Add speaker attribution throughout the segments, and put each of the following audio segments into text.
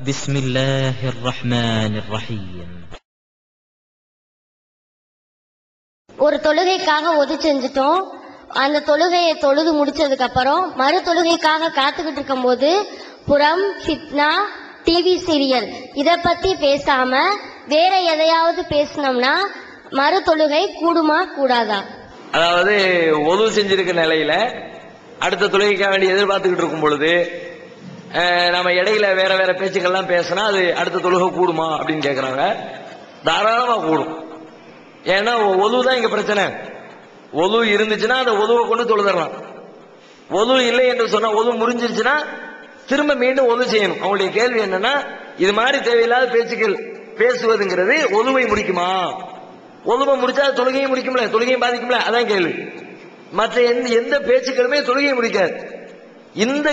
Speaker 1: بسم الله الرحمن الرحيم.
Speaker 2: ஒரு தொழுகைக்காக ஒது செஞ்சுட்டோம். அந்த தொழுகையை தொழுது முடிச்சதுக்கு அப்புறம் மறு தொழுகைக்காக காத்துக்கிட்டு இருக்கும் போது புறம் ஃபித்னா டிவி சீரியல் இத பத்தி பேசாம வேற எதையாவது பேசினோம்னா மறு தொழுகை கூடுமா கூடாதா?
Speaker 3: அதாவது ஒது செஞ்சிருக்க நிலையில அடுத்த தொழுகைக்காக வேண்டி எதிர்பார்த்துக்கிட்டு இருக்கும் பொழுது நம்ம இடையில வேற வேற பேச்சுக்கள்லாம் பேசினா அது அடுத்த தொழுகை கூடுமா அப்படின்னு கேட்கறாங்க. தாராளமா கூடும். ஏன்னா ஒது தான் இங்க பிரச்சனை. ஒது இருந்துச்சுன்னா அந்த ஒதுவை கொண்டு தொழுதரலாம். ஒது இல்லை என்று சொன்னா ஒது முறிஞ்சிருச்சுன்னா திரும்ப மீண்டும் ஒது செய்யணும். அவங்களுடைய கேள்வி என்னன்னா, இது மாதிரி தேவையில்லாத பேச்சுக்கள் பேசுவதுங்கிறது ஒதுவை முடிக்குமா? ஒதுவை முடிச்சா தொழுகையும் முடிக்கும்ல, தொழுகையும் பாதிக்கும்ல, அதான் கேள்வி. மற்ற எந்த பேச்சுக்களுமே தொழுகையை முடிக்காது. இந்த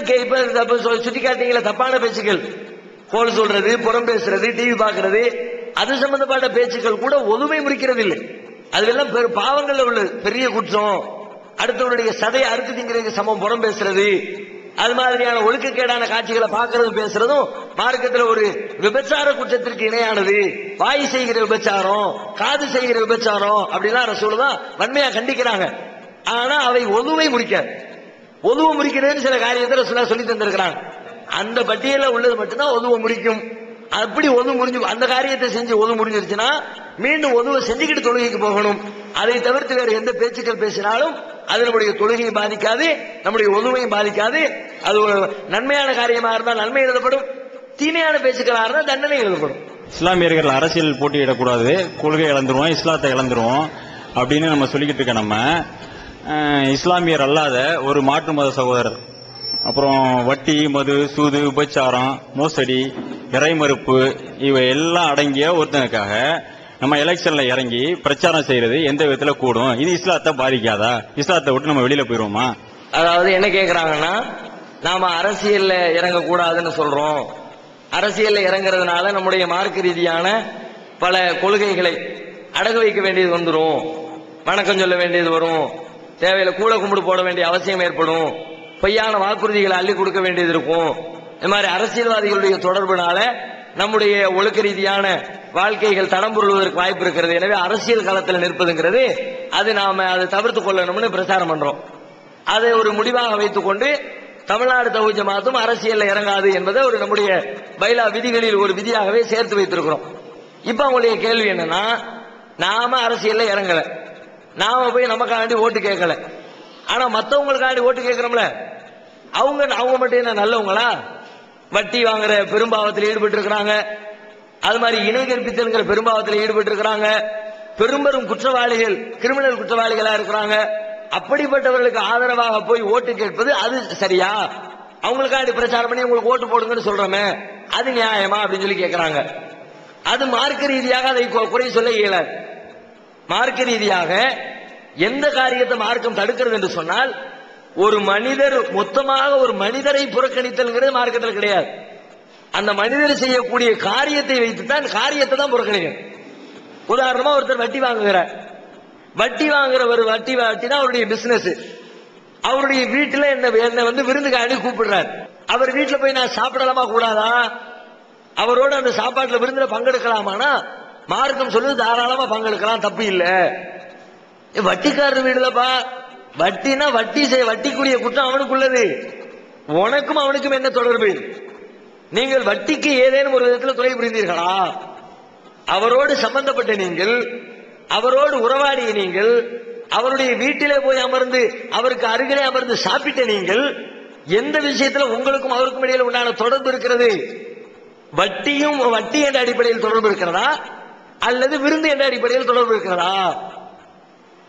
Speaker 3: சுட்டி காட்டிங்கள தப்பான பேச்சுக்கள், கோல் சொல்றது, புறம் பேசுறது, டிவி பாக்குறது, அது சம்பந்தப்பட்ட பேச்சுக்கள் கூட ஒதுவை முடிக்கிறது இல்லை. அதுவெல்லாம் பாவங்கள்ல உள்ளது, பெரிய குற்றம். அடுத்தவருடைய சதையை அறுத்து திங்கிறது சமம் புறம் பேசுறது, அது மாதிரியான ஒழுக்கக்கேடான காட்சிகளை பார்க்கறது பேசுறதும் மார்க்கத்தில் ஒரு விபச்சார குற்றத்திற்கு இணையானது. வாய் செய்கிற விபச்சாரம், காது செய்கிற விபச்சாரம் அப்படிலாம் ரசூலுல்லாஹ் வன்மையா கண்டிக்கிறாங்க. ஆனா அவை ஒதுவை முடிக்காது. ஒதுவை முடிக்கிறதுன்னு சில காரியத்தை ரசூலுல்லாஹ் சொல்லி தந்திருக்கிறாங்க. அந்த பட்டியல உள்ளது மட்டும்தான் ஒதுவை முடிக்கும். அப்படி ஒது முடிஞ்சு அந்த காரியத்தை செஞ்சு ஒது முடிஞ்சிருச்சுன்னா மீண்டும் ஒதுவை செஞ்சுக்கிட்டு தொழுகைக்கு போகணும். அதை தவிர்த்து வேற எந்த பேச்சுக்கள் பேசினாலும் அது நம்முடைய தொழுகையை பாதிக்காது, நம்முடைய ஒதுவையும் பாதிக்காது. அது ஒரு நன்மையான காரியமா இருந்தால் நன்மை எழுதப்படும், தீமையான பேச்சுக்களா இருந்தால் தண்டனை எழுதப்படும்.
Speaker 4: இஸ்லாமியர்கள் அரசியல் போட்டியிடக்கூடாது, கொள்கை இழந்துருவோம், இஸ்லாத்தை இழந்துருவோம் அப்படின்னு நம்ம சொல்லிக்கிட்டு இருக்க நம்ம இஸ்லாமியர் அல்லாத ஒரு மாற்று மத சகோதரர், அப்புறம் வட்டி, மது, சூது, உபச்சாரம், மோசடி, இறை மறுப்பு இவை எல்லாம் அடங்கிய ஒருத்தனுக்காக நம்ம எலெக்ஷன்ல இறங்கி பிரச்சாரம் செய்யறது எந்த விதத்துல கூடும்? இது இஸ்லாத்தை பாதிக்காதா? இஸ்லாத்தை விட்டு நம்ம வெளியில போயிருவோமா?
Speaker 3: அதாவது என்ன கேட்கிறாங்கன்னா, நாம அரசியல்ல இறங்க கூடாதுன்னு சொல்றோம். அரசியல்ல இறங்குறதுனால நம்முடைய மார்க்க ரீதியான பல கொள்கைகளை அடகு வைக்க வேண்டியது வந்துடும், வணக்கம் சொல்ல வேண்டியது வரும், தேவையில்ல கூட கும்பிடு போட வேண்டிய அவசியம் ஏற்படும், பொய்யான வாக்குறுதிகளை அள்ளி கொடுக்க வேண்டியது இருக்கும். இந்த மாதிரி அரசியல்வாதிகளுடைய தொடர்புனால நம்முடைய ஒழுக்க ரீதியான வாழ்க்கைகள் தடம் புரளுவதற்கு வாய்ப்பு இருக்கிறது. எனவே அரசியல் களத்தில் நிற்பதுங்கிறது அது நாம அதை தவிர்த்து கொள்ளணும்னு பிரச்சாரம் பண்றோம். அதை ஒரு முடிவாக வைத்துக் கொண்டு தமிழ்நாடு தௌஹீத் ஜமாத்தும் அரசியல்ல இறங்காது என்பதை ஒரு நம்முடைய பைலா விதிகளில் ஒரு விதியாகவே சேர்த்து வைத்திருக்கிறோம். இப்ப அவங்களுடைய கேள்வி என்னன்னா, நாம அரசியல்ல இறங்கல, நாம போய் நமக்காண்டி ஓட்டு கேட்கல, ஆனா மத்தவங்களுக்காண்டி ஓட்டு கேட்கிறோம்ல, அவங்க மட்டும் என்ன நல்லவங்களா? வட்டி வாங்குற பெரும்பாவத்தில் ஈடுபட்டு இருக்கிறாங்க, அது மாதிரி இணை கற்பித்தல்கிற பெரும்பாவத்தில் ஈடுபட்டு இருக்கிறாங்க, பெரும்பெரும் குற்றவாளிகள், கிரிமினல் குற்றவாளிகளா இருக்கிறாங்க. அப்படிப்பட்டவர்களுக்கு ஆதரவாக போய் ஓட்டு கேட்பது அது சரியா? அவங்களுக்காண்டி பிரச்சாரம் பண்ணி உங்களுக்கு ஓட்டு போடுங்கன்னு சொல்றோமே, அது நியாயமா அப்படின்னு சொல்லி கேட்கிறாங்க. அது மார்க்க ரீதியாக அதை குறை சொல்ல இயலாது. மார்க்க ரீதியாக எந்த காரியத்தை மார்க்கம் தடுக்கிறது என்று சொன்னால், ஒரு மனிதர் மொத்தமாக ஒரு மனிதரை புறக்கணித்தல்ங்கிறது மார்க்கத்தில் கிடையாது. அந்த மனிதர் செய்யக்கூடிய காரியத்தை வைத்துத்தான் காரியத்தை தான் புறக்கணிக்கணும். உதாரணமா ஒருத்தர் வட்டி வாங்குகிறார், வட்டி வாங்குறவர் வட்டினா அவருடைய பிசினஸ், அவருடைய வீட்டுல என்ன வந்து விருந்துக்காண்டி கூப்பிடுறார். அவர் வீட்டுல போய் நான் சாப்பிடலாமா கூடாதா, அவரோட அந்த சாப்பாட்டுல விருந்துல பங்கெடுக்கலாமானா மார்க்கம் சொல்லுது தாராளமா பங்கெடுக்கலாம், தப்பு இல்ல. வட்டிக்காரர் வீடுலப்பா, வட்டினா வட்டிக்குரிய குற்றம் அவனுக்குள்ளது, உனக்கும் அவனுக்கும் என்ன தொடர்பு? நீங்கள் வட்டிக்கு ஏதேனும் ஒரு விதத்தில் துணை புரிந்தீர்களா? அவரோடு சம்பந்தப்பட்ட நீங்கள், அவரோடு உறவாடிய நீங்கள், அவருடைய வீட்டிலே போய் அமர்ந்து அவருக்கு அருகிலே அமர்ந்து சாப்பிட்ட நீங்கள், எந்த விஷயத்தில் உங்களுக்கும் அவருக்கும் இடையில் உண்டான தொடர்பு இருக்கிறது? வட்டி என்ற அடிப்படையில் தொடர்பு இருக்கிறதா அல்லது விருந்து என்ற அடிப்படையில் தொடர்பு இருக்கிறதா?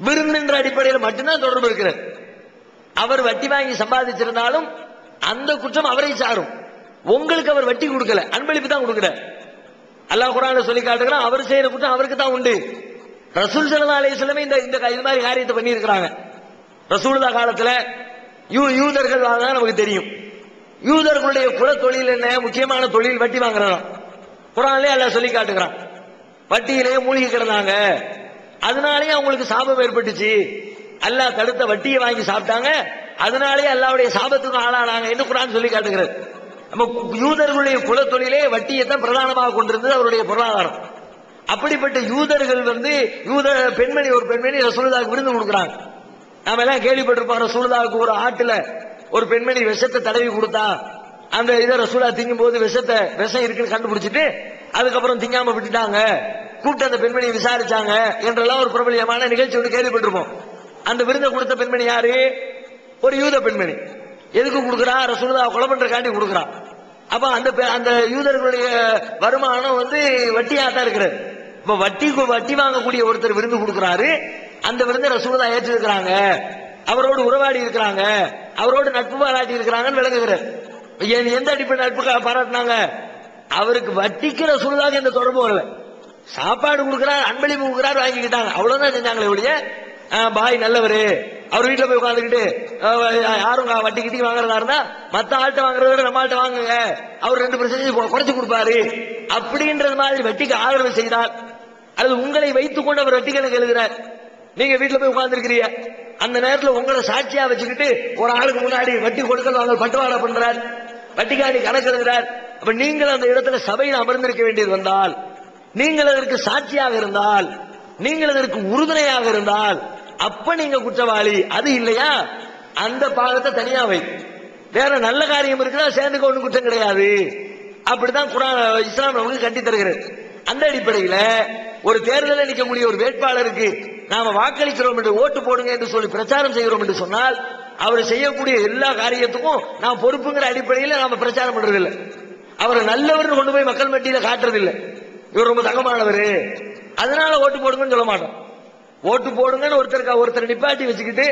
Speaker 3: விருந்து என்ற அடிப்படையில் மட்டும்தான் தொடர்பு இருக்கிறது. அவர் வட்டி வாங்கி சம்பாதிச்சிருந்தாலும் அந்த குற்றம் அவரை சாரும். உங்களுக்கு அவர் வட்டி கொடுக்கல, அன்பளிப்பு தான் கொடுக்கல. அல்லாஹ் குர்ஆன்ல சொல்லி காட்டுகிறான், அவர் செய்யற குற்றம் அவருக்கு தான் உண்டு. ரசூல் ஸல்லல்லாஹு அலைஹி வஸல்லம் இந்த மாதிரி காரியத்தை பண்ணி இருக்கிறாங்க. ரசூலுல்லாஹ் காலத்துல யூதர்கள் வாங்க நமக்கு தெரியும். யூதர்களுடைய குல தொழில் என்ன? முக்கியமான தொழில் வட்டி வாங்குறதா. குர்ஆன்லயே அல்லாஹ் சொல்லி காட்டுகிறான், வட்டியிலேயே மூழ்கி கிடந்தாங்க, அதனாலேயே அவங்களுக்கு சாபம் ஏற்பட்டுச்சு. அல்லாஹ் தடுத்த வட்டியை வாங்கி சாப்பிட்டாங்க, அதனாலேயே அல்லாஹ்வுடைய சாபத்துக்கு ஆளானாங்க என்று குர்ஆன் சொல்லி காட்டுகிறது. நம்ம யூதர்களுடைய குலத்தொழிலே வட்டியை தான் பிரதானமாக கொண்டிருந்தது அவருடைய பொருளாதாரம். அப்படிப்பட்ட யூதர்கள் யூத பெண்மணி ஒரு பெண்மணி ரசூலுல்லாஹ்வுக்கு விருந்து கொடுக்குறாங்க. நாம எல்லாம் கேள்விப்பட்டிருப்போம், ரசூலுல்லாஹ்வுக்கு ஒரு ஆட்டுல ஒரு பெண்மணி விஷத்தை தடவி கொடுத்தா அந்த இதை ரசூலுல்லாஹ் திங்கும் போது விஷம் இருக்குன்னு கண்டுபிடிச்சிட்டு அதுக்கப்புறம் திங்காம விட்டுட்டாங்க, கூப்பிட்டு அந்த பெண்மணியை விசாரிச்சாங்க என்றெல்லாம் ஒரு பிரபலியமான நிகழ்ச்சி ஒன்று கேள்விப்பட்டிருப்போம். அந்த விருந்தை கொடுத்த பெண்மணி யாரு? ஒரு யூத பெண்மணி. எதுக்கு கொடுக்குறா? ரசூலுல்லாஹ் கொலை பண்றதுக்காண்டி கொடுக்குறா. அப்ப அந்த யூதர்களுடைய வருமானம் வட்டியா தான் இருக்கிறது. இப்ப வட்டி வாங்கக்கூடிய ஒருத்தர் விருந்து கொடுக்கிறாரு, அந்த விருந்தை ரசூலுல்லாஹ் ஏற்றிருக்கிறாங்க, அவரோடு உறவாடி இருக்கிறாங்க, அவரோடு நட்பு பாராட்டி இருக்கிறாங்கன்னு விளங்குகிறார். எந்த அடிப்படை நட்பு பாராட்டினாங்க? அவருக்கு வட்டிக்கு ரசூலுல்லாஹ்வுக்கு எந்த தொடர்பு வரல. சாப்பாடு கொடுக்கிறார், அன்பளிப்பு கொடுக்கிறார், வாங்கிக்கிட்டாங்க, அவ்வளவுதான் செஞ்சாங்களே ஒழிய பாய் நல்லவரு, அவர் வீட்டுல போய் உட்காந்துக்கிட்டு யாரும் வட்டி கிட்டி வாங்குறதா இருந்தா மத்த ஆள்கிட்ட வாங்குறத விட நம்ம ஆள்கிட்ட வாங்குங்க, அவர் 2% குறைச்சு கொடுப்பாரு அப்படின்றது மாதிரி வட்டிக்கு ஆதரவு செய்தார். அது உங்களை வைத்துக் கொண்டு அவர் வட்டி கணக்கு எழுதுறார். நீங்க வீட்டுல போய் உட்கார்ந்துருக்கிறீங்க, அந்த நேரத்தில் உங்களை சாட்சியா வச்சுக்கிட்டு ஒரு ஆளுக்கு முன்னாடி வட்டி கொடுக்கல் வாங்க பட்டுவாடா பண்றார், வட்டிக்காண்டி கணக்கு எழுதுறார். அப்ப நீங்கள் அந்த இடத்துல சபையில் அமர்ந்திருக்க வேண்டியது வந்தால், நீங்கள் அதற்கு சாட்சியாக இருந்தால், நீங்கள் அதற்கு உறுதுணையாக இருந்தால், அப்ப நீங்க குற்றவாளி. அது இல்லையா அந்த பாகத்தை தனியா வை. வேற நல்ல காரியம் இருக்குதா சேர்ந்துக்க ஒண்ணு குற்றம் கிடையாது. அப்படித்தான் குர்ஆன் இஸ்லாம் நமக்கு கட்டி தருகிறது. அந்த அடிப்படையில் ஒரு தேர்தலில் நிற்கக்கூடிய ஒரு வேட்பாளருக்கு நாம வாக்களிக்கிறோம் என்று ஓட்டு போடுங்க என்று சொல்லி பிரச்சாரம் செய்கிறோம் என்று சொன்னால் அவர் செய்யக்கூடிய எல்லா காரியத்துக்கும் நாம் பொறுப்புங்கிற அடிப்படையில் நாம பிரச்சாரம் பண்றதில்லை. அவர் நல்லவர் கொண்டு போய் மக்கள் மத்தியில காட்டுறதில்லை. இவர் ரொம்ப தங்கமானவர் அதனால ஓட்டு போடுங்கன்னு சொல்ல மாட்டோம். ஓட்டு போடுங்கன்னு ஒருத்தர் நிப்பாட்டி வச்சுக்கிட்டு,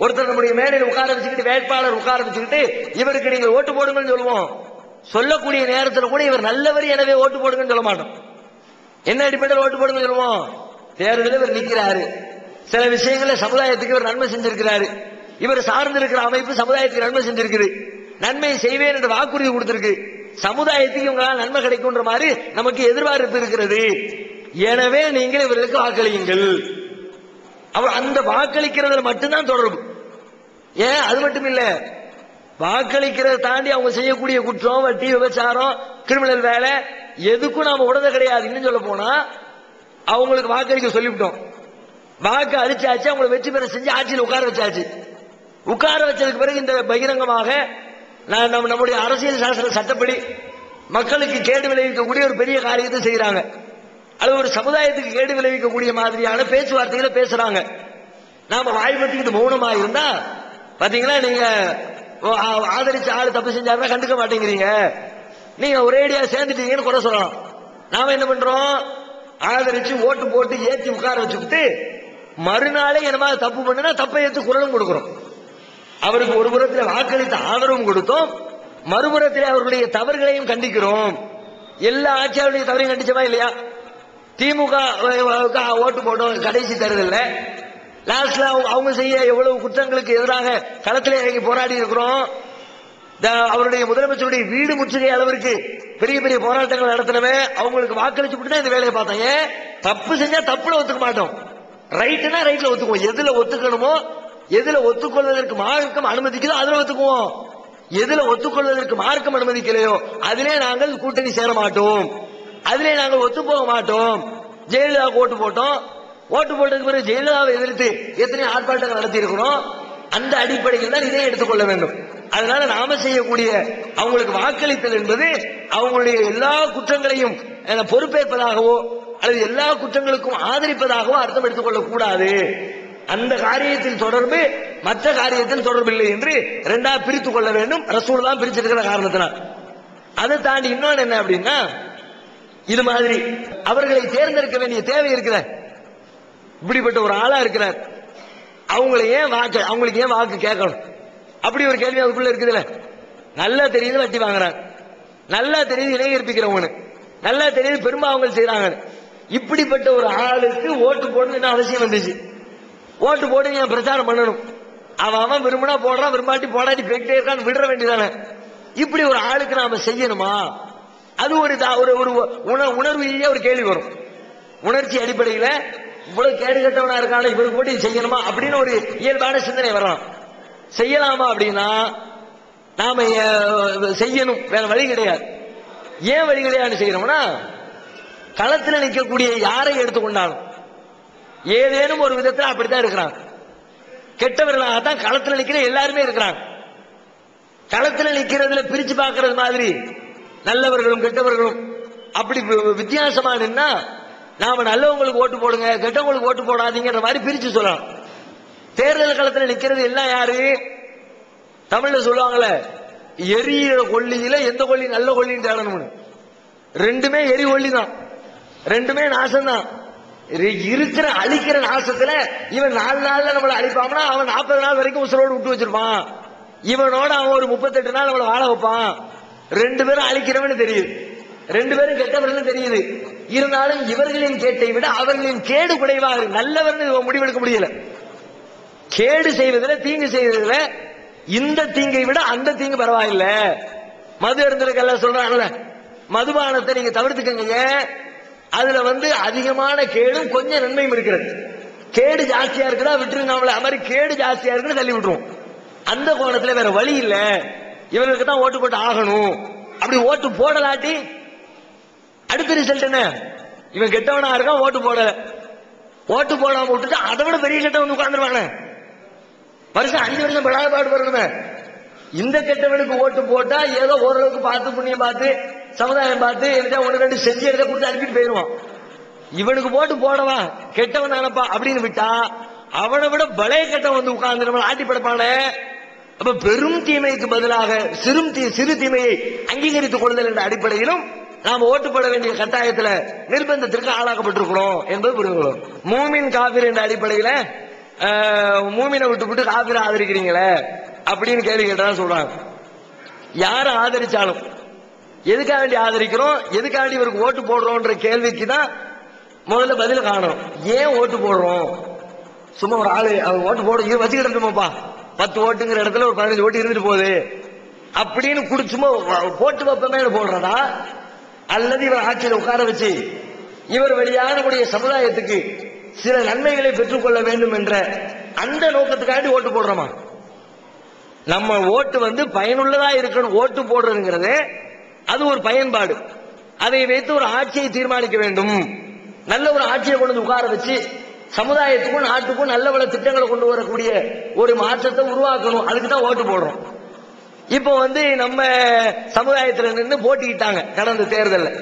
Speaker 3: ஒருத்தர் நம்முடைய மேடையில் உட்கார வச்சுக்கிட்டு, வேட்பாளர் உட்கார வச்சுக்கிட்டு இவருக்கு நீங்க ஓட்டு போடுங்கன்னு சொல்லுவோம். சொல்லக்கூடிய நேரத்தில் கூட இவர் நல்லவர் எனவே ஓட்டு போடுங்கன்னு சொல்ல மாட்டோம். என்ன அடிப்படையில் ஓட்டு போடுங்க சொல்லுவோம்? தேர்தலில் இவர் நிற்கிறாரு, சில விஷயங்கள சமுதாயத்துக்கு இவர் நன்மை செஞ்சிருக்கிறாரு, இவர் சார்ந்திருக்கிற அமைப்பு சமுதாயத்துக்கு நன்மை செஞ்சிருக்குது, நன்மை செய்வேன் என்று வாக்குறுதி கொடுத்திருக்கு, சமுதாயத்துக்கு இவங்களால் நன்மை கிடைக்கும்ன்ற மாதிரி நமக்கு எதிர்பார்ப்பு இருக்கிறது. எனவே நீங்கள் இவர்களுக்கு வாக்களியுங்கள். அவர் அந்த வாக்களிக்கிறதுல மட்டும்தான் தொடர்பு. ஏன் அது மட்டும் இல்ல, வாக்களிக்கிறத தாண்டி அவங்க செய்யக்கூடிய குற்றம், வட்டி, விபச்சாரம், கிரிமினல் வேலை எதுக்கும் நாம உடனே கிடையாது. இன்னும் சொல்ல போனா அவங்களுக்கு வாக்களிக்க சொல்லிவிட்டோம், வாக்கு அளிச்சாச்சு, அவங்களை வெற்றி பெற செஞ்சு ஆட்சியில் உட்கார வச்சாச்சு. உட்கார வச்சதுக்கு பிறகு இந்த பகிரங்கமாக நம்முடைய அரசியல் சாசன சட்டப்படி மக்களுக்கு கேடு விளைவிக்கக்கூடிய ஒரு பெரிய காரியத்தை செய்யறாங்க, அது ஒரு சமுதாயத்துக்கு கேடு விளைவிக்கக்கூடிய மாதிரியான பேச்சுவார்த்தைகளை பேசுறாங்க. நாம வாய் பத்திக்கிட்டு மௌனமா இருந்தா பாத்தீங்களா, நீங்க ஆதரிச்ச ஆளு தப்பு செஞ்சாருன்னா கண்டுக்க மாட்டேங்கிறீங்க, நீங்க ஒரேடியா சேர்ந்துட்டீங்கன்னு குறை சொல்லலாம். நாம என்ன பண்றோம்? ஆதரிச்சு ஓட்டு போட்டு ஏற்றி உட்கார வச்சுக்கிட்டு மறுநாளே என்னமா தப்பு பண்ணுனா தப்பை ஏற்று குரலும் கொடுக்கிறோம். அவருக்கு ஒரு புறத்தில் வாக்களித்த ஆதரவும் கொடுத்தோம், மறுபுறத்தில் அவர்களுடைய தவறுகளையும் கண்டிக்கிறோம். எல்லா ஆட்சியாளருடைய தவறையும் கண்டிச்சமா இல்லையா? திமுக ஓட்டு போட்டோம் கடைசி தேர்தல்ல, லாஸ்ட்ல அவங்க செய்ய எவ்வளவு குற்றங்களுக்கு எதிராக களத்திலே இறங்கி போராடி இருக்கிறோம். அவருடைய முதலமைச்சருடைய வீடு முற்றுகை அளவிற்கு பெரிய பெரிய போராட்டங்கள் நடத்தினவே அவங்களுக்கு வாக்களிச்சு தான் இந்த வேலையை பார்த்தோம். ஏன்? தப்பு செஞ்சா தப்புல ஒத்துக்க மாட்டோம், ரைட்டுனா ரைட்ல ஒத்துக்குவோம். எதுல ஒத்துக்கணுமோ, எதுல ஒத்துக்கொள்வதற்கு மார்க்கம் அனுமதிக்குதோ அதுல ஒத்துக்குவோம். எதுல ஒத்துக்கொள்வதற்கு மார்க்கம் அனுமதிக்கலையோ அதிலே நாங்கள் கூட்டணி சேர மாட்டோம், அதிலே நாங்கள் ஒத்து போக மாட்டோம். ஜெயலலிதாவுக்கு ஓட்டு போட்டோம், ஓட்டு போட்டதுக்கு பிறகு ஜெயலலிதாவை எதிர்த்து எத்தனை ஆர்ப்பாட்டங்கள் நடத்தி இருக்கிறோம். அந்த அடிப்படையில் தான் இதை எடுத்துக்கொள்ள வேண்டும். அதனால நாம செய்யக்கூடிய அவங்களுக்கு வாக்களித்தல் என்பது அவங்களுடைய எல்லா குற்றங்களையும் பொறுப்பேற்பதாகவோ அல்லது எல்லா குற்றங்களுக்கும் ஆதரிப்பதாகவோ அர்த்தம் எடுத்துக்கொள்ள கூடாது. அந்த காரியத்தில் தொடர்பு மற்ற காரியத்தில் தொடர்பு இல்லை என்று இரண்டா பிரித்துக் கொள்ள வேண்டும். ரசூல் தான் பிரிச்சிருக்கிற காரணத்தினால். அதை தாண்டி இன்னொன்று என்ன அப்படின்னா, இது மாதிரி அவர்களை தேர்ந்தெடுக்க வேண்டிய தேவை இருக்கிறார். இப்படிப்பட்ட ஒரு ஆளா இருக்கிறார், அவங்களுக்கு ஏன் வாக்கு கேட்கணும் அப்படி ஒரு கேள்வி அதுக்குள்ள இருக்குதுல்ல. நல்லா தெரியுது வட்டி வாங்குறாங்க, நல்லா தெரியுது இணையற்பிக்கிறவங்க, நல்லா தெரியுது பெரும்பாவங்கள் செய்யறாங்க. இப்படிப்பட்ட ஒரு ஆளுக்கு ஓட்டு போடணும் அவசியம் வந்துச்சு. ஓட்டு போட்டு ஏன் பிரச்சாரம் பண்ணணும்? அவன் விரும்பினா போடுறான், விரும்பாட்டி போடாட்டி போயிட்டே இருக்கான்னு விடுற வேண்டியதானே. இப்படி ஒரு ஆளுக்கு நாம செய்யணுமா? அது ஒரு உணர்வு ஒரு கேள்வி வரும். உணர்ச்சி அடிப்படையில இவ்வளவு கேடு கட்டவனா இருக்கான இவருக்கு போட்டு செய்யணுமா அப்படின்னு ஒரு இயல்பான சிந்தனை வரலாம். செய்யலாமா அப்படின்னா நாம செய்யணும், வேற வழி கிடையாது. ஏன் வழி கிடையாது செய்யணும்னா, களத்தில் நிற்கக்கூடிய யாரை எடுத்துக்கொண்டாலும் ஏதேனும் ஒரு விதத்தில் அப்படித்தான் இருக்கிறாங்க. கெட்டவர்களாகத்தான் களத்தில் நிற்கிற எல்லாருமே இருக்கிறாங்க. களத்தில் நிற்கிறதுல பிரிச்சு பார்க்கறது மாதிரி நல்லவர்களும் கெட்டவர்களும் அப்படி வித்தியாசமா நின்னா நாம நல்லவங்களுக்கு ஓட்டு போடுங்க, கெட்டவங்களுக்கு ஓட்டு போடாதீங்கிற மாதிரி பிரிச்சு சொல்லலாம். தேர்தல் களத்தில் நிற்கிறது எல்லாம் யாரு? தமிழ்ல சொல்லுவாங்கல்ல, எரியிற கொல்லியில எந்த கொல்லி நல்ல கொல்லின்னு தேடணும்னு. ரெண்டுமே எரி கொல்லி தான், ரெண்டுமே நாசம் தான். இருக்கிற அழிக்கிற நாசத்துல இவன் 4 நாள்ல நம்மளை அழிப்பான்னா அவன் 40 நாள் வரைக்கும் உசுரோடு விட்டு வச்சிருப்பான். இவனோட அவன் ஒரு 38 நாள் நம்மளை வாழ வைப்பான். 2 பேரும் அழிக்கிறவன்னு தெரியுது, 2 பேரும் கெட்டவர்கள் தெரியுது. இருந்தாலும் இவர்களின் கேட்டை விட அவர்களின் கேடு குறைவாக நல்லவர்னு முடிவெடுக்க முடியல. கேடு செய்வதில் தீங்கு செய்வதில் இந்த தீங்கை விட அந்த தீங்கு பரவாயில்ல. மது இருந்திருக்கெல்லாம் சொல்றாங்கல்ல, மதுபானத்தை நீங்க தவிர்த்துக்கங்க, அதுல அதிகமான கேடும் கொஞ்சம் நன்மையும் இருக்கிறது. கேடு ஜாஸ்தியா இருக்குதா விட்டுருங்க, அவளை அது மாதிரி கேடு ஜாஸ்தியா இருக்குன்னு தள்ளி விட்டுரும். அந்த கோணத்துல வேற வழி இல்ல, இவர்களுக்கு தான் ஓட்டு போட்டு ஆகணும். அப்படி ஓட்டு போடலாட்டி அடுத்த ரிசல்ட் என்ன? இவன் கெட்டவனா இருக்கான், ஓட்டு போடல. ஓட்டு போடாம விட்டுட்டு அதை விட பெரிய கெட்டவன் உட்கார்ந்துருவானே, வருஷம் 5 வருஷம் படாத பாடு வரணுமே. இந்த கெட்டவனுக்கு ஓட்டு போட்டா ஏதோ ஓரளவுக்கு பார்த்து புண்ணியம் பார்த்து சமுதாயம் பார்த்து என்ன 1-2 செஞ்சு எடுத்த கொடுத்து அனுப்பிட்டு போயிருவான். இவனுக்கு போட்டு போடவா கெட்டவன் நினைப்பா அப்படின்னு விட்டா அவனை விட பழைய கெட்டவன் உட்கார்ந்து நம்ம ஆட்டி படைப்பானே. அப்ப பெரும் தீமைக்கு பதிலாக சிறு தீமையை அங்கீகரித்துக் கொள்ளுதல் என்ற அடிப்படையிலும் நாம் ஓட்டு போட வேண்டிய கட்டாயத்துல நிர்பந்தத்திற்கு ஆளாக்கப்பட்டிருக்கிறோம் என்பது புரிந்து. மூமின் காபிர் என்ற அடிப்படையில மூமினை விட்டு காபிரை ஆதரிக்கிறீங்களே அப்படின்னு கேள்வி கேட்டா சொல்றாங்க. யாரை ஆதரிச்சாலும் எதுக்காக வேண்டி ஆதரிக்கிறோம், எதுக்காக வேண்டி இவருக்கு ஓட்டு போடுறோம்ன்ற கேள்விக்கு தான் முதல்ல பதில் காணணும். ஏன் ஓட்டு போடுறோம்? சும்மா ஒரு ஆளு அவர் ஓட்டு போட வச்சுக்கிட்டோமாப்பா, 10 ஓட்டுங்கிற இடத்துல ஒரு 15 ஓட்டு இருந்துட்டு போகுது அப்படின்னு சும்மா போட்டு வைப்பமே போடுறதா, அல்லது இவர் ஆட்சியில் உட்கார வச்சு இவர் வழியாக நம்முடைய சமுதாயத்துக்கு சில நன்மைகளை பெற்றுக்கொள்ள வேண்டும் என்ற அந்த நோக்கத்துக்காண்டி ஓட்டு போடுறோமா? நம்ம ஓட்டு பயனுள்ளதா இருக்கணும். ஓட்டு போடுறதுங்கிறது அது ஒரு பயன்பாடு. அதை வைத்து ஒரு ஆட்சியை தீர்மானிக்க வேண்டும். நல்ல ஒரு ஆட்சியை கொண்டு உட்கார வச்சு சமுதாயத்துக்கும் நாட்டுக்கும் நல்ல பல திட்டங்களை கொண்டு வரக்கூடிய ஒரு மாற்றத்தை உருவாக்கணும். அதுக்கு தான் ஓட்டு போடுறோம். இப்போ நம்ம சமுதாயத்தில் நின்று போட்டிக்கிட்டாங்க கடந்த தேர்தலில்.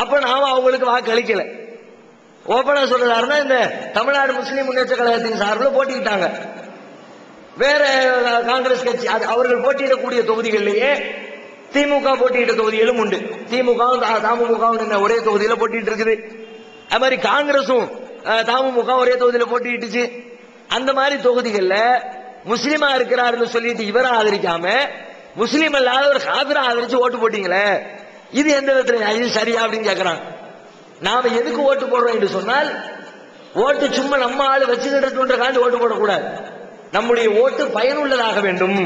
Speaker 3: அப்ப நாம அவங்களுக்கு வாக்கு அளிக்கல. ஓபனா சொல்றதாருன்னா இந்த தமிழ்நாடு முஸ்லீம் முன்னேற்ற கழகத்தின் சார்பில் போட்டிக்கிட்டாங்க. வேற காங்கிரஸ் கட்சி அவர்கள் போட்டியிடக்கூடிய தொகுதிகளிலேயே திமுக போட்டியிட்ட தொகுதிகளும் உண்டு. திமுகவும் தமுமுகவும் ஒரே தொகுதியில போட்டிட்டு இருக்குது. அது மாதிரி காங்கிரசும் தமுமுக ஒரே தொகுதியில போட்டிட்டுச்சு. அந்த மாதிரி தொகுதிகள்ல முஸ்லீமா இருக்கிறாருன்னு சொல்லிட்டு இவரை ஆதரிக்காம முஸ்லீம் அல்லாத ஒரு காபிரை ஆதரிச்சு ஓட்டு போட்டீங்களே, இது எந்த விதத்துல இது சரியா அப்படின்னு கேட்கிறாங்க. நாம எதுக்கு ஓட்டு போடுறோம் என்று சொன்னால், ஓட்டு சும்மா நம்ம ஆளு வச்சுக்கிட்டு ஓட்டு போடக்கூடாது. நம்முடைய ஓட்டு பயனுள்ளதாக வேண்டும்.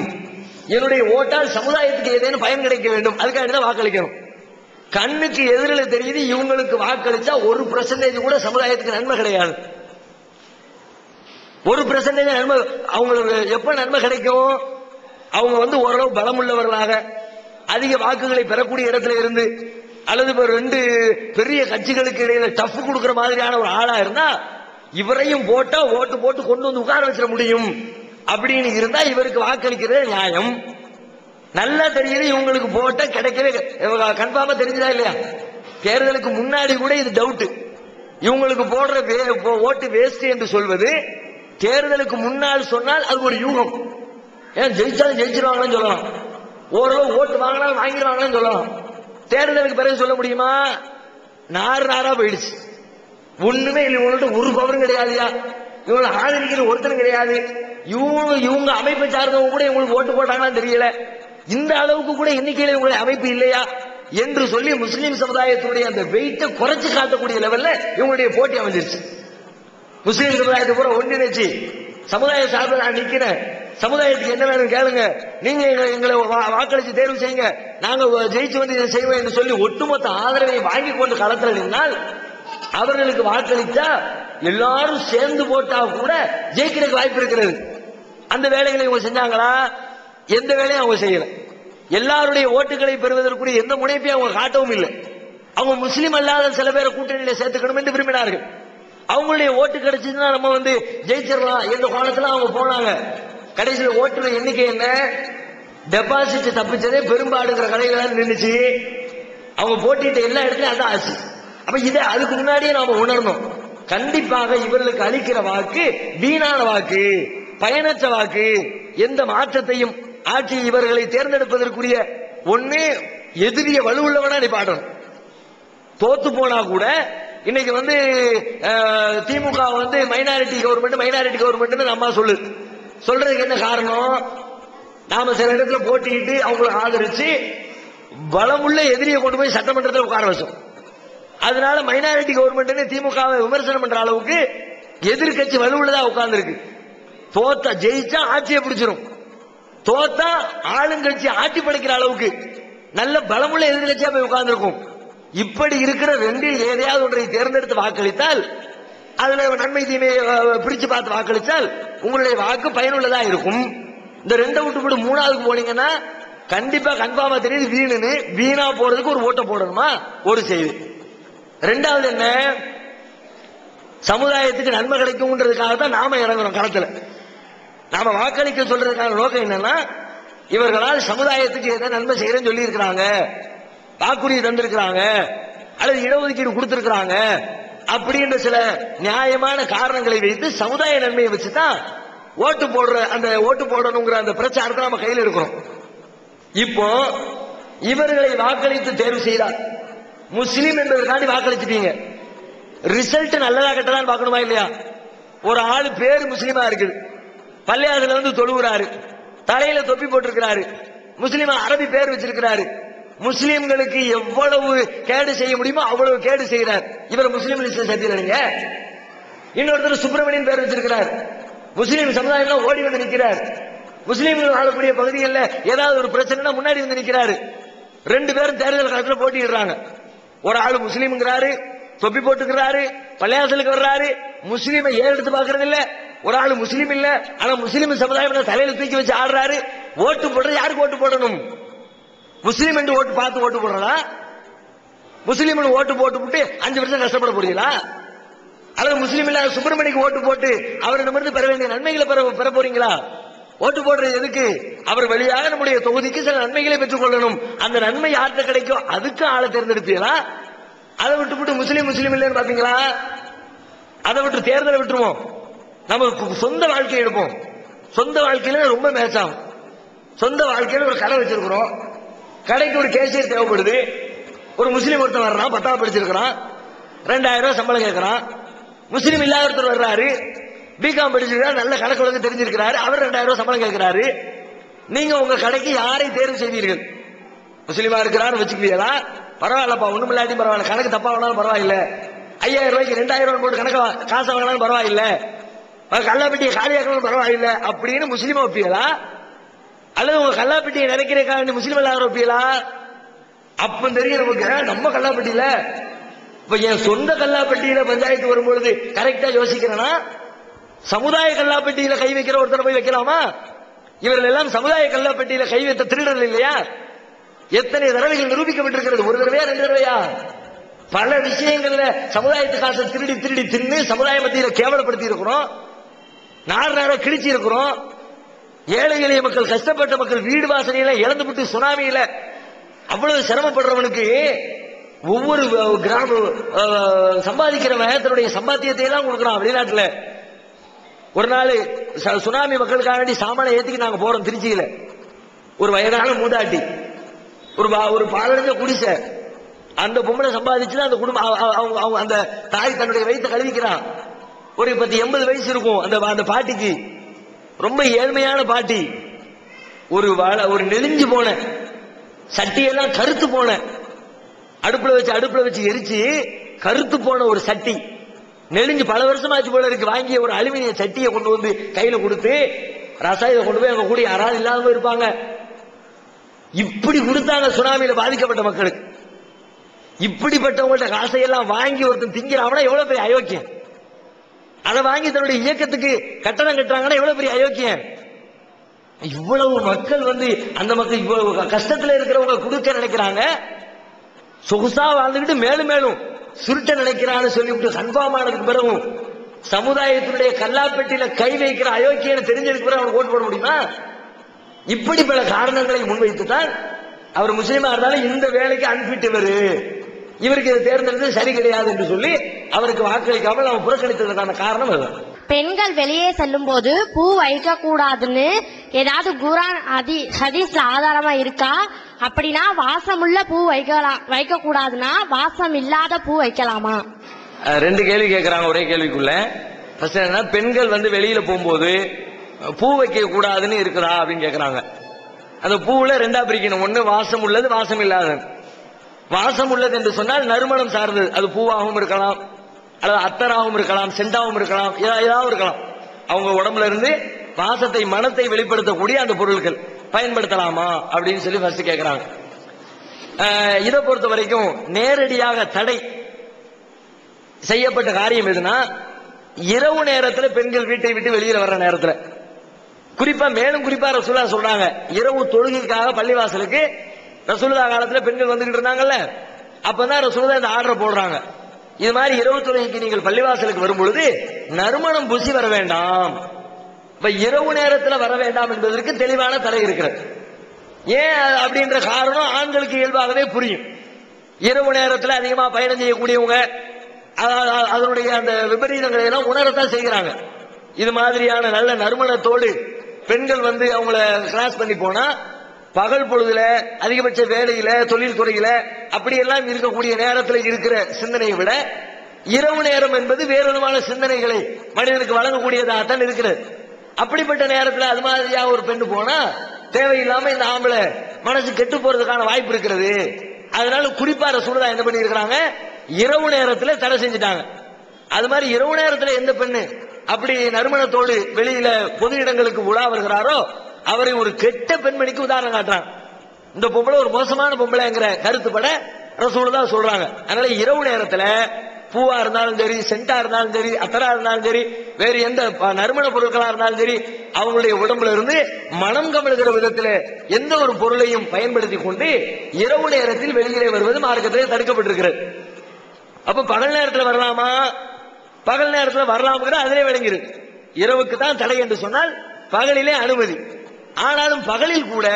Speaker 3: என்னுடைய ஓட்டால் சமுதாயத்துக்கு ஏதேனும் பயன் கிடைக்க வேண்டும், அதுக்காக தான் வாக்களிக்கணும். கண்ணுக்கு எதிரில் தெரியுது இவங்களுக்கு வாக்களிச்சா 1% கூட சமுதாயத்துக்கு நன்மை கிடையாது. 1% நன்மை அவங்களுக்கு எப்ப நன்மை கிடைக்கும்? அவங்க ஓரளவு பலமுள்ளவர்களாக அதிக வாக்குகளை பெறக்கூடிய இடத்துல இருந்து, அல்லது 2 பெரிய கட்சிகளுக்கு இடையில டஃப் கொடுக்கிற மாதிரியான ஒரு ஆளா இருந்தா இவரையும் போட்டா ஓட்டு போட்டு கொண்டு உட்கார வச்சிட முடியும் அப்படின்னு இருந்தா இவருக்கு வாக்களிக்கிறது நியாயம். நல்லா தெரியுது இவங்களுக்கு போட்ட கிடைக்கவே கன்ஃபார்மா தெரிஞ்சதா இல்லையா? தேர்தலுக்கு முன்னாடி கூட இது டவுட். இவங்களுக்கு போடுற ஓட்டு வேஸ்ட் என்று சொல்வது தேர்தலுக்கு முன்னால் சொன்னால் அது ஒரு யூகம். ஏன் ஜெயிச்சாலும் ஜெயிச்சிருவாங்கன்னு சொல்லலாம், ஓரளவு ஓட்டு வாங்கினாலும் வாங்கிடுவாங்கன்னு சொல்லலாம். தேர்தலுக்கு பிறகு சொல்ல முடியுமா? நாரா போயிடுச்சு, ஒண்ணுமே இல்லை, இவங்கள்ட்ட ஒரு பவரும் கிடையாதுயா, இவங்களை ஆதரிக்கிற ஒருத்தரும் கிடையாது, இவங்க அமைப்பை சார்ந்தவங்க கூட இவங்களுக்கு ஓட்டு போட்டாங்கன்னு தெரியல, இந்த அளவுக்கு கூட எண்ணிக்கையில இவங்களுடைய அமைப்பு இல்லையா என்று சொல்லி முஸ்லீம் சமுதாயத்துடைய அந்த வெயிட்டை குறைச்சு காட்டக்கூடிய லெவல்ல இவங்களுடைய போட்டி அமைஞ்சிருச்சு. முஸ்லீம் சமுதாயத்தை கூட ஒன்றிணைச்சு சமுதாய சார்பில் நான் நிக்கிறேன், சமுதாயத்துக்கு என்ன வேணும் கேளுங்க, நீங்க எங்களை வாக்களிச்சு தேர்வு செய்யுங்க, நாங்க ஜெயிச்சு இதை செய்வோம் என்று சொல்லி ஒட்டுமொத்த ஆதரவை வாங்கி கொண்டு களத்தில் நின்றால் அவர்களுக்கு வாக்களித்தா எல்லாரும் சேர்ந்து போட்டா கூட ஜெயிக்கிறதுக்கு வாய்ப்பு இருக்கிறது. அந்த வேலைகளை இவங்க செஞ்சாங்களா? எந்த வேலையும் அவங்க செய்யல. எல்லாருடைய ஓட்டுகளை பெறுவதற்குரிய எந்த முனைப்பையும் அவங்க காட்டவும் இல்லை. அவங்க முஸ்லீம் அல்லாத சில பேரை கூட்டணியில சேர்த்துக்கணும் என்று விரும்பினார்கள். அவங்களுடைய ஓட்டு கிடைச்சதுன்னா நம்ம ஜெயிச்சிடலாம் என்ற கோணத்துல அவங்க போனாங்க. கடைசியில் ஓட்டுற எண்ணிக்கை என்ன, டெபாசிட் தப்பிச்சதே பெரும்பாடுங்கிற கடையில நின்றுச்சு. அவங்க போட்டிட்ட எல்லா இடத்துலயும் அதான் ஆச்சு. அப்ப இதை அதுக்கு முன்னாடியே நாம உணரணும். கண்டிப்பாக இவர்களுக்கு அளிக்கிற வாக்கு வீணான வாக்கு, பயனற்ற வாக்கு. எந்த மாற்றத்தையும் ஆட்சி இவர்களை தேர்ந்தெடுப்பதற்குரிய ஒண்ணு எதிரிய வலுவுள்ளவனா நீ பாடணும். தோத்து போனா கூட இன்னைக்கு திமுக மைனாரிட்டி கவர்மெண்ட் நம்ம சொல்றதுக்கு என்ன காரணம்? நாம சில இடத்துல போட்டிட்டு அவங்களை ஆதரிச்சு பலமுள்ள எதிரியை கொண்டு போய் சட்டமன்றத்தில் உட்கார வச்சோம். அதனால மைனாரிட்டி கவர்மெண்ட் திமுகவை விமர்சனம் பண்ற அளவுக்கு எதிர்கட்சி வலுவுள்ளதா உட்கார்ந்து இருக்கு. தோத்தா ஜெயிச்சா ஆட்சியை பிடிச்சிரும், தோத்தா ஆளுங்கட்சி ஆட்சி படைக்கிற அளவுக்கு நல்ல பலமுள்ள எதிர்கட்சியா போய் உட்கார்ந்து இருக்கும். இப்படி இருக்கிற ரெண்டில் ஏதையாவது ஒன்றை தேர்ந்தெடுத்து வாக்களித்தால், அதுல நன்மை தீமையை பிடிச்சு பார்த்து வாக்களித்தால் உங்களுடைய வாக்கு பயனுள்ளதா இருக்கும். இந்த ரெண்டை விட்டு மூணாவதுக்கு போனீங்கன்னா கண்டிப்பா கன்ஃபார்மா தெரியுது வீணுன்னு. வீணா போறதுக்கு ஒரு ஓட்டை போடணுமா ஒரு செய்தி. ரெண்டாவது என்ன, சமுதாயத்துக்கு நன்மை கிடைக்கும்ன்றதுக்காக தான் நாம இறங்குறோம் களத்துல. நாம வாக்களிக்க சொல்றதுக்கான நோக்கம் என்னன்னா, இவர்களால் சமுதாயத்துக்கு ஏதாவது நன்மை செய்யறேன்னு சொல்லி இருக்கிறாங்க, வாக்குறுதி தந்திருக்கிறாங்க, அல்லது இடஒதுக்கீடு கொடுத்திருக்கிறாங்க அப்படின்ற சில நியாயமான காரணங்களை வைத்து சமுதாய நன்மையை வச்சுதான் ஓட்டு போடுற அந்த ஓட்டு போடணுங்கிற அந்த பிரச்சாரத்தை நம்ம கையில் இருக்கிறோம். இப்போ இவர்களை வாக்களித்து தேர்வு செய்தார், முஸ்லீம் என்பதற்காண்டி வாக்களிச்சுட்டீங்க, ரிசல்ட் நல்லதா கெட்டதான் பார்க்கணுமா இல்லையா? ஒரு ஆளு பேரு முஸ்லீமா இருக்குது, பள்ளியாசல தொழுகிறாரு, தலையில தொப்பி போட்டிருக்கிறாரு, முஸ்லீமா அரபி பேர் வச்சிருக்கிறாரு, முஸ்லீம்களுக்கு எவ்வளவு கேடு செய்ய முடியுமோ அவ்வளவு கேடு செய்கிறார். இவர் முஸ்லீம் லிஸ்ட்ல சேர்த்துறீங்க. இன்னொருத்தர் சுப்பிரமணியன் பேர் வச்சிருக்கிறார், முஸ்லீம் சமுதாயம் ஓடி வந்து நிற்கிறார், முஸ்லீம்கள் வாழக்கூடிய பகுதிகளில் ஏதாவது ஒரு பிரச்சனை முன்னாடி வந்து நிற்கிறாரு. ரெண்டு பேரும் தேர்தல் காலத்தில் போட்டிடுறாங்க. ஒரு ஆளு முஸ்லீம்ங்கிறாரு, தொப்பி போட்டுக்கிறாரு, பள்ளியாசலுக்கு வர்றாரு, முஸ்லீமை எடுத்து பாக்குறது இல்ல. ஒரு ஆளு முஸ்லீம் இல்ல, ஆனா முஸ்லீம் சமுதாயம் தலையில தூக்கி வச்சு ஆடுறாரு. ஓட்டு போடுறது யாருக்கு ஓட்டு போடணும்? முஸ்லீம் என்று ஓட்டு பார்த்து ஓட்டு போடுறதா? முஸ்லீம் ஓட்டு போட்டு 5 வருஷம் கஷ்டப்பட போறீங்களா? அல்லது முஸ்லீம் இல்லாத சுப்பிரமணிக்கு ஓட்டு போட்டு அவரிடமிருந்து பெற வேண்டிய நன்மைகளை பெற போறீங்களா? ஓட்டு போடுறது எதுக்கு? அவர் வழியாக நம்முடைய தொகுதிக்கு சில நன்மைகளை பெற்றுக் கொள்ளணும். அந்த நன்மை யார்கிட்ட கிடைக்கும் அதுக்கு ஆளை தேர்ந்தெடுப்பீங்களா? அதை விட்டு முஸ்லீம் இல்லைன்னு பாத்தீங்களா? அதை விட்டு தேர்தலை விட்டுருவோம், நம்ம சொந்த வாழ்க்கையை எடுப்போம். சொந்த வாழ்க்கையில ரொம்ப மேட்சாகும். சொந்த வாழ்க்கையில ஒரு கடை வச்சிருக்கிறோம், கடைக்கு ஒரு கேஷியர் தேவைப்படுது. ஒரு முஸ்லீம் ஒருத்தர் வர்றான், 10ஆவது படிச்சிருக்கிறான், 2000 ரூபாய் சம்பளம் கேட்கறான். முஸ்லீம் இல்லாத ஒருத்தர் வர்றாரு, பிகாம் படிச்சிருக்காரு, நல்ல கணக்கு ஒழுங்கு தெரிஞ்சிருக்கிறாரு, அவர் 2000 ரூபாய் சம்பளம் கேட்கிறாரு. நீங்க உங்க கடைக்கு யாரை தேர்வு செய்வீர்கள்? முஸ்லீமா இருக்கிறான்னு வச்சுக்குவீங்களா? பரவாயில்லப்பா, ஒண்ணும் இல்லாட்டி பரவாயில்ல, கணக்கு தப்பா வேணாலும் பரவாயில்ல, 5000 ரூபாய்க்கு 2000 ரூபாய் போட்டு கணக்கு காசை வாங்கினாலும் பரவாயில்ல, கல்லாப்பட்டியை காலியாக்கணும் பரவாயில்ல அப்படின்னு முஸ்லீமா வைப்பீங்களா? அல்லது உங்க கல்லாப்பட்டியை நினைக்கிறதுக்காக முஸ்லீம் எல்லாரும் வைப்பீங்களா? அப்ப தெரியும் நமக்கு நம்ம கல்லாப்பட்டியில. இப்ப என் சொந்த கல்லாப்பட்டியில பஞ்சாயத்து வரும்பொழுது கரெக்டா யோசிக்கிறேன்னா, சமுதாய கல்லாப்பட்டியில கை வைக்கிற ஒருத்தரை போய் வைக்கலாமா? இவர்கள் எல்லாம் சமுதாய கல்லாப்பட்டியில கை வைத்த திருடர்கள் இல்லையா? எத்தனை தடவைகள் நிரூபிக்கப்பட்டிருக்கிறது? ஒரு தடவையா 2 தடவையா? பல விஷயங்கள்ல சமுதாயத்து காசை திருடி தின்னு சமுதாய மத்தியில கேவலப்படுத்தி இருக்கிறோம், நாடு கிழிச்சி இருக்கிறோம். ஏழை எளிய மக்கள், கஷ்டப்பட்ட மக்கள் வீடு வாசனையில இழந்துவிட்டு சுனாமியில அவ்வளவு சிரமப்படுறவனுக்கு ஒவ்வொரு கிராம சம்பாதிக்கிறவன் தன்னுடைய சம்பாத்தியத்தை எல்லாம் கொடுக்கிறான் வெளிநாட்டுல. ஒரு நாள் சுனாமி மக்களுக்காக வேண்டி சாமான ஏத்திக்கு நாங்க போறோம் திருச்சியில. ஒரு வயதான மூதாட்டி, ஒரு பாலடைஞ்ச குடிசை, அந்த பொம்பளை சம்பாதிச்சு அந்த குடும்பம், அந்த தாய் தன்னுடைய வயிற்றை கழுவிக்கிறான். ஒரு 80 வயசு இருக்கும் அந்த பாட்டிக்கு. ரொம்ப ஏழ்மையான பாட்டி. ஒரு நெளிஞ்சு போன சட்டியெல்லாம் கருத்து போன, அடுப்புல வச்சு எரிச்சு கருத்து போன ஒரு சட்டி, நெளிஞ்சு பல வருஷமாச்சு போல இருக்கு. வாங்கிய ஒரு அலுமினிய சட்டியை கொண்டு வந்து கையில கொடுத்து, ரசாயத்தை கொண்டு போய் அங்க கூட யாராவது இல்லாம இருப்பாங்க. இப்படி கொடுத்தாங்க சுனாமியில பாதிக்கப்பட்ட மக்களுக்கு. இப்படிப்பட்டவங்கள்ட்ட காசையெல்லாம் வாங்கி ஒருத்தன் திங்கிறாங்கன்னா எவ்வளவு பெரிய அயோக்கியம். அதை வாங்கி தன்னுடைய இயக்கத்துக்கு கட்டணம் கட்டுறாங்கன்னா எவ்வளவு பெரிய அயோக்கியம். இவ்வளவு மக்கள் வந்து அந்த மக்கள் இவ்வளவு கஷ்டத்துல இருக்கிறவங்க கொடுக்க நினைக்கிறாங்க, சொகுசா வாழ்ந்துகிட்டு மேலும் மேலும் சுருட்ட நினைக்கிறான்னு சொல்லிவிட்டு கன்ஃபார்ம் ஆனதுக்கு பிறகும் சமுதாயத்தினுடைய கல்லாப்பெட்டியில கை வைக்கிற அயோக்கியன்னு தெரிஞ்சதுக்கு பிறகு அவனுக்கு ஓட்டு போட முடியுமா? இப்படி பல காரணங்களை முன்வைத்துதான் அவர் முஸ்லீமா இருந்தாலும் இந்த வேலைக்கு அன்பிட் இவருக்கு இதை தேர்ந்தெடுத்து சரி கிடையாது என்று சொல்லி அவருக்கு வாக்களிக்காமல் அவன் புறக்கணித்ததற்கான காரணம் அதுதான்.
Speaker 2: பெண்கள் வெளியே செல்லும் போது பூ வைக்க கூடாதுன்னு ஏதாவது குர்ஆன் ஹதீஸ்ல ஆதாரமா இருக்கா? அப்படின்னா வாசமுள்ள பூ வைக்க கூடாதுன்னா வாசம் இல்லாத பூ வைக்கலாமா?
Speaker 3: ரெண்டு கேள்வி கேட்கறாங்க ஒரே கேள்விக்குள்ள. ஃபர்ஸ்ட் என்ன, பெண்கள் வந்து வெளியில போகும்போது பூ வைக்க கூடாதுன்னு இருக்குதா அப்படின்னு கேட்கறாங்க. அந்த பூவுல ரெண்டா பிரிக்கணும், ஒண்ணு வாசம் உள்ளது, வாசம் இல்லாதது. வாசம் உள்ளது என்று சொன்னால் நறுமணம் சார்ந்தது, அது பூவாகவும் இருக்கலாம், அல்லது அத்தராகவும் இருக்கலாம், செண்டாகவும் இருக்கலாம், ஏதாவது இருக்கலாம். அவங்க உடம்புல இருந்து வாசத்தை மனத்தை வெளிப்படுத்தக்கூடிய அந்த பொருட்கள் பயன்படுத்தலாமா அப்படின்னு சொல்லி ஃபர்ஸ்ட் கேட்கறாங்க. இதை பொறுத்த வரைக்கும் நேரடியாக தடை செய்யப்பட்ட காரியம் எதுனா, இரவு நேரத்தில் பெண்கள் வீட்டை விட்டு வெளியில வர்ற நேரத்தில், குறிப்பா மேலும் குறிப்பா ரசூலுல்லாஹ் சொல்றாங்க, இரவு தொழுகைக்காக பள்ளிவாசலுக்கு ரசூலுல்லாஹ் காலத்துல பெண்கள் வந்துகிட்டு இருந்தாங்கல்ல, அப்பதான் ரசூலுல்லாஹ் இந்த ஆர்டர் போடுறாங்க, இது மாதிரி இரவு தொழுகைக்கு நீங்கள் பள்ளிவாசலுக்கு வரும் பொழுது நறுமணம் பூசி வர வேண்டாம். இப்ப இரவு நேரத்தில் வர வேண்டாம் என்பதற்கு தெளிவான தடை இருக்கிறது. ஏன் அப்படின்ற காரணம் ஆண்களுக்கு இயல்பாகவே புரியும். இரவு நேரத்தில் அதிகமா பயணம் செய்யக்கூடியவங்க அதனுடைய அந்த விபரீதங்களை எல்லாம் உணரத்தான் செய்கிறாங்க. இது மாதிரியான நல்ல நறுமணத்தோடு பெண்கள் வந்து அவங்கள கிராஸ் பண்ணி போனா பகல் பொழுதுல அதிகபட்ச வேலையில தொழில் துறையில அப்படியெல்லாம் இருக்கக்கூடிய நேரத்தில் இருக்கிற சிந்தனையை விட இரவு நேரம் என்பது வேறு விதமான சிந்தனைகளை மனிதனுக்கு வழங்கக்கூடியதாகத்தான் இருக்கிறது. அப்படிப்பட்ட நேரத்தில் அது மாதிரியா ஒரு பெண்ணு போனா தேவையில்லாம இந்த ஆம்பளை மனசு கெட்டு போறதுக்கான வாய்ப்பு இருக்கிறது. அதனால குறிப்பா ரசூலுல்லாஹ் என்ன பண்ணி இருக்கிறாங்க, இரவு நேரத்தில் தடை செஞ்சுட்டாங்க. அது மாதிரி இரவு நேரத்தில் எந்த பெண்ணு அப்படி நறுமணத்தோடு வெளியில பொது இடங்களுக்கு உலா வருகிறாரோ அவரை ஒரு கெட்ட பெண்மணிக்கு உதாரணம் காட்டுறாங்க. இந்த பொம்பளை ஒரு மோசமான பொம்பளைங்கிற கருத்துப்பட ரசூலுல்லாஹ் சொல்றாங்க. அதனால இரவு நேரத்தில் பூவா இருந்தாலும் சரி, சென்டா இருந்தாலும் சரி, அத்தரா இருந்தாலும் சரி, வேறு எந்த நறுமண பொருட்களா இருந்தாலும் சரி, அவங்களுடைய உடம்புல இருந்து மனம் கமழுகிற விதத்தில் எந்த ஒரு பொருளையும் பயன்படுத்தி கொண்டு இரவு நேரத்தில் வெளியிலே வருவது மார்க்கத்திலே தடுக்கப்பட்டிருக்கிறது. அப்ப பகல் நேரத்தில் வரலாமா? பகல் நேரத்தில் வரலாம்ங்கிற அதிலே விளங்கிரு. இரவுக்கு தான் தடை என்று சொன்னால் பகலிலே அனுமதி. ஆனாலும் பகலில் கூட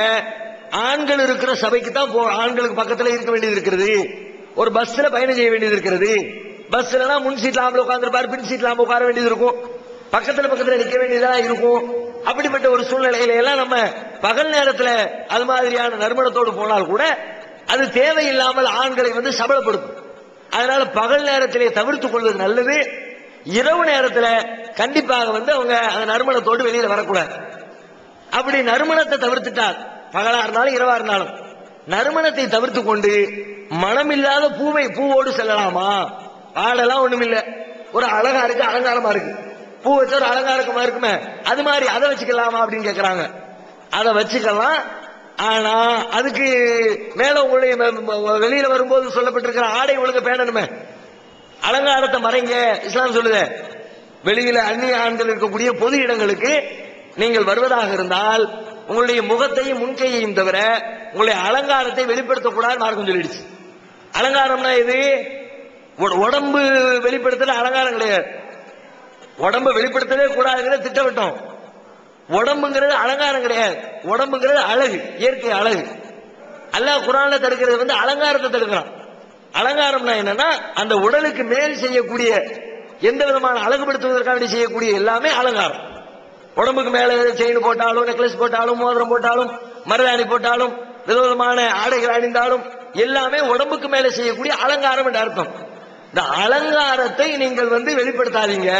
Speaker 3: ஆண்கள் இருக்கிற சபைக்கு தான் ஆண்களுக்கு பக்கத்தில் இருக்க வேண்டியது இருக்கிறது. ஒரு பஸ்ல பயணம் செய்ய வேண்டியது இருக்கிறது. பஸ்ல முன் சீட்ல ஆம்பளை உட்கார்ந்துருப்பாரு, பின் சீட்ல ஆம்பளை உட்கார வேண்டியது இருக்கும், பக்கத்துல நிக்க வேண்டியதா இருக்கும். அப்படிப்பட்ட ஒரு சூழ்நிலையில எல்லாம் நம்ம பகல் நேரத்தில் அது மாதிரியான நறுமணத்தோடு போனால் கூட அது தேவையில்லாமல் ஆண்களை வந்து சபலப்படுத்தும். அதனால பகல் நேரத்திலே தவிர்த்துக் கொள்வது நல்லது. இரவு நேரத்தில் கண்டிப்பாக வந்து அவங்க அந்த நறுமணத்தோடு வெளியில வரக்கூடாது. அப்படி நறுமணத்தை தவிர்த்துட்டால் பகலா இருந்தாலும் இரவா இருந்தாலும் நறுமணத்தை தவிர்த்து கொண்டு மனமில்லாத பூவோடு செல்லலாமா? பாடெல்லாம் ஒண்ணும் இல்ல, ஒரு அழகா இருக்கு, அலங்காரமா இருக்கு, பூ வச்ச ஒரு அலங்காரமா இருக்குமே, அது மாதிரி அதை வச்சுக்கலாமா அப்படின்னு கேட்கறாங்க. அதை வச்சுக்கலாம். ஆனா அதுக்கு மேல உங்களுடைய வெளியில வரும்போது சொல்லப்பட்டிருக்கிற ஆடை ஒழுங்க பேணணுமே, அலங்காரத்தை மறைங்க இஸ்லாம் சொல்லுது. வெளியில அந்நிய ஆண்கள் இருக்கக்கூடிய பொது இடங்களுக்கு நீங்கள் வருவதாக இருந்தால் உங்களுடைய முகத்தையும் முன்கையையும் தவிர உங்களுடைய அலங்காரத்தை வெளிப்படுத்தக்கூடாது மார்க்கம் சொல்லிடுச்சு. அலங்காரம்னா இது உடம்பு வெளிப்படுத்துற அலங்காரம் கிடையாது. உடம்பு வெளிப்படுத்தவே கூடாதுங்கிறத திட்டமிட்டோம். உடம்புங்கிறது அலங்காரம் கிடையாது, உடம்புங்கிறது அழகு, இயற்கை அழகு. அல்லாஹ் குர்ஆன்ல தடுக்கிறது வந்து அலங்காரத்தை தடுக்கிறான். அலங்காரம்னா என்னன்னா அந்த உடலுக்கு மேல் செய்யக்கூடிய எந்த விதமான அழகுபடுத்துவதற்காக செய்யக்கூடிய எல்லாமே அலங்காரம். உடம்புக்கு மேல செயின் போட்டாலும், நெக்லஸ் போட்டாலும், மோதிரம் போட்டாலும், மருதாணி போட்டாலும், விதவிதமான ஆடைகள் அணிந்தாலும் எல்லாமே உடம்புக்கு மேல செய்யக்கூடிய அலங்காரம் என்ற அர்த்தம். இந்த அலங்காரத்தை நீங்கள் வந்து வெளிப்படுத்தாதீங்க,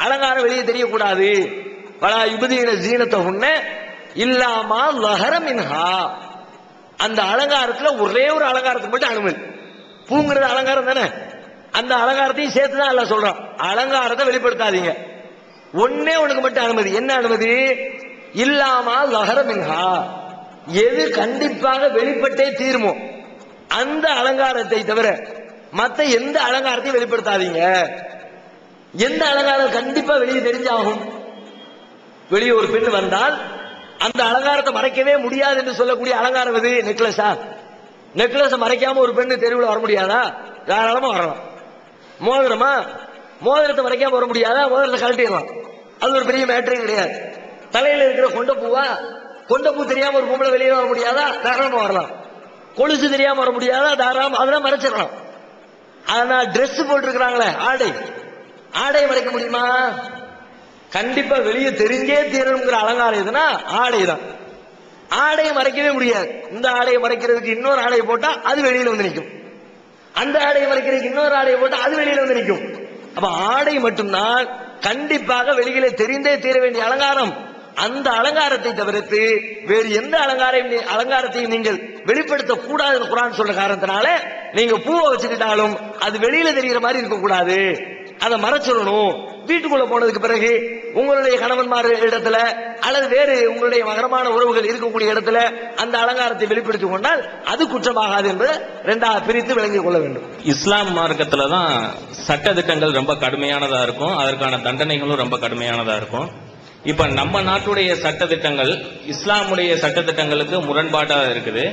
Speaker 3: அலங்காரம் வெளியே தெரியக்கூடாது. பலா யுபதீன ஜீனத்தஹுன்ன இல்லாமா லஹர மின்ஹா. அந்த அலங்காரத்துல ஒரே ஒரு அலங்காரத்துக்கு மட்டும் அனுமதி. பூங்கிறது அலங்காரம் தானே, அந்த அலங்காரத்தையும் சேர்த்துதான் அல்லாஹ் சொல்றான். அலங்காரத்தை வெளிப்படுத்தாதீங்க, ஒன்னே உனக்கு மட்டும் அனுமதி. என்ன அனுமதி? இல்லாமா லஹர மின்ஹா, எது கண்டிப்பாக வெளிப்பட்டே தீருமோ அந்த அலங்காரத்தை தவிர மற்ற எந்த அலங்காரத்தையும் வெளிப்படுத்தாதீங்க. எந்த அலங்காரம் கண்டிப்பா வெளியே தெரிஞ்சாகும்? வெளியே ஒரு பெண் வந்தால் அந்த அலங்காரத்தை மறைக்கவே முடியாது என்று சொல்லக்கூடிய அலங்காரம் எது? நெக்லஸா? நெக்லஸ் மறைக்காம ஒரு பெண்ணு தெருவில் வர முடியாதா? தாராளமா வரலாம். மோதிரமா? மோதிரத்தை மறைக்காம வர முடியாதா? மோதிரத்தை கழட்டிடலாம். அது ஒரு பெரிய மேட்டரே கிடையாது. தலையில இருக்கிற கொண்டப்பூவா? கொண்டப்பூ தெரியாம ஒரு பொம்பளை வெளியே வர முடியாதா? தாராளமா வரலாம். கொலுசு தெரியாம வர முடியாதா? தாராளமா அதெல்லாம் மறைச்சிடலாம். ஆனா டிரெஸ் போட்டிருக்கிறாங்களே, ஆடை, ஆடையை மறைக்க முடியுமா? கண்டிப்பா வெளியே தெரிஞ்சே தீரணுங்கிற அலங்காரம் எதுனா ஆடை தான். ஆடையை மறைக்கவே முடியாது. இந்த ஆடையை மறைக்கிறதுக்கு இன்னொரு ஆடையை போட்டா அது வெளியில வந்து நிற்கும். அந்த ஆடையை மறைக்கிறதுக்கு இன்னொரு ஆடையை போட்டா அது வெளியில வந்து நிற்கும். அப்ப ஆடை மட்டும்தான் கண்டிப்பாக வெளியிலே தெரிந்தே தீர வேண்டிய அலங்காரம். அந்த அலங்காரத்தை தவிர்த்து வேறு எந்த அலங்காரத்தையும் நீங்கள் வெளிப்படுத்த கூடாதுன்னு குர்ஆன் சொல்ற காரணத்தினால நீங்க பூவை வச்சுக்கிட்டாலும் அது வெளியில தெரிகிற மாதிரி இருக்க கூடாது, அதை மறைச்சிடணும். வீட்டுக்குள்ள போனதுக்கு பிறகு உங்களுடைய கணவன்மார் இடத்துல அல்லது வேறு உங்களுடைய மகரமான உறவுகள் இருக்கக்கூடிய இடத்துல அந்த அலங்காரத்தை வெளிப்படுத்திக் கொண்டால் அது குற்றமாகாது என்பதை இரண்டாக பிரித்து விளங்கிக் கொள்ள வேண்டும்.
Speaker 5: இஸ்லாம் மார்க்கத்துல தான் சட்ட திட்டங்கள் ரொம்ப கடுமையானதா இருக்கும், அதற்கான தண்டனைகளும் ரொம்ப கடுமையானதா இருக்கும். இப்ப நம்ம நாட்டுடைய சட்ட திட்டங்கள் இஸ்லாமுடைய சட்ட திட்டங்களுக்கு முரண்பாட்டா இருக்குது.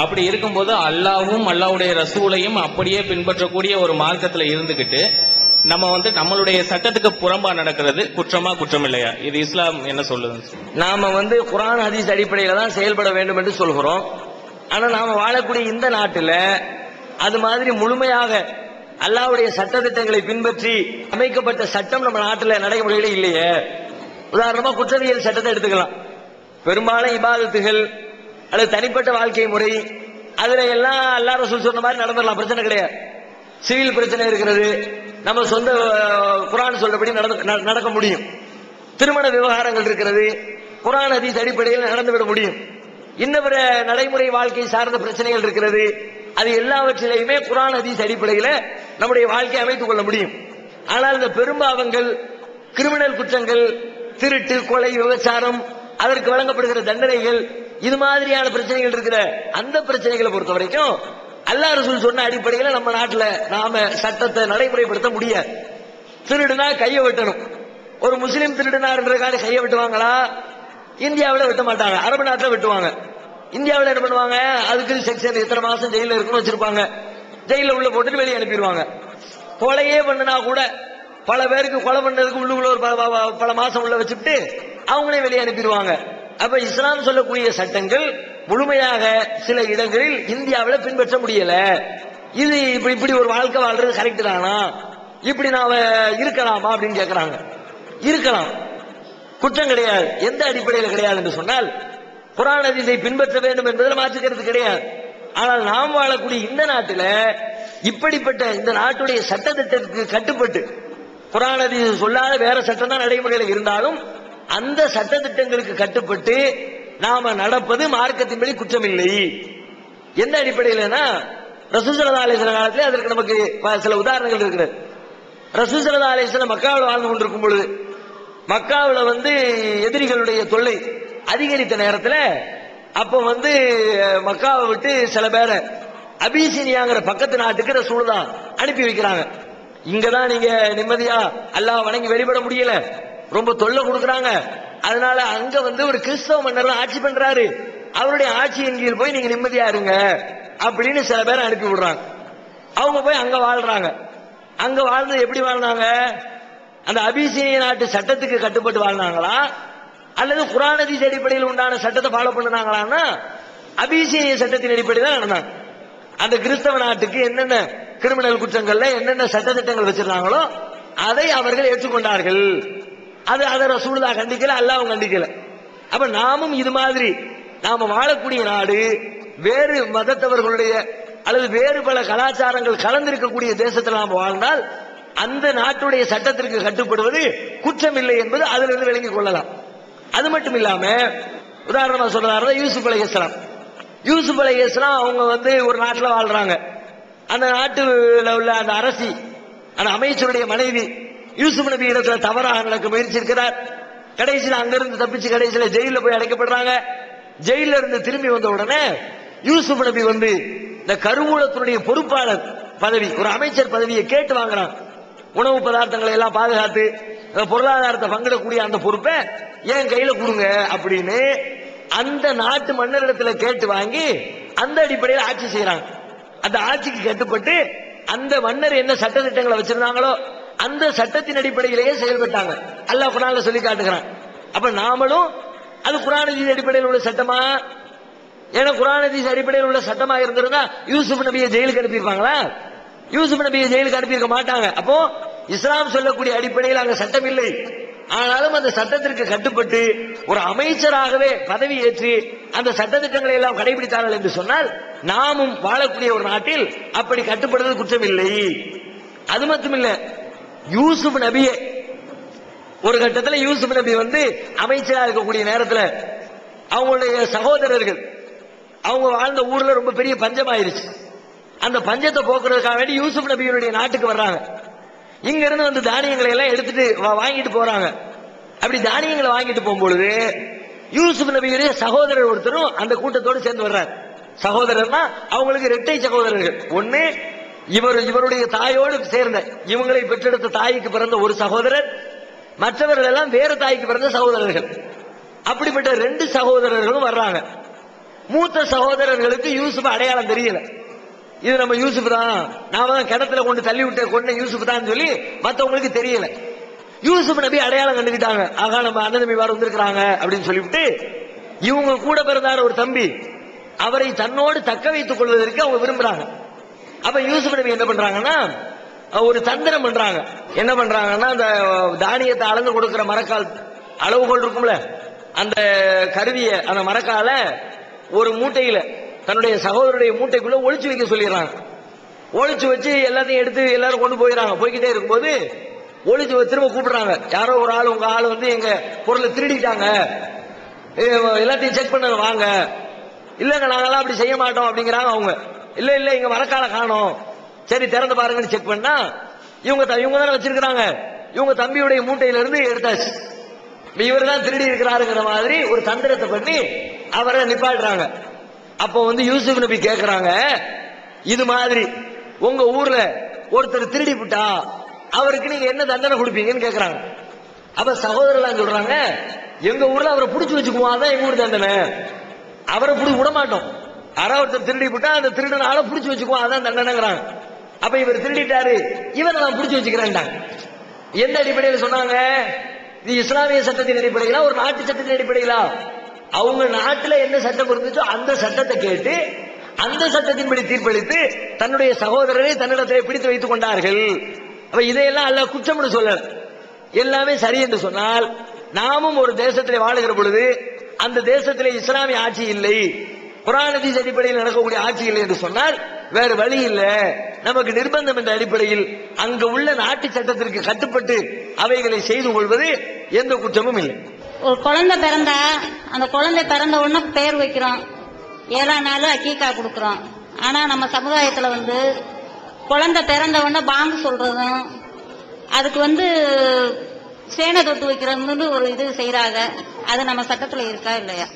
Speaker 5: அப்படி இருக்கும்போது அல்லாஹ்வும் அல்லாஹ்வுடைய ரசூலையும் அப்படியே பின்பற்றக்கூடிய ஒரு மார்க்கத்துல இருந்துகிட்டு நம்ம நம்மளுடைய சட்டத்துக்கு புறம்பா நடக்கிறது குற்றமா குற்றம் இல்லையா? இது இஸ்லாம் என்ன சொல்லுது?
Speaker 3: நாம குர்ஆன் ஹதீஸ் அடிப்படையில தான் செயல்பட வேண்டும் என்று சொல்கிறோம். ஆனா நாம வாழக்கூடிய இந்த நாட்டில் அது மாதிரி முழுமையாக அல்லாஹ்வுடைய சட்ட திட்டங்களை பின்பற்றி அமைக்கப்பட்ட சட்டம் நம்ம நாட்டில் நடைமுறையில இல்லையே. உதாரணமா குற்றவியல் சட்டத்தை எடுத்துக்கலாம். பெரும்பாலும் இபாதத்துகள் அல்லது தனிப்பட்ட வாழ்க்கை முறை அதுல எல்லாம் அல்லாஹ் ரசூல் சொன்ன மாதிரி நடந்துடலாம், பிரச்சனை கிடையாது. சிவில் பிரச்சனை இருக்கிறது, நம்ம சொந்த குர்ஆன் சொல்றபடி நடக்க முடியும். திருமண விவகாரங்கள் இருக்கிறது, குர்ஆன் ஹதீஸ் அடிப்படையில் நடந்துவிட முடியும். இன்னும் பிற நடைமுறை வாழ்க்கை சார்ந்த பிரச்சனைகள் இருக்கிறது, அது எல்லாவற்றிலையுமே குர்ஆன் ஹதீஸ் அடிப்படையில் நம்முடைய வாழ்க்கையை அமைத்துக் கொள்ள முடியும். ஆனால் இந்த பெரும்பாவங்கள், கிரிமினல் குற்றங்கள், திருட்டு, கொலை, விபச்சாரம், அதற்கு வழங்கப்படுகிற தண்டனைகள், இது மாதிரியான பிரச்சனைகள் இருக்கிற அந்த பிரச்சனைகளை பொறுத்த வரைக்கும் அல்லாஹ் ரசூல் சொன்ன அடிப்படையில் நம்ம நாட்டில் நாம சட்டத்தை நடைமுறைப்படுத்த முடியாது. திருடுனா கையை வெட்டணும். ஒரு முஸ்லீம் திருடுனாருன்றதுக்காக கையை வெட்டுவாங்களா? இந்தியாவில் வெட்ட மாட்டாங்க, அரபு நாட்டில் வெட்டுவாங்க. இந்தியாவில் என்ன பண்ணுவாங்க? அதுக்கு செக்ஷன் எத்தனை மாசம் ஜெயில இருக்குன்னு வச்சிருப்பாங்க. ஜெயில உள்ள போட்டுட்டு வெளியே அனுப்பிடுவாங்க. கொலையே பண்ணுனா கூட பல பேருக்கு கொலை பண்ணதுக்கு உள்ளுக்குள்ள ஒரு பல மாசம் உள்ள வச்சுட்டு அவங்களே வெளியே அனுப்பிடுவாங்க. அப்ப இஸ்லாம் சொல்லக்கூடிய சட்டங்கள் முழுமையாக சில இடங்களில் இந்தியாவில் பின்பற்ற முடியல. இது இப்படி ஒரு வாழ்க்கை வாழ்றது கரெக்ட் தானா? இப்படி நாம இருக்கலாமா அப்படின்னு கேட்கிறாங்க. இருக்கலாம், குற்றம் கிடையாது. எந்த அடிப்படையில் கிடையாது என்று சொன்னால் குர்ஆன் ஹதீஸை பின்பற்ற வேண்டும் என்பதில் மாற்றுக்கிறது கிடையாது. ஆனால் நாம் வாழக்கூடிய இந்த நாட்டில் இப்படிப்பட்ட இந்த நாட்டுடைய சட்ட திட்டத்துக்கு கட்டுப்பட்டு குர்ஆன் ஹதீஸ் சொல்லாத வேற சட்டம் தான் நடைமுறையில் இருந்தாலும் அந்த சட்ட திட்டங்களுக்கு கட்டுப்பட்டு நாம நடப்பது மார்க்கத்தின்படி குற்றம் இல்லை. எந்த அடிப்படையில்னா ரசூல் ஸல்லல்லாஹு அலைஹி வஸல்லம் காலத்திலே அதற்கு நமக்கு சில உதாரணங்கள் இருக்கிறது. ரசூல் ஸல்லல்லாஹு அலைஹி வஸல்லம் மக்காவில் வாழ்ந்து கொண்டிருக்கும் பொழுது மக்காவில் எதிரிகளுடைய தொல்லை அதிகரித்த நேரத்தில் அப்போ மக்காவை விட்டு சில பேரை அபிசீனியாங்கிற பக்கத்து நாட்டுக்கு ரசூல் தான் அனுப்பி வைக்கிறாங்க. இங்கதான் நீங்க நிம்மதியா அல்லாஹ் வணங்கி வெளிப்பட முடியல, ரொம்ப தொல்லை கொடுக்கறாங்க. அதனால அங்க ஒரு கிறிஸ்தவ மன்னர் ஆட்சி பண்றாரு, அவருடைய ஆட்சியின் கீழ் போய் நீங்க நிம்மதியா இருங்க அப்படின்னு சில பேரை அனுப்பி விடுறாங்க. அவங்க போய் அங்க வாழ்றாங்க. அங்க வாழ்ந்து எப்படி வாழ்ந்தாங்க? அந்த அபிசீனிய நாட்டு சட்டத்துக்கு கட்டுப்பட்டு வாழ்ந்தாங்களா அல்லது குர்ஆன் ஹதீஸ் அடிப்படையில் உண்டான சட்டத்தை ஃபாலோ பண்ணாங்களான்னா அபிசீனிய சட்டத்தின் அடிப்படையில் தான் நடந்தாங்க. அந்த கிறிஸ்தவ நாட்டுக்கு என்னென்ன கிரிமினல் குற்றங்கள்ல என்னென்ன சட்ட திட்டங்கள் வச்சிருந்தாங்களோ அதை அவர்கள் ஏற்றுக்கொண்டார்கள். அதை ரசூலுல்லாஹ் கண்டிக்கல, அல்லாஹ்வும் கண்டிக்கல. அப்ப நாமும் இது மாதிரி நாம வாழக்கூடிய நாடு வேறு மதத்தவர்களுடைய அல்லது வேறு பல கலாச்சாரங்கள் கலந்திருக்கக்கூடிய தேசத்தில் நாம் வாழ்ந்தால் அந்த நாட்டுடைய சட்டத்திற்கு கட்டுப்படுவது குற்றம் இல்லை என்பது அதிலிருந்து விளங்கிக் கொள்ளலாம். அது மட்டும் இல்லாம உதாரணமா சொல்றாரு யூசுப் அலைஹிஸ்ஸலாம். யூசுப் அலைஹிஸ்ஸலாம் அவங்க ஒரு நாட்டில் வாழ்றாங்க. அந்த நாட்டில் உள்ள அந்த அரசி, அந்த அமைச்சருடைய மனைவி யூசுப் நபி இடத்துல தவறாக நடக்க முயற்சி இருக்கிறார். கடைசியில் அங்கிருந்து தப்பிச்சு கடைசியில் ஜெயில போய் அடைக்கப்படுறாங்க. ஜெயில இருந்து திரும்பி வந்த உடனே யூசுப் நபி இந்த கருவூலத்தினுடைய பொறுப்பாளர் பதவி, ஒரு அமைச்சர் பதவியை கேட்டு வாங்குறான். உணவு பதார்த்தங்களை எல்லாம் பாதுகாத்து பொருளாதாரத்தை பங்கிடக்கூடிய அந்த பொறுப்பை என் கையில கொடுங்க அப்படின்னு அந்த நாட்டு மன்னரிடத்துல கேட்டு வாங்கி அந்த அடிப்படையில் ஆட்சி செய்யறாங்க. அந்த ஆட்சிக்கு கட்டுப்பட்டு அந்த மன்னர் என்ன சட்ட திட்டங்களை வச்சிருந்தாங்களோ அந்த சட்டத்தின் அடிப்படையிலேயே செயல்பட்டாங்க. அல்லாஹ் குர்ஆன்ல சொல்லி காட்டுகிறான். அப்ப நாமளும் அது குர்ஆன் ஹதீஸ் அடிப்படையில் உள்ள சட்டமா? ஏன்னா குர்ஆன் ஹதீஸ் அடிப்படையில் உள்ள சட்டமா இருந்திருந்தா யூசுப் நபியை ஜெயிலுக்கு அனுப்பியிருப்பாங்களா? யூசுப் நபியை ஜெயிலுக்கு அனுப்பியிருக்க மாட்டாங்க. அப்போ இஸ்லாம் சொல்லக்கூடிய அடிப்படையில் அங்க சட்டம் இல்லை. ஆனாலும் அந்த சட்டத்திற்கு கட்டுப்பட்டு ஒரு அமைச்சராகவே பதவி ஏற்று அந்த சட்டத்திட்டங்களை எல்லாம் கடைபிடித்தார்கள் என்று சொன்னால் நாமும் வாழக்கூடிய ஒரு நாட்டில் அப்படி கட்டுப்படுவது குற்றம் இல்லை. அது மட்டுமில்ல, யூசுப் நபியே ஒரு கட்டத்தில் யூசுப் நபி அமைச்சராக இருக்கக்கூடிய நேரத்தில் அவங்களுடைய சகோதரர்கள் அவங்க வாழ்ந்த ஊர்ல ரொம்ப பெரிய பஞ்சம் ஆயிருச்சு. அந்த பஞ்சத்தை போக்குறதுக்காக வேண்டி யூசுப் நபியினுடைய நாட்டுக்கு வர்றாங்க. இங்க இருந்து தானியங்களை எல்லாம் எடுத்துட்டு வாங்கிட்டு போறாங்க. அப்படி தானியங்களை வாங்கிட்டு போகும்பொழுது யூசுப் நபியுடைய சகோதரர் ஒருத்தரும் அந்த கூட்டத்தோடு சேர்ந்து வர்றார். சகோதரர்னா அவங்களுக்கு இரட்டை சகோதரர்கள். ஒன்னு இவருடைய தாயோடு சேர்ந்த இவங்களை பெற்றெடுத்த தாய்க்கு பிறந்த ஒரு சகோதரர், மற்றவர்கள் எல்லாம் வேற தாய்க்கு பிறந்த சகோதரர்கள். அப்படிப்பட்ட 2 சகோதரர்களும் வர்றாங்க. மூத்த சகோதரர்களுக்கு யூசுப் அடையாளம் தெரியல. இது நம்ம யூசுப் தான், நாம தான் கிணத்துல கொண்டு தள்ளி விட்ட கொண்ட யூசுப் தான் சொல்லி மற்றவங்களுக்கு தெரியல. யூசுப் நபி அடையாளம் கண்டுக்கிட்டாங்க. ஆகா, நம்ம அண்ணன் தம்பி வார வந்திருக்கிறாங்க அப்படின்னு சொல்லிவிட்டு இவங்க கூட பிறந்தார் ஒரு தம்பி, அவரை தன்னோடு தக்க வைத்துக் கொள்வதற்கு அவங்க விரும்புறாங்க. அப்ப யூசுப் நபி என்ன பண்றாங்கன்னா ஒரு தந்திரம் பண்றாங்க. என்ன பண்றாங்கன்னா அந்த தானியத்தை அளந்து கொடுக்கிற மரக்கால் அளவுகோல் இருக்கும்ல, அந்த கருவிய அந்த மரக்கால ஒரு மூட்டையில தன்னுடைய சகோதரருடைய மூட்டைக்குள்ள ஒளிச்சு வைக்க சொல்லிடுறாங்க. ஒளிச்சு வச்சு எல்லாத்தையும் எடுத்து எல்லாரும் கொண்டு போயிடறாங்க. போய்கிட்டே இருக்கும்போது ஒளிச்சு திரும்ப கூப்பிடுறாங்க. யாரோ ஒரு ஆள் உங்க ஆள் எங்க பொருளை திருடிட்டாங்க, எல்லாத்தையும் செக் பண்ண வாங்க. இல்லங்க நாங்கெல்லாம் அப்படி செய்ய மாட்டோம் அப்படிங்கிறாங்க அவங்க. இல்ல இல்ல இங்க மரக்கால காணோம், சரி திறந்து பாருங்கன்னு செக் பண்ணா இவங்க தானே வச்சிருக்கிறாங்க. இவங்க தம்பியுடைய மூட்டையில இருந்து எடுத்தாச்சு. இவர் தான் திருடி இருக்கிறாருங்கிற மாதிரி ஒரு தந்திரத்தை பண்ணி அவரை நிப்பாட்டுறாங்க. அப்போ யூசுப் நபி கேட்கிறாங்க, இது மாதிரி உங்க ஊர்ல ஒருத்தர் திருடி விட்டா அவருக்கு நீங்க என்ன தண்டனை கொடுப்பீங்கன்னு கேட்கிறாங்க. அப்ப சகோதரர்கள் சொல்றாங்க, எங்க ஊர்ல அவரை புடிச்சு வச்சுக்குவோம், அதான் எங்க ஊர் தண்டனை. அவரை புடிச்சு விட மாட்டோம். யாராவது ஒருத்தர் திருடி விட்டா அந்த திருடனால புடிச்சு வச்சுக்குவோம், அதான் தண்டனைங்கிறாங்க. அப்ப இவர் திருடிட்டாரு, இவரை நான் புடிச்சு வச்சுக்கிறேன். எந்த அடிப்படையில் சொன்னாங்க? இது இஸ்லாமிய சட்டத்தின் அடிப்படையிலா ஒரு நாட்டு சட்டத்தின் அடிப்படையிலா? அவங்க நாட்டுல என்ன சட்டம் இருந்துச்சோ அந்த சட்டத்தை கேட்டு அந்த சட்டத்தின்படி தீர்ப்பளித்து தன்னுடைய சகோதரரை தன்னிடத்திலே பிடித்து வைத்துக் கொண்டார்கள். அப்ப இதையெல்லாம் அல்லாஹ் குற்றம்னு சொல்லல, எல்லாமே சரி என்று சொன்னால் நாமும் ஒரு தேசத்திலே வாழுகிற பொழுது அந்த தேசத்திலே இஸ்லாமிய ஆட்சி இல்லை, குர்ஆன் ஹதீஸ் அடிப்படையில் நடக்கக்கூடிய ஆட்சி இல்லை என்று சொன்னால் வேறு வழி இல்லை. நமக்கு நிர்பந்தம் என்ற அடிப்படையில் அங்கு உள்ள நாட்டு சட்டத்திற்கு கட்டுப்பட்டு அவைகளை செய்து கொள்வது எந்த குற்றமும் இல்லை.
Speaker 6: ஒரு குழந்தை பிறந்தா அந்த குழந்தை பிறந்த உடனே பேர் வைக்கிறோம், 7ஆம் நாள் அக்கீக்கா கொடுக்கிறோம். ஆனா நம்ம சமுதாயத்துல குழந்தை பிறந்த உடனே பாங்கு சொல்றதும் அதுக்கு சேனை தொட்டு வைக்கிறது ஒரு இது செய்யறாங்க. அது நம்ம சட்டத்துல இருக்கா இல்லையா?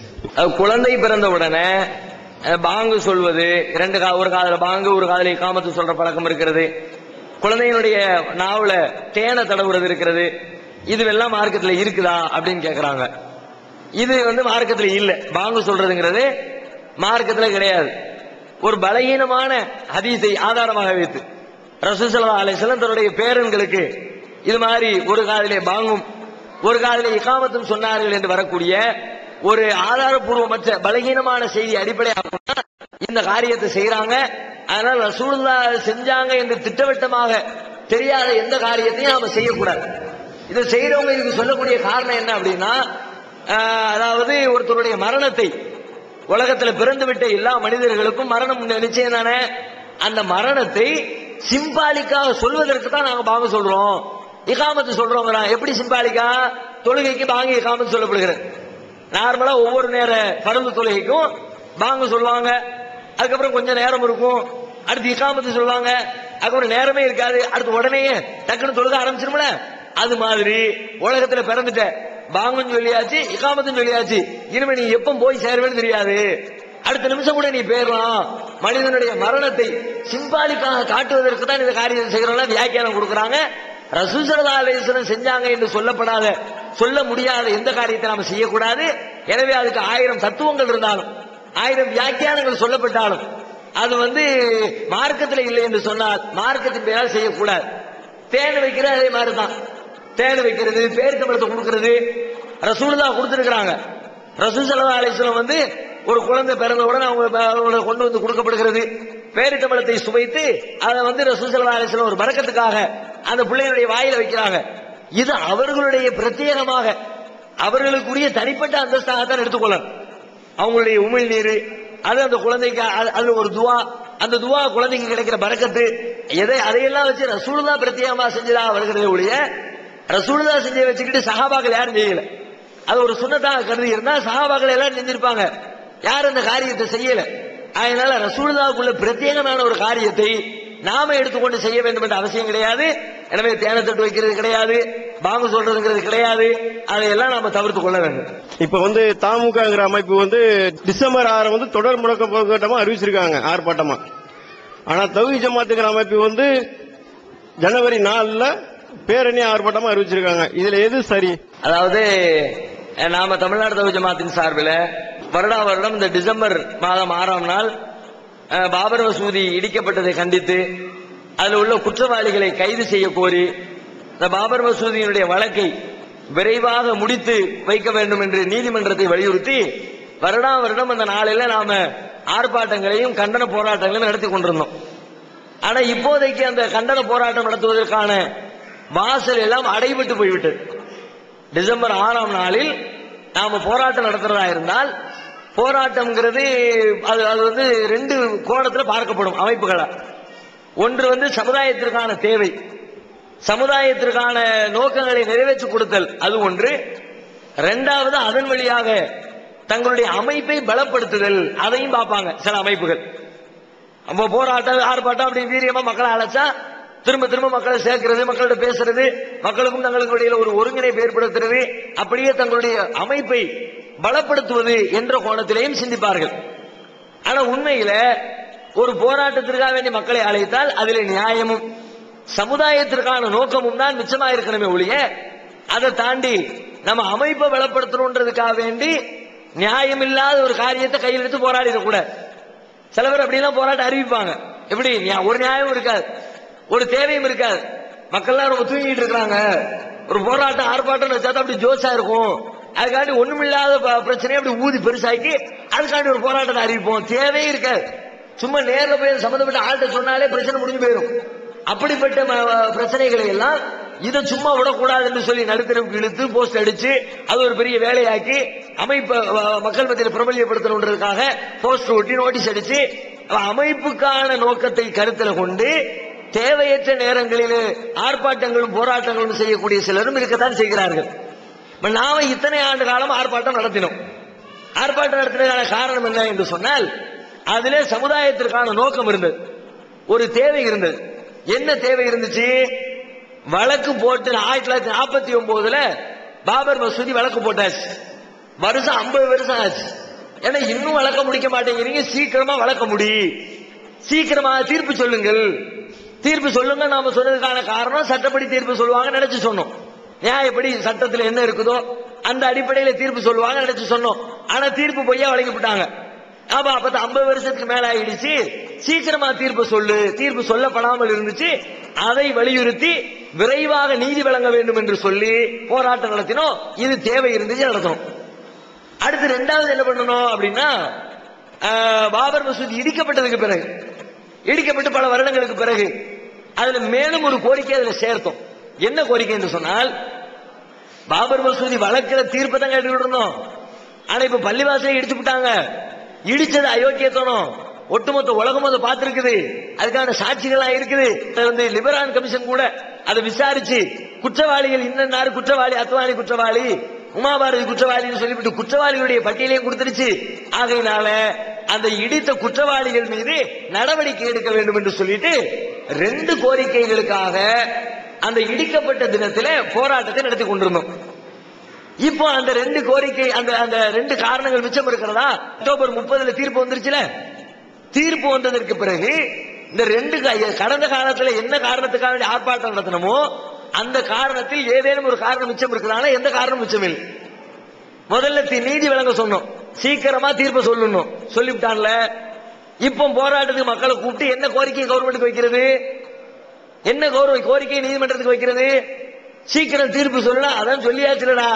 Speaker 3: குழந்தை பிறந்த உடனே பாங்கு சொல்வது, ஒரு காதல பாங்கு ஒரு காதலை காமத்து சொல்ற பழக்கம் இருக்கிறது. குழந்தையினுடைய நாவல தேனை தடவுறது இருக்கிறது. இதுவெல்லாம் மார்க்கத்தில் இருக்குதா அப்படின்னு கேட்கிறாங்க. இது மார்க்கத்தில் இல்ல. பாங்கு சொல்றதுங்கிறது மார்க்கத்தில் கிடையாது. ஒரு பலகீனமான ஹதீஸை ஆதாரமாக வைத்து ரசூல் ஸல்லல்லாஹு அலைஹி வஸல்லம் தன்னுடைய பேரன்களுக்கு இது மாதிரி ஒரு காதிலே பாங்கும் ஒரு காதிலே இகாமத்தும் சொன்னார்கள் என்று வரக்கூடிய ஒரு ஆதாரபூர்வமற்ற பலகீனமான செய்தி அடிப்படையாக இந்த காரியத்தை செய்யறாங்க. அதனால ரசூலுல்லாஹ் செஞ்சாங்க என்று திட்டவட்டமாக தெரியாத எந்த காரியத்தையும் நாம செய்யக்கூடாது. இதை செய்யறவங்க இதுக்கு சொல்லக்கூடிய காரணம் என்ன அப்படின்னா, அதாவது ஒருத்தருடைய மரணத்தை உலகத்தில் பிறந்து விட்ட எல்லா மனிதர்களுக்கும் மரணம் நிச்சயம் தானே. அந்த மரணத்தை சிம்பாலிக்காக சொல்வதற்கு தான் நாங்க பாங்க சொல்றோம், இகாமத்து சொல்றோம். எப்படி சிம்பாலிக்கா? தொழுகைக்கு பாங்க இகாமத்து சொல்லப்படுகிறது. நார்மலா ஒவ்வொரு நேர பரந்து தொழுகைக்கும் பாங்க சொல்லுவாங்க, அதுக்கப்புறம் கொஞ்சம் நேரம் இருக்கும், அடுத்து இகாமத்து சொல்லுவாங்க, அதுக்கப்புறம் நேரமே இருக்காது, அடுத்து உடனே டக்குன்னு தொழுக ஆரம்பிச்சிருமல. அது மாதிரி உலகத்துல பிறந்துட்ட பாங்கும் சொல்லியாச்சு, இகாமத்தும் சொல்லியாச்சு, இனிமே நீ எப்ப போய் சேருவேன்னு தெரியாது, அடுத்த நிமிஷம் கூட நீ போயிடலாம். மனிதனுடைய மரணத்தை சிம்பாலிக்காக காட்டுவதற்கு தான் இந்த காரியத்தை செய்யறோம்னா வியாக்கியானம் கொடுக்குறாங்க. ரசூல் ஸல்லல்லாஹு அலைஹி வஸல்லம் செஞ்சாங்க என்று சொல்ல முடியாத எந்த காரியத்தை நாம செய்யக்கூடாது. எனவே அதுக்கு 1000 தத்துவங்கள் இருந்தாலும் 1000 வியாக்கியானங்கள் சொல்லப்பட்டாலும் அது மார்க்கத்தில் இல்லை என்று சொன்னால் மார்க்கத்தின் பெயரால் செய்யக்கூடாது. தேன் வைக்கிறது அதே மாதிரி தான். தேன் வைக்கிறது, பேரித்தம்பழத்தை கொடுக்கிறது ரசூலுல்லாஹ் கொடுத்திருக்கிறாங்க. ரசூல் ஸல்லல்லாஹு அலைஹி வஸல்லம் ஒரு குழந்தை பிறந்தவுடன் அவங்க கொண்டு வந்து கொடுக்கப்படுகிறது. பேரித்தம்பழத்தை சுவைத்து அதை ரசூல் ஸல்லல்லாஹு அலைஹி வஸல்லம் ஒரு பரக்கத்துக்காக அந்த பிள்ளைகளுடைய வாயில வைக்கிறாங்க. இது அவர்களுடைய பிரத்யேகமாக அவர்களுக்குரிய தனிப்பட்ட அந்தஸ்தாகத்தான் எடுத்துக்கொள்ளணும். அவங்களுடைய உமிழ் நீர் அது அந்த குழந்தைக்கு அது ஒரு துவா, அந்த துவா குழந்தைக்கு கிடைக்கிற பரக்கத்து அதையெல்லாம் வச்சு ரசூலுல்லாஹ் பிரத்யேகமா செஞ்சதா வருகிறதே ஒழிய ரசூலுல்லாஹ் செஞ்சதை வச்சுக்கிட்டு சஹாபாக்கள் யாரும் செய்யல. அது ஒரு சுன்னத்தாக கருதி இருந்தா சஹாபாக்கள் எல்லாரும் செஞ்சிருப்பாங்க. யார் அந்த காரியத்தை செய்யல. அதனால ரசூலுல்லாஹ்வுக்குள்ள பிரத்யேகமான ஒரு காரியத்தை நாம எடுத்துக்கொண்டு செய்ய வேண்டும் என்ற அவசியம் கிடையாது. எனவே தேனை தட்டு வைக்கிறது கிடையாது, பாங்கு சொல்றதுங்கிறது கிடையாது. அதையெல்லாம் நாம தவிர்த்து கொள்ள வேண்டும்.
Speaker 7: இப்ப தாமுகங்கிற அமைப்பு டிசம்பர் 6 தொடர் முடக்க போராட்டமா அறிவிச்சிருக்காங்க, ஆர்ப்பாட்டமா. ஆனா தௌஹீத் ஜமாத்துங்கிற அமைப்பு ஜனவரி 4 பேரணி ஆர்ப்பாட்டமா அறிவிச்சிருக்காங்க. இதுல எது சரி?
Speaker 3: அதாவது நாம தமிழ்நாடு தௌஹீத் ஜமாத்தின் சார்பில் வருடம் இந்த டிசம்பர் மாதம் 6ஆம் நாள் பாபர் மசூதி இடிக்கப்பட்டதை கண்டித்து அதில் உள்ள குற்றவாளிகளை கைது செய்ய கோரி இந்த பாபர் மசூதியினுடைய வழக்கை விரைவாக முடித்து வைக்க வேண்டும் என்று நீதிமன்றத்தை வலியுறுத்தி வருடம் அந்த நாளில் நாம ஆர்ப்பாட்டங்களையும் கண்டன போராட்டங்களையும் நடத்தி கொண்டிருந்தோம். ஆனா இப்போதைக்கு அந்த கண்டன போராட்டம் நடத்துவதற்கான வாசல் எல்லாம் அடைபட்டு போய்விட்டது. டிசம்பர் 6ஆம் நாளில் நாம போராட்டம் நடத்துறதா இருந்தால் போராட்டம்ங்கிறது அது 2 கோணத்தில் பார்க்கப்படும் அமைப்புகளா. ஒன்று சமுதாயத்திற்கான தேவை, சமுதாயத்திற்கான நோக்கங்களை நிறைவேற்றி கொடுத்தல், அது ஒன்று. இரண்டாவது அதன் வழியாக தங்களுடைய அமைப்பை பலப்படுத்துதல், அதையும் பார்ப்பாங்க சில அமைப்புகள். அப்போ போராட்டம் ஆர்ப்பாட்டம் அப்படி வீரியமா மக்களை அழைச்சா திரும்ப மக்களை சேர்க்கிறது, மக்கள்கிட்ட பேசுறது, மக்களுக்கும் தங்களுக்கு இடையில ஒரு ஒருங்கிணைப்பு ஏற்படுத்துறது, அப்படியே தங்களுடைய அமைப்பை பலப்படுத்துவது என்ற கோணத்திலேயும் சிந்திப்பார்கள். ஆனா உண்மையில ஒரு போராட்டத்திற்காக வேண்டிய மக்களை அழைத்தால் அதில் நியாயமும் சமுதாயத்திற்கான நோக்கமும் தான் மிச்சமா இருக்கணுமே ஒழிய அதை தாண்டி நம்ம அமைப்பை பலப்படுத்தணுன்றதுக்காக வேண்டி நியாயமில்லாத ஒரு காரியத்தை கையில் எடுத்து போராடிடக்கூடாது. சில பேர் அப்படிலாம் போராட்டம் அறிவிப்பாங்க. எப்படி ஒரு நியாயமும் இருக்காது, ஒரு தேவையும் இருக்காது. மக்கள்லாம் ரொம்ப தூங்கிட்டு இருக்கிறாங்க, ஒரு போராட்டம் ஆர்ப்பாட்டம் வச்சா அப்படி ஜோஷா இருக்கும், அதுக்காண்டி ஒண்ணுமில்லாத பிரச்சனையை அப்படி ஊதி பெருசாக்கி அதுக்காண்டி ஒரு போராட்டத்தை அறிவிப்போம். தேவையே இருக்காது. சும்மா நேரில் போய் சம்பந்தப்பட்ட ஆள்கிட்ட சொன்னாலே பிரச்சனை முடிஞ்சு போயிடும். அப்படிப்பட்ட பிரச்சனைகளை எல்லாம் இதை சும்மா விடக்கூடாது என்று சொல்லி நடுத்தரவுக்கு இழுத்து போஸ்ட் அடிச்சு அது ஒரு பெரிய வேலையாக்கி அமைப்பு மக்கள் மத்தியில் பிரபல்யப்படுத்தணுன்றதுக்காக போஸ்ட் ஒட்டி நோட்டீஸ் அடிச்சு அமைப்புக்கான நோக்கத்தை கருத்தில் கொண்டு தேவையற்ற நேரங்களில் ஆர்ப்பாட்டங்களும் போராட்டங்களும் செய்யக்கூடிய சிலரும் இருக்கத்தான் செய்கிறார்கள். நாம இத்தனை ஆண்டு காலம் ஆர்ப்பாட்டம் நடத்தினோம். ஆர்ப்பாட்டம் நடத்தினதான காரணம் என்ன என்று சொன்னால் அதிலே சமுதாயத்திற்கான நோக்கம் இருந்தது, ஒரு தேவை இருந்தது. என்ன தேவை இருந்துச்சு? வழக்கு போட்டு 1949 பாபர் மசூதி வழக்கு போட்டாச்சு. வருஷம் 50 வருஷம் ஆச்சு. ஏன்னா இன்னும் வழக்க முடிக்க மாட்டேங்கிறீங்க, சீக்கிரமா வழக்க முடி, சீக்கிரமா தீர்ப்பு சொல்லுங்கள், தீர்ப்பு சொல்லுங்க. நாம சொன்னதுக்கான காரணம் சட்டப்படி தீர்ப்பு சொல்லுவாங்க நினைச்சு சொன்னோம். நியாயப்படி சட்டத்தில் என்ன இருக்குதோ அந்த அடிப்படையில் தீர்ப்பு சொல்லுவாங்க நினைச்சு சொன்னோம். ஆனா தீர்ப்பு பொய்யா வழங்கிவிட்டாங்க. அப்ப 50 வருஷத்துக்கு மேல ஆயிடுச்சு, சீக்கிரமா தீர்ப்பு சொல்லு. தீர்ப்பு சொல்லப்படாமல் இருந்துச்சு. அதை வலியுறுத்தி விரைவாக நீதி வழங்க வேண்டும் என்று சொல்லி போராட்டம் நடத்தினோம். இது தேவை இருந்துச்சு, நடத்தணும். அடுத்து ரெண்டாவது என்ன பண்ணணும் அப்படின்னா, பாபர் மசூதி இடிக்கப்பட்டதுக்கு பிறகு, இடிக்கப்பட்டு பல வருடங்களுக்கு பிறகு அதுல மேலும் ஒரு கோரிக்கை அதுல சேர்த்தோம். என்ன கோரிக்கை என்று சொன்னால், பாபர் மசூதி வழக்கிற தீர்ப்பை தான் கேட்டுக்கிட்டு இருந்தோம். ஆனா இப்ப பள்ளிவாசலை இடிச்சு விட்டாங்க. இடிச்சது அயோக்கியத்தனம், ஒட்டுமொத்த உலகம் அதை பார்த்திருக்குது, அதுக்கான சாட்சிகள்லாம் இருக்குது. லிபரான் கமிஷன் கூட அதை விசாரிச்சு குற்றவாளிகள் இன்னொரு குற்றவாளி, அத்வானி குற்றவாளி, உமாபாரதி குற்றவாளின்னு சொல்லிவிட்டு குற்றவாளிகளுடைய பட்டியலையும் கொடுத்துருச்சு. ஆகையினால அந்த இடித்த குற்றவாளிகள் மீது நடவடிக்கை எடுக்க வேண்டும் என்று சொல்லிட்டு 2 கோரிக்கைகளுக்காக அந்த இடிக்கப்பட்ட தினத்தில போராட்டத்தை நடத்தி கொண்டிருந்தோம். இப்போ அந்த 2 கோரிக்கை, அந்த 2 காரணங்கள் மிச்சம் இருக்கிறதா? அக்டோபர் 30 தீர்ப்பு வந்துருச்சுல. தீர்ப்பு வந்ததற்கு பிறகு இந்த 2 கடந்த காலத்தில் என்ன காரணத்துக்காக ஆர்ப்பாட்டம் நடத்தினமோ அந்த காரணத்தில் ஏதேனும் ஒரு காரணம் மிச்சம் இருக்கிறானா? எந்த காரணம் மிச்சம் இல்லை. முதல்ல நீதி வழங்க சொன்னோம், சீக்கிரமா தீர்ப்பு சொல்லணும், சொல்லிவிட்டான்ல. இப்போ போராட்டத்துக்கு மக்களை கூப்பிட்டு என்ன கோரிக்கை கவர்மெண்ட்டுக்கு வைக்கிறது? என்ன கோரிக்கை நீதிமன்றத்துக்கு வைக்கிறது? சீக்கிரம் தீர்ப்பு சொல்லலாம். அதான் சொல்லியாச்சுலடா,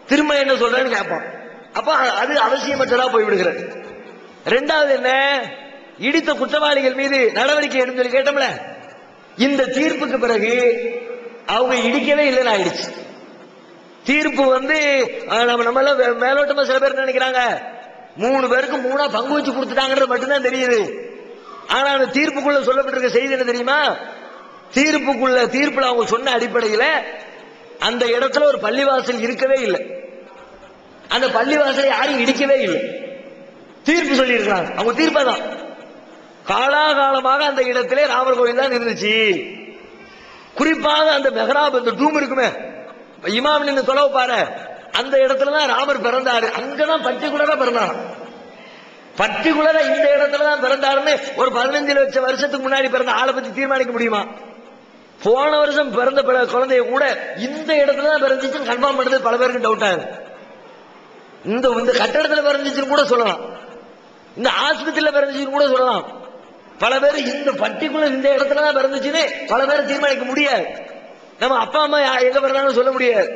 Speaker 3: திரும்ப என்ன சொல்றேன்னு கேட்பான். அப்ப அது அவசியமற்றதா போய்விடுகிறது. ரெண்டாவது என்ன, இடித்த குற்றவாளிகள் மீது நடவடிக்கை எடுத்து சொல்லி கேட்டோம்ல. இந்த தீர்ப்புக்கு பிறகு அவங்க இடிக்கவே இல்லைன்னு ஆயிடுச்சு. தீர்ப்பு நம்ம எல்லாம் மேலோட்டமா சில பேர் நினைக்கிறாங்க 3 பேருக்கு 3 பங்கு வச்சு கொடுத்துட்டாங்கிறது மட்டும்தான் தெரியுது. ஆனா அந்த தீர்ப்புக்குள்ள சொல்லப்பட்டிருக்க செய்தி என்ன தெரியுமா? தீர்ப்புல அவங்க சொன்ன அடிப்படையில் அந்த இடத்துல ஒரு பள்ளிவாசல் இருக்கவே இல்லை, அந்த பள்ளிவாசலை யாரும் இடிக்கவே இல்லை. தீர்ப்பு சொல்லி இருக்கிறாங்க, அவங்க தீர்ப்பா தான். காலாகாலமாக அந்த இடத்திலே ராமர் கோயில் தான் இருந்துச்சு. குறிப்பாக அந்த மெஹராப், அந்த டூம் இருக்குமே, இமாம் நின்று தொலைவு பாரு, அந்த இடத்துலதான் ராமர் பிறந்தாரு. அங்கதான் பர்டிகுலரா பிறந்தார். பர்டிகுலரா இந்த இடத்துல தான் பிறந்தாருன்னு ஒரு 15 லட்சம் வருஷத்துக்கு முன்னாடி பிறந்த ஆளை பத்தி தீர்மானிக்க முடியுமா? போன வருஷம் பிறந்த குழந்தைய கூட இந்த இடத்துல தான் பிறந்துச்சுன்னு கன்ஃபார்ம் பண்றது பல பேருக்கு டவுட் ஆகுது. இந்த கட்டடத்தில் பிறந்துச்சுன்னு கூட சொல்லலாம், இந்த ஆஸ்பத்திரியில் பிறந்துச்சுன்னு கூட சொல்லலாம். பல பேர் இந்த பர்டிகுலர் இந்த இடத்துல தான் பிறந்துச்சுன்னு பல பேர் தீர்மானிக்க முடியாது. நம்ம அப்பா அம்மா எங்க பிறந்தாலும் சொல்ல முடியாது.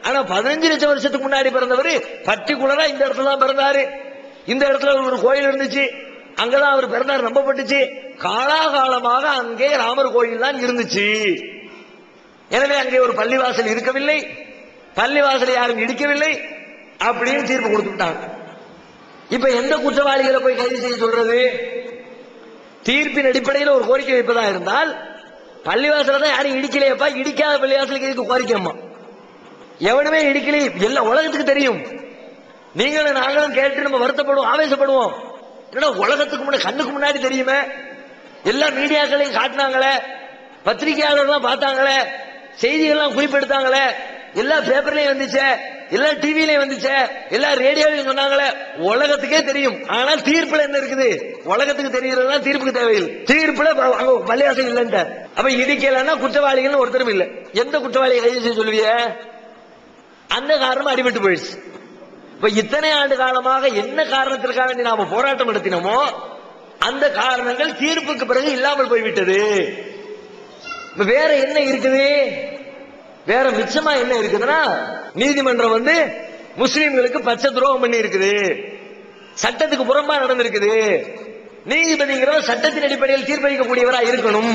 Speaker 3: ஆனா 15 லட்சம் வருஷத்துக்கு முன்னாடி பிறந்தவர் பர்டிகுலரா இந்த இடத்துல தான் பிறந்தாரு, இந்த இடத்துல ஒரு கோயில் இருந்துச்சு, அங்கதான் அவர் பிறந்தார் நம்பப்பட்டுச்சு. காலாகாலமாக அங்கே ராமர் கோயில் தான் இருந்துச்சு. எனவே அங்கே ஒரு பள்ளிவாசல் இருக்கவில்லை, பள்ளிவாசலை யாரும் இடிக்கவில்லை அப்படின்னு தீர்ப்பு கொடுத்துட்டாங்க. இப்ப எந்த குற்றவாளிகளை போய் கைது செய்ய சொல்றது? தீர்ப்பின் அடிப்படையில் ஒரு கோரிக்கை வைப்பதா இருந்தால் பள்ளிவாசல தான் யாரும் இடிக்கலையப்பா, இடிக்காத பள்ளிவாசலுக்கு இதுக்கு கோரிக்கைம்மா. எவனுமே இடிக்கலை, எல்லா உலகத்துக்கு தெரியும். நீங்களும் நாங்களும் கேட்டு நம்ம வருத்தப்படுவோம், ஆவேசப்படுவோம். என்னடா உலகத்துக்கு முன்னாடி கண்ணுக்கு முன்னாடி தெரியுமே, எல்லா மீடியாக்களையும் காட்டினாங்களே, பத்திரிகையாளர்லாம் பார்த்தாங்களே, செய்திகள்லாம் குறிப்பெடுத்தாங்களே, எல்லா பேப்பர்லயும் வந்துச்சே, எல்லா டிவிலையும் வந்துச்சே, எல்லா ரேடியோலையும் சொன்னாங்களே, உலகத்துக்கே தெரியும். ஆனால் தீர்ப்புல என்ன இருக்குது? உலகத்துக்கு தெரிகிறதா தீர்ப்புக்கு தேவையில்லை. தீர்ப்புல அங்க பள்ளிவாசல் இல்லைன்ற. அப்ப இடிக்கலன்னா குற்றவாளிகள் ஒருத்தரும் இல்லை. எந்த குற்றவாளியை கைது செய்ய சொல்லுவிய? அந்த காரணம் அடிபட்டு போயிடுச்சு. இப்ப இத்தனை ஆண்டு காலமாக என்ன காரணத்திற்காக நாம போராட்டம் நடத்தினோமோ அந்த காரணங்கள் தீர்ப்புக்கு பிறகு இல்லாமல் போய்விட்டது. வேற என்ன இருக்குது? வேற மிச்சமா என்ன இருக்குதுன்னா, நீதிமன்றம் முஸ்லிம்களுக்கு பச்சை துரோகம் பண்ணி இருக்குது, சட்டத்துக்கு புறம்பா நடந்திருக்குது. நீதிபதிங்கிறவர் சட்டத்தின் அடிப்படையில் தீர்ப்பளிக்கக்கூடியவரா இருக்கணும்.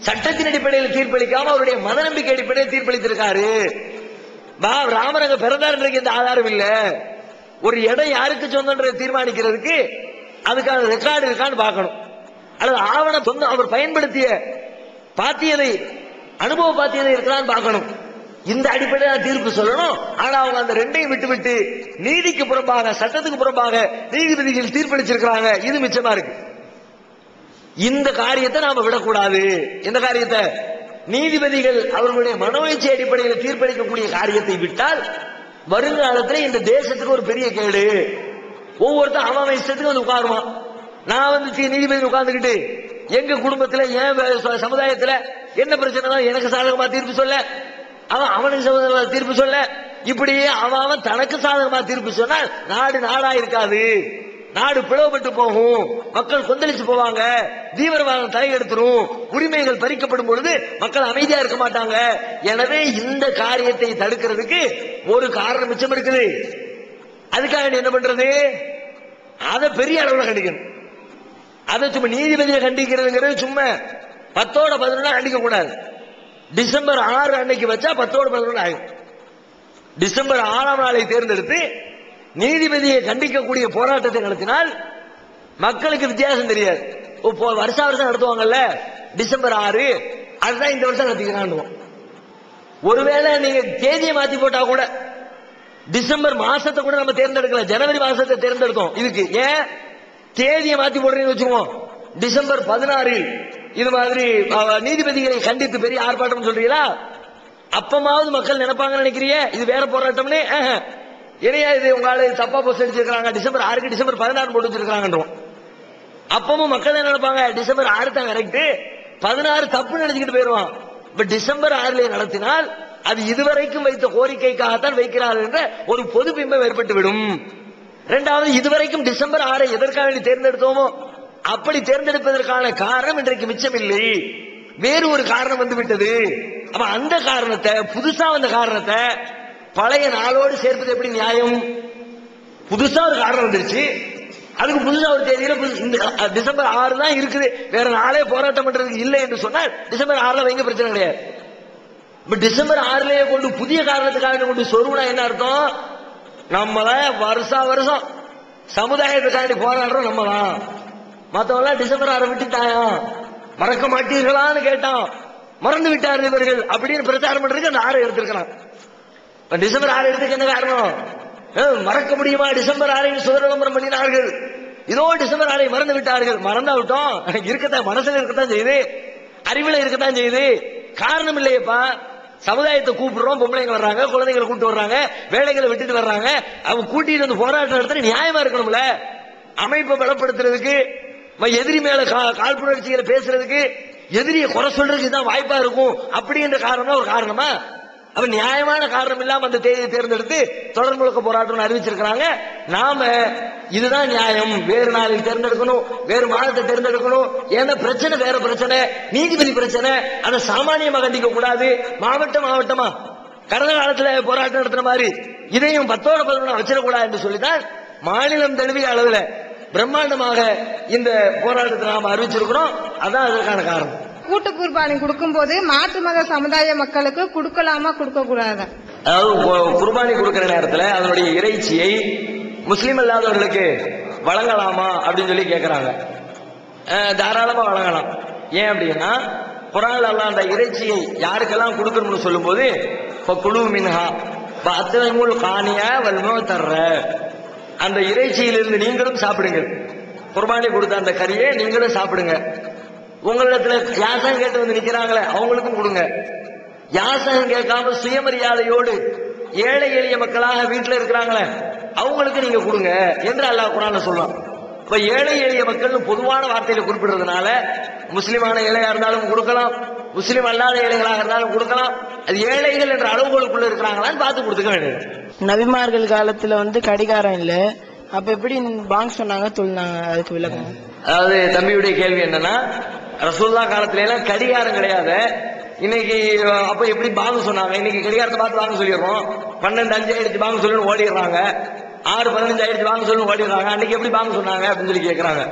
Speaker 3: சட்டத்தின் அடிப்படையில் தீர்ப்பளிக்காம அவருடைய மத நம்பிக்கை அடிப்படையில் தீர்ப்பளித்திருக்காரு. ராமர் அங்க பிறந்தாருன்றது எந்த ஆதாரம் இல்ல. ஒரு இடம் யாருக்கு சொந்தன்றதை தீர்மானிக்கிறதுக்கு அதுக்கான ரெக்கார்டு இருக்கான்னு பார்க்கணும், அல்லது ஆவணம் சொந்தம் அவர் பயன்படுத்திய பாத்தியதை அனுபவ பாத்தியதை இருக்கிறான்னு பார்க்கணும். இந்த அடிப்படையில் தீர்ப்பு சொல்லணும். ஆனா அவங்க அந்த ரெண்டையும் விட்டு நீதிக்கு புறம்பாக, சட்டத்துக்கு புறம்பாக நீதிபதிகள் தீர்ப்பளிச்சிருக்கிறாங்க. இது மிச்சமா இருக்கு. இந்த காரியத்தை நாம விடக்கூடாது. எந்த காரியத்தை? நீதிபதிகள் அவர்களுடைய மனோயிச்சை அடிப்படையில் தீர்ப்பளிக்கக்கூடிய காரியத்தை விட்டால் வருங்காலத்தில் இந்த தேசத்துக்கு ஒரு பெரிய கேடு. ஒவ்வொருத்தரும் அவன் இஷ்டத்துக்கு உட்காருவான். நான் நீதிபதி உட்கார்ந்துக்கிட்டு எங்க குடும்பத்துல என் சமுதாயத்துல என்ன பிரச்சனை எனக்கு சாதகமா தீர்ப்பு சொல்ல, அவன் அவனுக்கு தீர்ப்பு சொல்ல, இப்படியே அவன் தனக்கு சாதகமா தீர்ப்பு சொன்னால் நாடு நாடா இருக்காது. நாடு பிளவுபட்டு போகும், மக்கள் கொந்தளிச்சு போவாங்க, தீவிரவாதம் தலையெடுத்துரும், உரிமைகள் பறிக்கப்படும் பொழுது மக்கள் அமைதியா இருக்க மாட்டாங்க. எனவே இந்த காரியத்தை தடுக்கிறதுக்கு ஒரு காரணம் மிச்சம் இருக்குது. அதுக்காக என்ன பண்றது? அதை பெரிய அளவில் கண்டிக்கணும். அதை சும்மா நீதிபதியை கண்டிக்கிறதுங்கிறது சும்மா 10ஓட 11 கண்டிக்க கூடாது. டிசம்பர் 6 அன்னைக்கு வச்சா 10ஓட 11 ஆகும். டிசம்பர் 6ஆம் நாளை தேர்ந்தெடுத்து நீதிபதியை கண்டிக்கக்கூடிய போராட்டத்தை நடத்தினால் மக்களுக்கு வித்தியாசம் தெரியாது. வருஷம் நடத்துவாங்கல்ல டிசம்பர் 6, அதுதான் இந்த வருஷம் நடத்திக்கிறான். ஒருவேளை நீங்க தேதியை மாத்தி போட்டா கூட டிசம்பர் மாசத்தை கூட நம்ம தேர்ந்தெடுக்கல, ஜனவரி மாசத்தை தேர்ந்தெடுத்தோம். இதுக்கு ஏன் தேதியை மாத்தி போடுறீங்கன்னு வச்சுக்கோம். டிசம்பர் 16 இது மாதிரி நீதிபதிகளை கண்டித்து பெரிய ஆர்ப்பாட்டம் சொல்றீங்களா? அப்பமாவது மக்கள் நினைப்பாங்கன்னு நினைக்கிறீங்க இது வேற போராட்டம்னு. இடையா இது உங்களால தப்பா போஸ்ட் அடிச்சிருக்காங்க, டிசம்பர் 6க்கு டிசம்பர் 16 போட்டு வச்சிருக்காங்கன்றோம். அப்பவும் மக்கள் என்ன நினைப்பாங்க? டிசம்பர் 6 தான் கரெக்ட், 16 தப்பு நினைச்சுக்கிட்டு போயிருவான். இப்ப டிசம்பர் 6 நடத்தினால் அது இதுவரைக்கும் வைத்த கோரிக்கைக்காகத்தான் வைக்கிறார்கள் என்ற ஒரு பொது பிம்பம் ஏற்பட்டுவிடும். இரண்டாவது, இதுவரைக்கும் டிசம்பர் 6 எதற்காக வேண்டி தேர்ந்தெடுத்தோமோ அப்படி தேர்ந்தெடுப்பதற்கான காரணம் இன்றைக்கு மிச்சமில்லை, வேறு ஒரு காரணம் வந்து விட்டது. அப்ப அந்த காரணத்தை, புதுசா வந்த காரணத்தை பழைய நாளோடு சேர்ப்பது எப்படி நியாயம்? புதுசா ஒரு காரணம் வந்துருச்சு, அதுக்கு புதுசா ஒரு தேதியில இந்த டிசம்பர் 6 தான் இருக்குது, வேற நாளே போராட்டம் பண்றதுக்கு இல்லை என்று சொன்னால் டிசம்பர் 6 வைங்க, பிரச்சனை கிடையாது. இப்ப டிசம்பர் 6 கொண்டு புதிய காரணத்துக்காக கொண்டு சொருவனா என்ன அர்த்தம்? நம்மள வருஷா வருஷம் சமுதாயத்துக்காண்டி போராடுறோம் நம்ம தான், மத்தவெல்லாம் டிசம்பர் 6 விட்டுட்டாயா, மறக்க மாட்டீர்களான்னு கேட்டான், மறந்து விட்டார்கள் இவர்கள் அப்படின்னு பிரச்சாரம் பண்றதுக்கு அந்த 6 எடுத்திருக்கிறான். டிசம்பர் 6 எடுத்துக்க என்ன காரணம்? மறக்க முடியுமா? டிசம்பர் 6 சுதந்திர விளம்பரம் பண்ணினார்கள், இதோ டிசம்பர் 6 மறந்து விட்டார்கள். மறந்தா விட்டோம், இருக்கத்தான் மனசுல இருக்கத்தான் செய்யுது, அறிவுல இருக்கத்தான் செய்யுது, காரணம் இல்லையப்பா. சமுதாயத்தை கூப்பிடுறோம், பொம்பளைங்க வர்றாங்க, குழந்தைகளை கூப்பிட்டு வர்றாங்க, வேலைகளை விட்டுட்டு வர்றாங்க, அவங்க கூட்டிட்டு வந்து போராட்டம் நடத்த நியாயமா இருக்கணும்ல. அமைப்பை பலப்படுத்துறதுக்கு, எதிரி மேல காழ்ப்புணர்ச்சிகளை பேசுறதுக்கு, எதிரியை குறை சொல்றதுக்கு தான் வாய்ப்பா இருக்கும் அப்படின்ற காரணம் ஒரு காரணமா? அப்ப நியாயமான காரணம் இல்லாம அந்த தேதியை தேர்ந்தெடுத்து தொடர் முழக்க போராட்டம் அறிவிச்சிருக்கிறாங்க. நாம இதுதான் நியாயம், வேறு நாளில் தேர்ந்தெடுக்கணும், வேறு மாதத்தை தேர்ந்தெடுக்கணும். ஏன்னா பிரச்சனை வேற பிரச்சனை, நீதிபதி பிரச்சனை, அதை சாமானியமா கண்டிக்க கூடாது. மாவட்டமா கடந்த காலத்துல போராட்டம் நடத்துற மாதிரி இதையும் 10ஓட 11 வச்சிடக்கூடாது என்று சொல்லிதான் மாநிலம் தழுவிய அளவுல பிரம்மாண்டமாக இந்த போராட்டத்தை நாம அறிவிச்சிருக்கிறோம். அதான் அதற்கான காரணம்.
Speaker 8: கூட்டு குர்பானி கொடுக்கும் போது மாற்று மத சமுதாய மக்களுக்கு கொடுக்கலாமா கொடுக்க கூடாது?
Speaker 3: அதாவது குர்பானி கொடுக்கிற நேரத்தில் அதனுடைய இறைச்சியை முஸ்லீம் அல்லாதவர்களுக்கு வழங்கலாமா அப்படின்னு சொல்லி கேட்கிறாங்க. தாராளமா வழங்கலாம். ஏன் அப்படின்னா குர்ஆன்ல அல்லாஹ் அந்த இறைச்சியை யாருக்கெல்லாம் கொடுக்கணும்னு சொல்லும் போது குலு மின்ஹா பஅத்முல் கானியா வல் முதர்ர, அந்த இறைச்சியிலிருந்து நீங்களும் சாப்பிடுங்கள், குர்பானி கொடுத்த அந்த கறியை நீங்களும் சாப்பிடுங்க. உங்களிடத்துல யாசகம் கேட்டு வந்து நிக்கிறாங்களே அவங்களுக்கும் கொடுங்க. யாசகம் கேட்காம சுயமரியாதையோடு ஏழை எளிய மக்களாக வீட்டில் இருக்கிறாங்களே அவங்களுக்கு நீங்க கொடுங்க என்று அல்லாஹ் குர்ஆன்ல சொல்றான். இப்ப ஏழை எளிய மக்கள் பொதுவான வார்த்தையில குறிப்பிடுறதுனால முஸ்லிமான ஏழையா இருந்தாலும் கொடுக்கலாம், முஸ்லிம் அல்லாத ஏழைகளாக இருந்தாலும் கொடுக்கலாம். அது ஏழைகள் என்ற அளவுகளுக்குள்ள இருக்கிறாங்களான்னு பார்த்து கொடுத்துக்க வேண்டியது.
Speaker 9: நபிமார்கள் காலத்துல கடிகாரம் இல்ல, அப்ப எப்படி பாங்க் சொன்னாங்க தொழுனாங்க, அதுக்கு விளக்கம்?
Speaker 3: அதாவது தம்பியுடைய கேள்வி என்னன்னா, ரசூலுல்லாஹ் காலத்துல எல்லாம் கடிகாரம் கிடையாது, இன்னைக்கு அப்ப எப்படி பாங்கு சொன்னாங்க? இன்னைக்கு கடிகாரத்தை பார்த்து வாங்க சொல்லிடுறோம், 12:05 ஆயிடுச்சு வாங்க சொல்லி ஓடிடுறாங்க, 6:15 ஆயிடுச்சு வாங்க சொல்லி ஓடிடுறாங்க, அன்னைக்கு எப்படி பாங்கு சொன்னாங்க அப்படின்னு சொல்லி கேட்கறாங்க.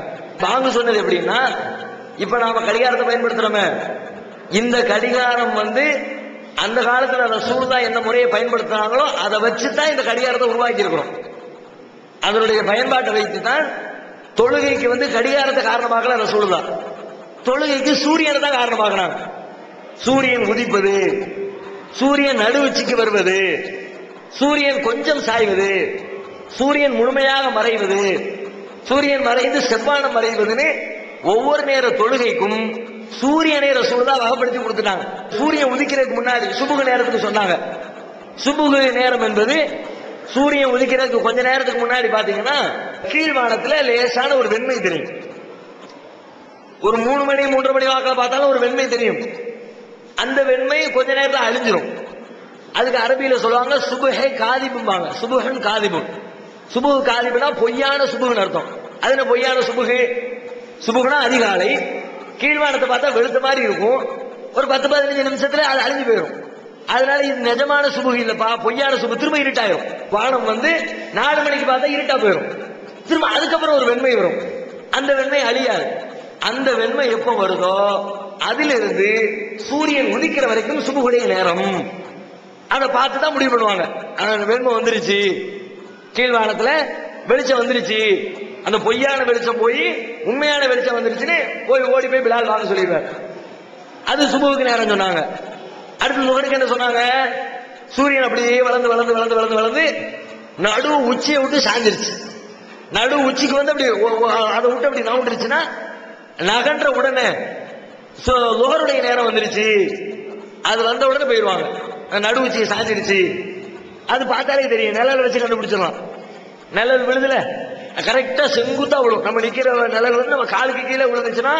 Speaker 3: பாங்கு சொன்னது எப்படின்னா, இப்ப நாம கடிகாரத்தை பயன்படுத்துறோமே, இந்த கடிகாரம் அந்த காலத்துல ரசூலுல்லாஹ் என்ன முறையை பயன்படுத்தினாங்களோ அதை வச்சுதான் இந்த கடிகாரத்தை உருவாக்கி இருக்கிறோம். அதனுடைய பயன்பாட்டை வைத்துதான் தொழுகைக்கு கடிகாரத்தை காரணமாகல ரசூலுல்லாஹ், தொழுகைக்கு சூரியனை தான் காரணமாகறாங்க. சூரியன் உதிப்பது, சூரியன் நடுவுச்சிக்கு வருவது, சூரியன் கொஞ்சம் சாய்வது, சூரியன் முழுமையாக மறைவது, சூரியன் மறைந்து செவ்வானம் மறைவதுன்னு ஒவ்வொரு நேர தொழுகைக்கும் சூரியனை ரசூலுல்லாஹ் வகைப்படுத்தி கொடுத்துட்டாங்க. சூரியன் உதிக்கிறதுக்கு முன்னாடி சுபுகு நேரத்துக்கு சொன்னாங்க. சுபுகு நேரம் என்பது சூரியன் உதிக்கிறதுக்கு கொஞ்ச நேரத்துக்கு முன்னாடி பாத்தீங்கன்னா கீழ்வானத்துல லேசான ஒரு வெண்மை தெரியும். ஒரு 3 மணி 3:30 மணி வாக்கில் பார்த்தாலும் ஒரு வெண்மை தெரியும். அந்த வெண்மை கொஞ்ச நேரத்தில் அழிஞ்சிரும். அதுக்கு அரபியில சொல்லுவாங்க சுபுஹே காதிபும்பாங்க. சுபுஹன் காதிபும். சுபுகு காதிபுனா பொய்யான சுபுகுன்னு அர்த்தம். அது பொய்யான சுபுகு. சுபுகுனா அதிகாலை, கீழ்வானத்தை பார்த்தா வெளுத்த மாதிரி இருக்கும், ஒரு 10-15 நிமிஷத்துல அது அழிஞ்சு போயிடும். அதனால இது நிஜமான சுபுகு இல்லப்பா, பொய்யான சுபு. திரும்ப இருட்டாயிரும். வானம் 4 மணிக்கு பார்த்தா இருட்டா போயிடும். திரும்ப அதுக்கப்புறம் ஒரு வெண்மை வரும். அந்த வெண்மை அழியாது. அந்த வெண்மை எப்ப வருதோ அதிலிருந்து சூரியன் உதிக்கிற வரைக்கும் சுபுகுடைய நேரம். அதை பார்த்து தான் முடிவு பண்ணுவாங்க. அந்த வெண்மை வந்துருச்சு, கீழ்வானத்துல வெளிச்சம் வந்துருச்சு, அந்த பொய்யான வெளிச்சம் போய் உண்மையான வெளிச்சம் வந்துருச்சுன்னு ஓடி போய் பிலால் வாங்க சொல்லிடுவார். அது சுபுவுக்கு நேரம் சொன்னாங்க. அடுத்து நுகருக்கு என்ன சொன்னாங்க? சூரியன் அப்படியே வளர்ந்து வளர்ந்து வளர்ந்து வளர்ந்து வளர்ந்து நடு உச்சியை விட்டு சாஞ்சிருச்சு. நடு உச்சிக்கு அப்படி அதை விட்டு அப்படி நவுண்டுருச்சுன்னா நகன்ற உடனே லுகருடைய நேரம் வந்துருச்சு. அது வந்த உடனே போயிடுவாங்க. நடு உச்சியை சாஞ்சிருச்சு. அது பார்த்தாலே தெரியும், நிழல் வச்சு கண்டுபிடிச்சிடலாம். நிழல் விழுதுல கரெக்டா செங்குத்தா விடும். நம்ம நிக்கிற நிழல் நம்ம காலுக்கு கீழே விழுந்துச்சுன்னா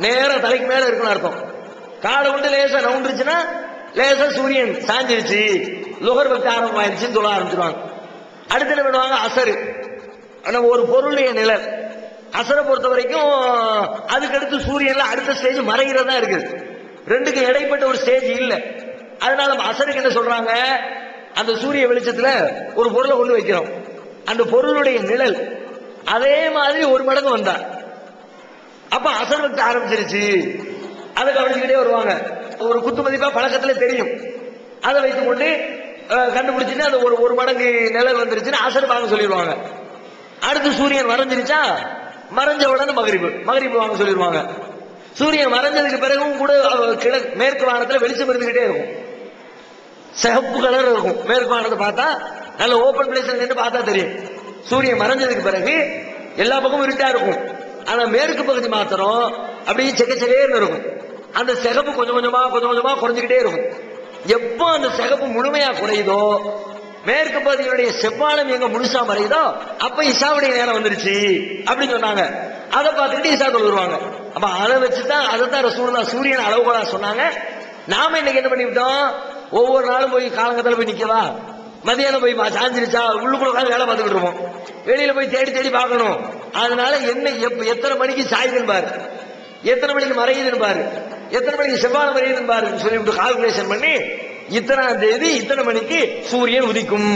Speaker 3: நேரம் தலைக்கு மேல இருக்குன்னு அர்த்தம். காலை கொண்டு லேசா நவுண்டுருச்சுன்னா லேசா சூரியன் சாஞ்சிருச்சு, லுகர் வக்து ஆரம்பமாயிருச்சுன்னு சொல்ல ஆரம்பிச்சிருவாங்க. அடுத்து என்ன பண்ணுவாங்க, அசரு. நம்ம ஒரு பொருளுடைய நிழல் அசரை பொறுத்த வரைக்கும் அதுக்கடுத்து சூரியன்ல அடுத்த ஸ்டேஜ் மறைகிறதா இருக்குது. ரெண்டுக்கு இடைப்பட்ட ஒரு ஸ்டேஜ் இல்ல. அதனால நம்ம அசருக்கு என்ன சொல்றாங்க, அந்த சூரிய வெளிச்சத்துல ஒரு பொருளை கொண்டு வைக்கிறோம், அந்த பொருளுடைய நிழல் அதே மாதிரி ஒரு மடங்கு வந்தா அப்ப அசர் வக்து ஆரம்பிச்சிருச்சு. அதை கவனிச்சுக்கிட்டே வருவாங்க. ஒரு குத்து மதிப்பா பழக்கத்துல தெரியும். அதை வைத்துக் கொண்டு கண்டுபிடிச்சுட்டு அது ஒரு மடங்கு நிழல் வந்துருச்சுன்னு அசர் வாங்க சொல்லிடுவாங்க. அடுத்து சூரியன் மறைஞ்சிருச்சா, மறைஞ்ச உடனே மகரிப்பு வாங்க சொல்லிடுவாங்க. சூரியன் மறைஞ்சதுக்கு பிறகும் கூட மேற்கு வானத்துல வெளிச்சம் இருந்துகிட்டே இருக்கும், சிகப்பு கலர் இருக்கும். மேற்கு வானத்தை பார்த்தா நல்ல ஓபன் பிளேஸ்ல நின்று பார்த்தா தெரியும். சூரியன் மறைஞ்சதுக்கு பிறகு எல்லா பக்கமும் இருட்டா இருக்கும். ஆனா மேற்கு பகுதி மாத்திரம் அப்படியே செக்கச்சேன்னு இருக்கும். அந்த சிகப்பு கொஞ்சம் கொஞ்சமா குறைஞ்சுக்கிட்டே இருக்கும். எப்போ அந்த சிகப்பு முழுமையா குறையுதோ, மேற்கு பகுதியுடைய செவ்வானம் எங்க முழுசா மறையுதோ, அப்ப இசாவுடைய நேரம் வந்துருச்சு அப்படின்னு சொன்னாங்க. அதை பார்த்துக்கிட்டு இசா தொழுவாங்க. அப்ப அதை வச்சுதான் அதைத்தான் ரசூலுல்லாஹ் சூரியன் அளவுகோலா சொன்னாங்க. நாம இன்னைக்கு என்ன பண்ணிவிட்டோம், ஒவ்வொரு நாளும் போய் காலங்கத்துல போய் நிக்கவா, மதியானம் போய் சாஞ்சிருச்சா உள்ளுக்குள்ள வேலை பார்த்துக்கிட்டு இருப்போம். வெளியில போய் தேடி தேடி பார்க்கணும். அதனால என்ன எத்தனை மணிக்கு சாயுதுன்னு பாரு, எத்தனை மணிக்கு மறையுதுன்னு பாரு, எத்தனை மணிக்கு செவ்வாய் மறையுதுன்னு பாரு சொல்லிவிட்டு கால்குலேஷன் பண்ணி இத்தனாம் தேதி இத்தனை மணிக்கு சூரியன் உதிக்கும்,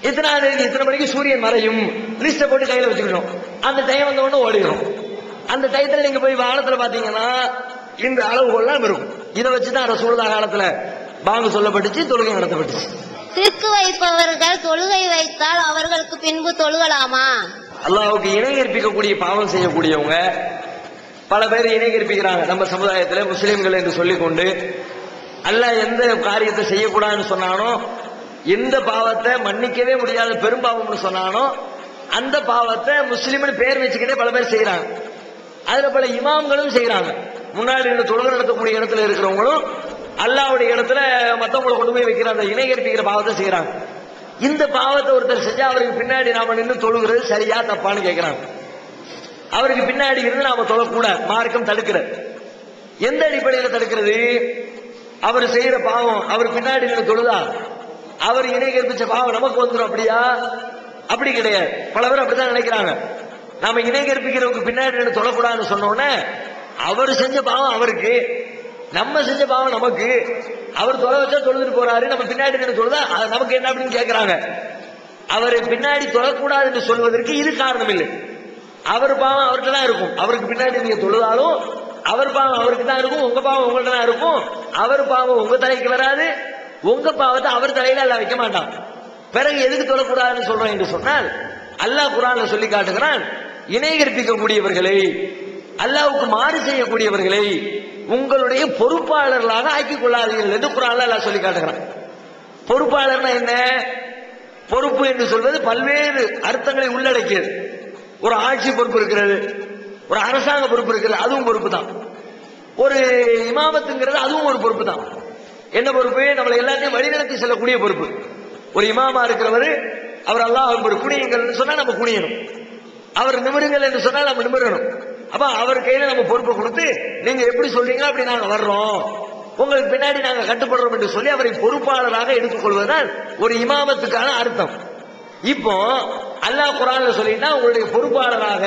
Speaker 3: இத்தனாம் தேதி இத்தனை மணிக்கு சூரியன் மறையும் லிஸ்ட போட்டு கையில வச்சுக்கணும். அந்த டைம் வந்த உடனே ஓடிடும். அந்த டயத்துல நீங்க போய் வானத்துல பாத்தீங்கன்னா இந்த அளவுகோல்லாம் இருக்கும். இதை வச்சுதான் ரசூலுல்லாஹ் காலத்துல பாங்கு சொல்லப்பட்டுச்சு, தொழுகை நடத்தப்பட்டுச்சு.
Speaker 2: சிற்கு வைப்பவர்கள் தொழுகை வைத்தால் அவர்களுக்கு பின்பு தொழுகலாமா?
Speaker 3: அல்லாஹ்வுக்கு இணை கற்பிக்கக்கூடிய பாவம் செய்யக்கூடியவங்க பல பேர் இணை கற்பிக்கிறாங்க நம்ம சமுதாயத்தில், முஸ்லிம்கள் என்று சொல்லிக்கொண்டு. அல்லாஹ் எந்த காரியத்தை செய்யக்கூடாதுன்னு சொன்னானோ, எந்த பாவத்தை மன்னிக்கவே முடியாத பெரும்பாவம்னு சொன்னானோ அந்த பாவத்தை முஸ்லிம்னு பேர் வச்சுக்கிட்டே பல பேர் செய்யறாங்க. அதுல பல இமாம்களும் செய்யறாங்க. முன்னாடி இந்த தொழுகை நடத்தக்கூடிய இடத்துல இருக்கிறவங்களும் அல்லாஹ்வுடைய இடத்துல மத்தவங்களை கொண்டு போய் வைக்கிற அந்த இணை கற்பிக்கிற பாவத்தை செய்யறாங்க. இந்த பாவத்தை ஒருத்தர் செஞ்சா அவருக்கு பின்னாடி நாம நின்று தொழுகிறது சரியா தப்பான்னு கேட்கிறாங்க. அவருக்கு பின்னாடி இருந்து நாம தொழக்கூடாது, மார்க்கம் தடுக்கிறது. எந்த அடிப்படையில் தடுக்கிறது? அவர் செய்யற பாவம் அவர் பின்னாடி நின்று தொழுதா அவர் இணை கற்பிச்ச பாவம் நமக்கு வந்துடும் அப்படியா? அப்படி கிடையாது. பல பேர் அப்படித்தான் நினைக்கிறாங்க. நாம இணை கற்பிக்கிறவங்க பின்னாடி நின்று தொழக்கூடாதுன்னு சொன்னோன்னே அவர் செஞ்ச பாவம் அவருக்கு, நம்ம செஞ்ச பாவம் நமக்கு. அவர் தொலை வச்சா தொழுதுட்டு போறாரு, நம்ம பின்னாடி நின்று தொழுதா நமக்கு என்ன அப்படின்னு கேட்கிறாங்க. அவரை பின்னாடி தொழக்கூடாது என்று சொல்வதற்கு இது காரணம் இல்லை. அவர் பாவம் அவர்கிட்ட தான் இருக்கும். அவருக்கு பின்னாடி நீங்க தொழுதாலும் அவர் பாவம் அவருக்கு தான் இருக்கும், உங்க பாவம் உங்கள்கிட்ட தான் இருக்கும். அவர் பாவம் உங்க தலைக்கு வராது, உங்க பாவத்தை அவர் தலையில எல்லாம் வைக்க மாட்டான். பிறகு எதுக்கு தொழக்கூடாதுன்னு சொல்றோம் என்று சொன்னால், அல்லாஹ் குர்ஆன்ல சொல்லி காட்டுகிறான், இணை கற்பிக்கக்கூடியவர்களை, அல்லாஹ்வுக்கு மாறு செய்யக்கூடியவர்களை உங்களுடைய பொறுப்பாளர்களாக ஆக்கிக் கொள்ளாதீர்கள் என்று குர்ஆன்ல அல்லாஹ் சொல்லி காட்டுகிறான். பொறுப்பாளர்னா என்ன? பொறுப்பு என்று சொல்வது பல்வேறு அர்த்தங்களை உள்ளடக்கியது. ஒரு ஆட்சி பொறுப்பு இருக்கிறது, ஒரு அரசாங்க பொறுப்பு இருக்கிறது, அதுவும் பொறுப்பு தான். ஒரு இமாமத்துங்கிறது அதுவும் ஒரு பொறுப்பு தான். என்ன பொறுப்பு? நம்மளை எல்லாத்தையும் வழிநடத்தி செல்லக்கூடிய பொறுப்பு. ஒரு இமாமா இருக்கிறவர் அவர் அல்லாஹ் குனியுங்கள் சொன்னா நம்ம குனியணும், அவர் நிமிருங்கள் என்று சொன்னால் நம்ம நிமிரணும். அப்ப அவர் கையில நம்ம பொறுப்பை கொடுத்து நீங்க எப்படி சொல்றீங்களோ அப்படி நாங்க வர்றோம், உங்களுக்கு பின்னாடி நாங்க கட்டுப்படுறோம் என்று சொல்லி அவரை பொறுப்பாளராக எடுத்துக்கொள்வதுதான் ஒரு இமாமத்துக்கான அர்த்தம். இப்போ அல்லாஹ் குர்ஆன்ல சொல்லிட்டா உங்களுடைய பொறுப்பாளராக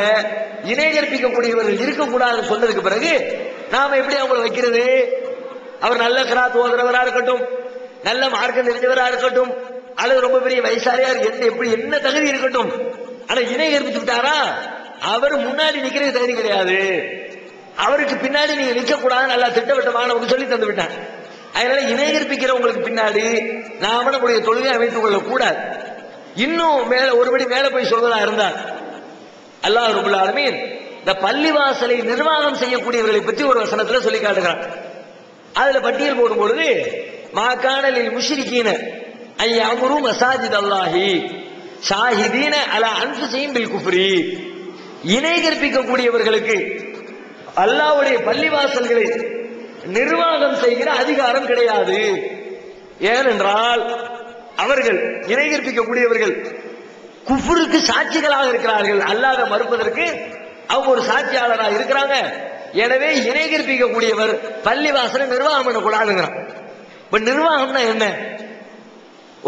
Speaker 3: இணை கற்பிக்கக்கூடியவர்கள் இருக்கக்கூடாதுன்னு சொன்னதுக்கு பிறகு நாம எப்படி அவங்களை வைக்கிறது? அவர் நல்ல கிராத் ஓதுறவரா இருக்கட்டும், நல்ல மார்க்கம் தெரிஞ்சவரா இருக்கட்டும், அல்லது ரொம்ப பெரிய வயசாரியா எப்படி என்ன தகுதி இருக்கட்டும், ஆனா இணை கற்பிச்சு விட்டாரா அவர் முன்னாடி நிக்கிறது தகுதி கிடையாது, அவருக்கு பின்னாடி நீங்க நிக்க கூடாது நல்லா திட்டவட்டமானவங்க சொல்லி தந்து விட்டாங்க. அதனால இணை கற்பிக்கிறவங்களுக்கு பின்னாடி நாம நம்முடைய தொழுகை அமைத்துக் கொள்ள கூடாது. இன்னும் மேல ஒருபடி மேல போய் சொல்வதா இருந்தால் அல்லாஹ் ரப்பல் ஆலமீன் இந்த பள்ளிவாசலை நிர்வாகம் செய்யக்கூடியவர்களை பற்றி ஒரு வசனத்துல சொல்லி காட்டுகிறான். அதுல பட்டியல் போடும் பொழுது மாகாணலில் முஷ்ரிகீன ஐயமுரு மசாஜித் அல்லாஹி ஷாஹிதீன அலா அன்ஃபுஸிஹிம் பில் குஃப்ரி, இணை கற்பிக்கக்கூடியவர்களுக்கு அல்லாஹ்வுடைய பள்ளிவாசல்களை நிர்வாகம் செய்கிற அதிகாரம் கிடையாது. ஏனென்றால் அவர்கள் இணை கற்பிக்கக்கூடியவர்கள் குஃப்ருக்கு சாட்சிகளாக இருக்கிறார்கள். அல்லாஹ்வை மறுப்பதற்கு அவங்க ஒரு சாட்சியாளராக இருக்கிறாங்க. எனவே இணை கற்பிக்கக்கூடியவர் பள்ளிவாசலை நிர்வாகம் பண்ணக்கூடாதுங்கிறான். இப்ப நிர்வாகம்னா என்ன?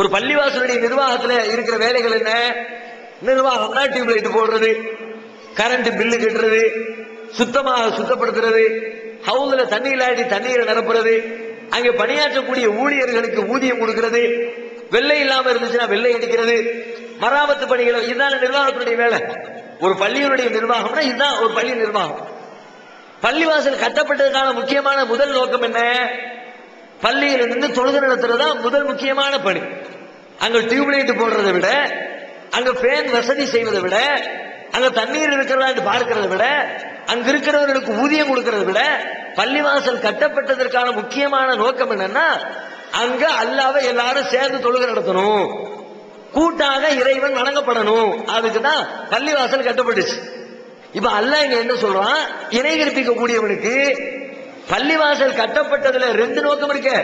Speaker 3: ஒரு பள்ளிவாசலுடைய நிர்வாகத்துல இருக்கிற வேலைகள் என்ன? நிர்வாகம்னா டியூப்லைட் போடுறது, கரண்ட் பில்லு கட்டுறது, சுத்தப்படுத்துறது, ஹவுஸ்ல தண்ணி இல்லாட்டி தண்ணீரை நிரப்புறது, அங்கே பணியாற்றக்கூடிய ஊழியர்களுக்கு ஊதியம் கொடுக்கிறது, வெள்ளை இல்லாம இருந்துச்சுன்னா வெள்ளை அடிக்கிறது, மராமத்து பணிகள், இதுதான் நிர்வாகத்தினுடைய வேலை. ஒரு பள்ளியினுடைய நிர்வாகம்னா இதுதான் ஒரு பள்ளி நிர்வாகம். பள்ளிவாசல் கட்டப்பட்டதுக்கான முக்கியமான முதல் நோக்கம் என்ன? பள்ளியில் இருந்து தொழுகை நடத்துறதுதான் முதல் முக்கியமான பணி. அங்க டியூப்லைட் போடுறதை விட, அங்க ஃபேன் வசதி செய்வதை விட, அங்க தண்ணீர் இருக்கிறதா பார்க்கிறத விட, அங்க இருக்கிறவர்களுக்கு ஊதியம் கொடுக்கறத விட, பள்ளிவாசல் கட்டப்பட்டதற்கான முக்கியமான நோக்கம் என்னன்னா, அங்க அல்லாஹ்வை எல்லாரும் சேர்ந்து தொழுகை நடத்தணும், கூட்டாக இறைவன் வணங்கப்படணும். அதுக்குதான் பள்ளிவாசல் கட்டப்பட்டுச்சு. இப்ப அல்லாஹ் இங்க என்ன சொல்றான்? இணை கற்பிக்கக்கூடியவனுக்கு பள்ளிவாசல் கட்டப்பட்டதுல ரெண்டு நோக்கம் இருக்கு.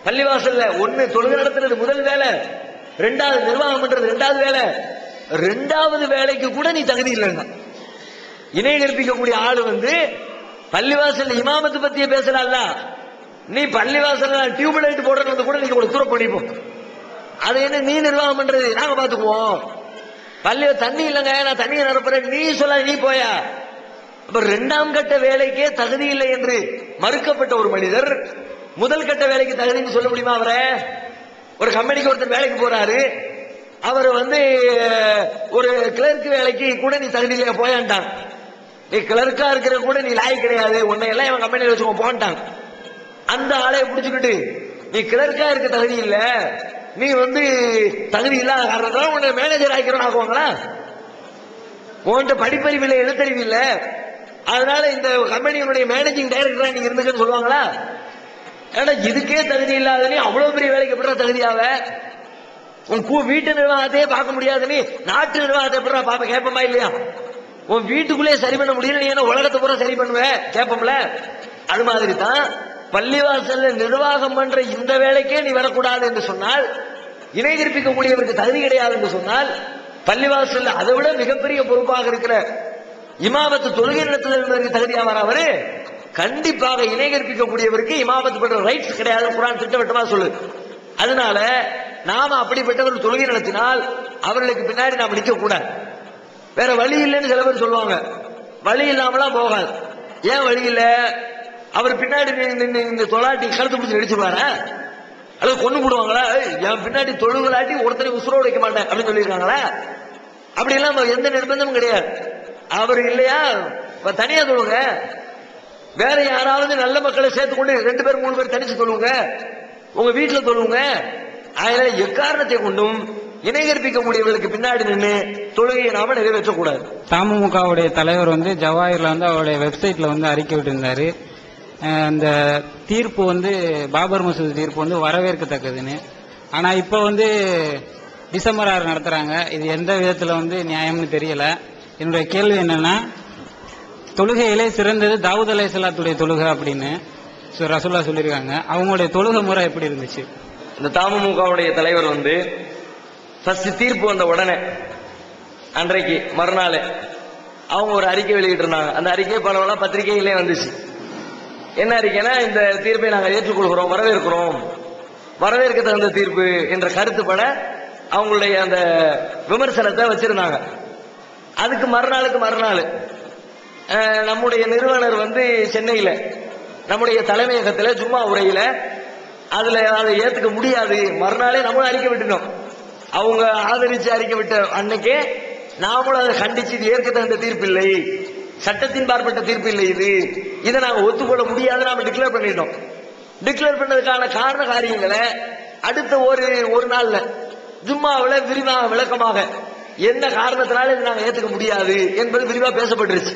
Speaker 3: பள்ளிவாசல்ல ஒண்ணு தொழுகை நடத்துறது முதல் வேலை, ரெண்டாவது நிர்வாகம் பண்றது ரெண்டாவது வேலை. ரெண்டாவது வேலைக்கு கூட நீ தகுதி இல்லைன்னா இணை கற்பிக்கக்கூடிய ஆளு பள்ளிவாசல் இமாமத்து பத்தியே பேசலாம்ல. நீ பள்ளிவாசல் டியூப்லைட் போடுறது கூட நீங்க ஒரு தூரம் பண்ணிப்போம். அதை என்ன நீ நிர்வாகம் பண்றது? நாங்க பாத்துக்குவோம். பள்ளியில தண்ணி இல்லைங்க, நான் தண்ணியை நிரப்புறேன், நீ சொல்ல நீ போயா? அப்ப இரண்டாம் கட்ட வேலைக்கே தகுதி இல்லை என்று மறுக்கப்பட்ட ஒரு மனிதர் முதல் கட்ட வேலைக்கு தகுதின்னு சொல்ல முடியுமா? அவரை ஒரு கம்பெனிக்கு ஒருத்தர் வேலைக்கு போறாரு, அவர் ஒரு கிளர்க் வேலைக்கு கூட நீ தகுதி இல்லையா போயான்ட்டான். நீ கிளர்க்கா இருக்கிற கூட நீ லாய் கிடையாது, உன்னை எல்லாம் இவன் கம்பெனியில் வச்சுக்கோ போன்ட்டான். அந்த ஆளைய புடிச்சுக்கிட்டு நீ கிளர்க்கா இருக்க தகுதி இல்ல, நீ தகுதி இல்லாத காரணத்தால உன்னை மேனேஜர் ஆக்கிறோம் ஆக்குவாங்களா? உன்கிட்ட படிப்பறிவு இல்லை, எழுத்தறிவு இல்ல, அதனால இந்த கம்பெனியினுடைய மேனேஜிங் டைரக்டரா நீங்க இருந்துக்கன்னு சொல்லுவாங்களா? ஏன்னா இதுக்கே தகுதி இல்லாத நீ அவ்வளவு பெரிய வேலைக்கு எப்படி தகுதியாவ? உன் வீட்டு நிர்வாகத்தையே பார்க்க முடியாது, நீ நாட்டு நிர்வாகத்தை எப்படி பாப்ப கேட்பமா இல்லையா? உன் வீட்டுக்குள்ளே சரி பண்ண முடியல, நீ என்ன உலகத்தை பூரா சரி பண்ணுவேன் கேட்போம்ல? அது மாதிரி தான் பள்ளிவாசல்ல நிர்வாகம் பண்ற இந்த வேலைக்கே நீ வரக்கூடாது என்று சொன்னால், இணை கற்பிக்கக்கூடியவருக்கு தகுதி கிடையாது என்று சொன்னால், பள்ளிவாசல்ல அதை விட மிகப்பெரிய பொறுப்பாக இருக்கிற இமாமத்து தொழுகை நடத்துவதற்கு தகுதியாவார் அவரு? கண்டிப்பாக இணை கற்பிக்கக்கூடியவருக்கு இமாமத்து பண்ற ரைட்ஸ் கிடையாது, குர்ஆன் திட்டவட்டமா சொல்லு. அதனால நாம அப்படிப்பட்டவர் தொழுகை நடத்தினால் அவர்களுக்கு பின்னாடி நாம் நிற்க கூடாது. வேற வழி இல்லைன்னு சில பேர் சொல்லுவாங்க. வழி இல்லாமலாம் போகாது. ஏன் வழி இல்ல? அவர் பின்னாடி இந்த தொலாட்டி கழுத்து பிடிச்சி நடிச்சுருவாரா? அல்லது கொண்டு போடுவாங்களா? என் பின்னாடி தொழுகலாட்டி ஒருத்தரை உசுரோடு வைக்க மாட்டேன் அப்படின்னு சொல்லியிருக்காங்களா? அப்படி எல்லாம் எந்த நிர்பந்தமும் கிடையாது. அவர் இல்லையா தனியா தொழுங்க, வேற யாராவது நல்ல மக்களை சேர்த்து கொண்டு 2 பேர் 3 பேர் தனிச்சு தொழுங்க, உங்க வீட்டுல தொழுங்க. அதனால எக்காரணத்தை கொண்டும் இணை கற்பிக்கக்கூடியவர்களுக்கு பின்னாடி நின்று தொழுகையை நாம நிறைவேற்றக்கூடாது.
Speaker 10: தமுமுகவுடைய தலைவர் ஜவாஹிர்ல அவருடைய வெப்சைட்ல அறிக்கை விட்டிருந்தாரு, அந்த தீர்ப்பு பாபர் மசூதி தீர்ப்பு வரவேற்கத்தக்கதுன்னு. ஆனா இப்ப டிசம்பர் 6 நடத்துறாங்க. இது எந்த விதத்துல நியாயம்னு தெரியல. என்னுடைய கேள்வி என்னன்னா, தொழுகையிலே சிறந்தது தாவூத் அலைஹிஸ்ஸலாத்துடைய தொழுகை அப்படின்னு ரசூலுல்லாஹ் சொல்லியிருக்காங்க. அவங்களுடைய தொழுகை முறை எப்படி இருந்துச்சு?
Speaker 3: இந்த தமுமுகவுடைய தலைவர் ஃபர்ஸ்ட் தீர்ப்பு வந்த உடனே அன்றைக்கு மறுநாள் அவங்க ஒரு அறிக்கை வெளியிட்டு இருந்தாங்க. அந்த அறிக்கை பரவலா பத்திரிகையிலே வந்துச்சு. என்ன அறிக்கைனா, இந்த தீர்ப்பை நாங்கள் ஏற்றுக்கொள்கிறோம், வரவேற்கிறோம், வரவேற்க தகுந்த தீர்ப்பு என்ற கருத்துப்பட அவங்களுடைய அந்த விமர்சனத்தை வச்சிருந்தாங்க. அதுக்கு மறுநாள் நம்முடைய நிறுவனர் சென்னையில நம்முடைய தலைமையகத்தில் ஜும்மா உரையில அதுல அதை ஏத்துக்க முடியாது, மறுநாளே நம்மளும் அறிக்கை விட்டுட்டோம். அவங்க ஆதரிச்சு அறிக்கை விட்ட அன்னைக்கே நாமளும் அதை கண்டிச்சு, இது ஏற்க தகுந்த தீர்ப்பு இல்லை, சட்டத்தின் பார்ப்பட்ட தீர்ப்பு இல்லை, இதை நாங்க ஒத்துக்கொள்ள முடியாது நாம டிக்ளேர் பண்ணிட்டோம். டிக்ளேர் பண்ணதுக்கான காரண காரியங்களை அடுத்த ஒரு நாள்ல ஜும்மாவில் விரிவாக விளக்கமாக என்ன காரணத்தினால இது நாங்க ஏத்துக்க முடியாது என்பது விரிவா பேசப்பட்டுருச்சு.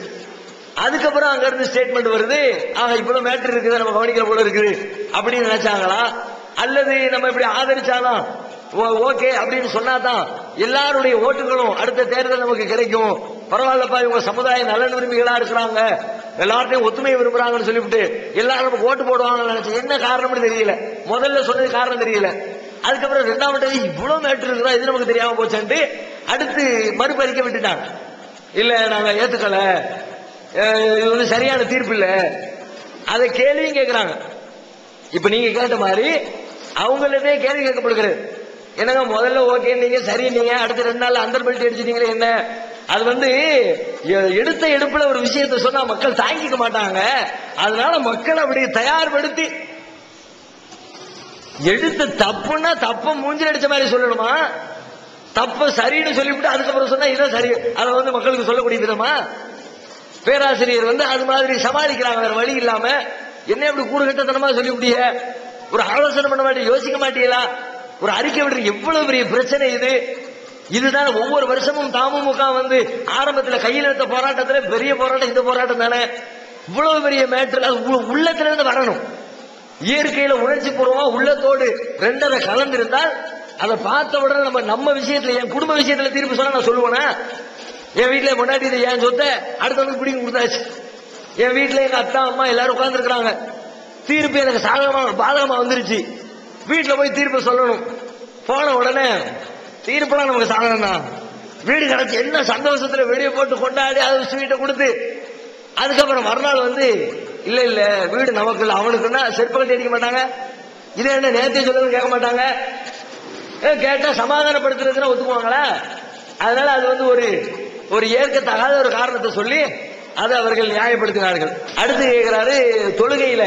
Speaker 3: அதுக்கப்புறம் அங்க இருந்து ஸ்டேட்மெண்ட் வருது, இவ்வளவு மேட்டர் இருக்குது, நம்ம கவனிக்கிற போல இருக்குது அப்படின்னு நினைச்சாங்களா? அல்லது நம்ம இப்படி ஆதரிச்சாலும் ஓகே அப்படின்னு சொன்னாதான் எல்லாருடைய ஓட்டுகளும் அடுத்த தேர்தல் நமக்கு கிடைக்கும், பரவாயில்லப்பா இவங்க சமுதாய நலன் விரும்பிகளா இருக்கிறாங்க, எல்லார்ட்டையும் ஒத்துமை விரும்புறாங்கன்னு சொல்லிவிட்டு எல்லாரும் நமக்கு ஓட்டு போடுவாங்கன்னு நினைச்சு என்ன காரணம்னு தெரியல. முதல்ல சொன்னது காரணம் தெரியல. அதுக்கப்புறம் 2வது இவ்வளவு மேட்டர் இருக்குதா, இது நமக்கு தெரியாம போச்சுட்டு அடுத்து மறுபறிக்கை விட்டுட்டாங்க. இல்ல நாங்க ஏத்துக்கல, இது வந்து சரியான தீர்ப்பு இல்ல, அதை கேள்வியும் கேட்கிறாங்க. இப்ப நீங்க கேட்ட மாதிரி அவங்களதே கேள்வி கேட்கப்படுகிறது. என்னங்க முதல்ல ஓகே நீங்க சரி, நீங்க அடுத்த 2 நாள் அந்தர் பெல்ட் அடிச்சிட்டீங்களே என்ன? அது வந்து எடுத்த எடுப்புல ஒரு விஷயத்தை சொன்னா மக்கள் தாங்கிக்க மாட்டாங்க. அதனால மக்கள் அப்படி தயார்படுத்தி எடுத்த தப்புன்னா தப்ப மூஞ்சில் அடிச்ச மாதிரி சொல்லணுமா? தப்ப சரின்னு சொல்லிவிட்டு அதுக்கப்புறம் சொன்னா இதான் சரி, அதை வந்து மக்களுக்கு சொல்லக்கூடிய விதமா? பேராசிரியர் வந்து அது மாதிரி சமாளிக்கிறாங்க வேற வழி இல்லாம. என்ன இப்படி கூறுகட்டத்தனமா சொல்லி முடிய ஒரு ஆலோசனை பண்ண மாட்டேன், யோசிக்க மாட்டீங்களா? ஒரு அறிக்கை விடுற எவ்வளவு பெரிய பிரச்சனை இது. இதுதான் ஒவ்வொரு வருஷமும் தமுமுக வந்து ஆரம்பத்தில் கையில் எடுத்த போராட்டத்துல பெரிய போராட்டம் இந்த போராட்டம் தானே. இவ்வளவு பெரிய மேட்டர் உள்ளத்துல இருந்து வரணும். இயற்கையில உணர்ச்சி பூர்வமா உள்ளத்தோடு 2 கலந்திருந்தால் அதை பார்த்த உடனே நம்ம விஷயத்துல, என் குடும்ப விஷயத்துல தீர்ப்பு சொன்னா நான் சொல்லுவேனா? என் வீட்டுல முன்னாடி என் சொத்தை அடுத்தவனுக்கு பிடிக்க கொடுத்தாச்சு. என் வீட்டுல எங்க அத்தா அம்மா எல்லாரும் உட்கார்ந்து இருக்கிறாங்க. தீர்ப்பு எனக்கு சாதகமா பாதகமா வந்துருச்சு. வீட்டுல போய் தீர்ப்பு சொல்லணும். போன உடனே தீர்ப்பெல்லாம் நமக்கு சாதகம் தான். வீடு கிடைச்சி என்ன சந்தோஷத்துல வெளியே போட்டு கொண்டாடி அது ஸ்வீட்டை கொடுத்து அதுக்கப்புறம் மறுநாள் வந்து இல்ல இல்ல வீடு நமக்கு இல்ல அவனுக்குன்னா செருப்பகட்டி அடிக்க மாட்டாங்க. இதே என்ன நேரத்தை சொல்லுங்க கேட்க மாட்டாங்க. கேட்டா சமாதானப்படுத்துறதுன்னா ஒத்துக்குவாங்களா? அதனால அது வந்து ஒரு ஏற்கத்தகாத ஒரு காரணத்தை சொல்லி அதை அவர்கள் நியாயப்படுத்தினார்கள். அடுத்து கேட்கிறாரு, தொழுகையில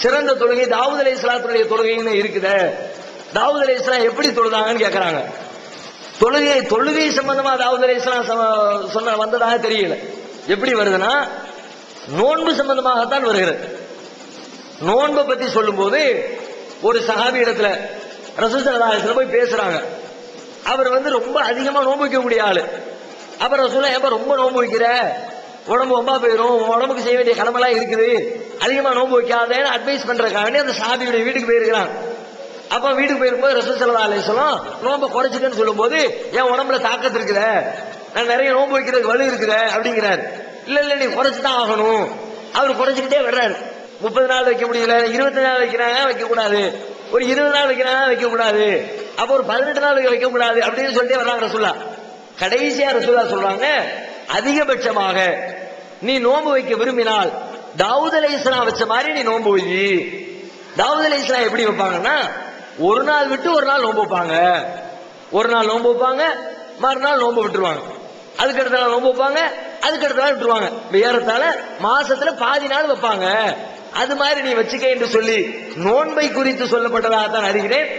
Speaker 3: சிறந்த தொழுகை தாவூத் அலைஹிஸ்ஸலாத்துடைய தொழுகைன்னு இருக்குது. தாவூத் அலைஹிஸ்ஸலாம் எப்படி தொழுதாங்கன்னு கேட்கிறாங்க. தொழுகை சம்பந்தமா தாவூத் அலைஹிஸ்ஸலாம் சொன்ன வந்ததாக தெரியல. எப்படி வருதுன்னா நோன்பு சம்பந்தமாகத்தான் வருகிறது. நோன்பை பத்தி சொல்லும் போது ஒரு சஹாபி இடத்துல ரசூல் ஸல்லல்லாஹு அலைஹி வஸல்லம் போய் பேசுறாங்க. அவர் வந்து ரொம்ப அதிகமா நோன்பு வைக்கக்கூடிய ஆளு. அப்புறம் ரசூலுல்லாஹ் ஏப்பா ரொம்ப நோன்பு வைக்கிற, உடம்பு ஒம்பா போயிடும், உடம்புக்கு செய்ய வேண்டிய கடமைலாம் இருக்குது, அதிகமா நோன்பு வைக்காதேன்னு அட்வைஸ் பண்றதுக்காக அந்த சஹாபியுடைய வீட்டுக்கு போயிருக்கிறான். அப்ப வீட்டுக்கு போயிருக்கும்போது ரசூல் ஸல்லல்லாஹு அலைஹி வஸல்லம் நோன்பை குறைச்சிக்கன்னு சொல்லும் போது என் உடம்புல தாக்கத்து இருக்குத, நான் நிறைய நோன்பு வைக்கிறதுக்கு வலு இருக்குத அப்படிங்கிறாரு. இல்ல இல்ல நீ குறைச்சுதான் ஆகணும். அவர் குறைச்சிக்கிட்டே வர்றாரு. 30 நாள் வைக்க முடியல, 20 நாள் வைக்கிறாங்க வைக்க கூடாது, ஒரு 20 நாள் வைக்கிறாங்க வைக்க கூடாது, அப்ப ஒரு 18 நாள் வைக்க கூடாது அப்படின்னு சொல்லிட்டே வர்றாங்க ரசூலுல்லாஹ். கடைசியா ரசூலுல்லாஹ் சொல்றாங்க, அதிகபட்சமாக நீ நோன்பு வைக்க விரும்பினால் தாவூத் அலைஹிஸ்ஸலாம் வச்ச மாதிரி நீ நோன்பு வை. தாவூத் அலைஹிஸ்ஸலாம் எப்படி வைப்பாங்கன்னா ஒரு நாள் விட்டு ஒரு நாள் நோன்பு வைப்பாங்க. ஒரு நாள் நோன்பு வைப்பாங்க, மறுநாள் நோன்பு விட்டுருவாங்க. அதுக்கு அடுத்த நாள் நோன்பு வைப்பாங்க, அதுக்கு அடுத்த நாள் விட்டுருவாங்க. ஏறத்தாழ மாசத்துல பாதி நாள் வைப்பாங்க. அது மாதிரி நீ வச்சுக்க என்று சொல்லி நோன்பை குறித்து சொல்லப்பட்டதாக தான் அறிகிறேன்.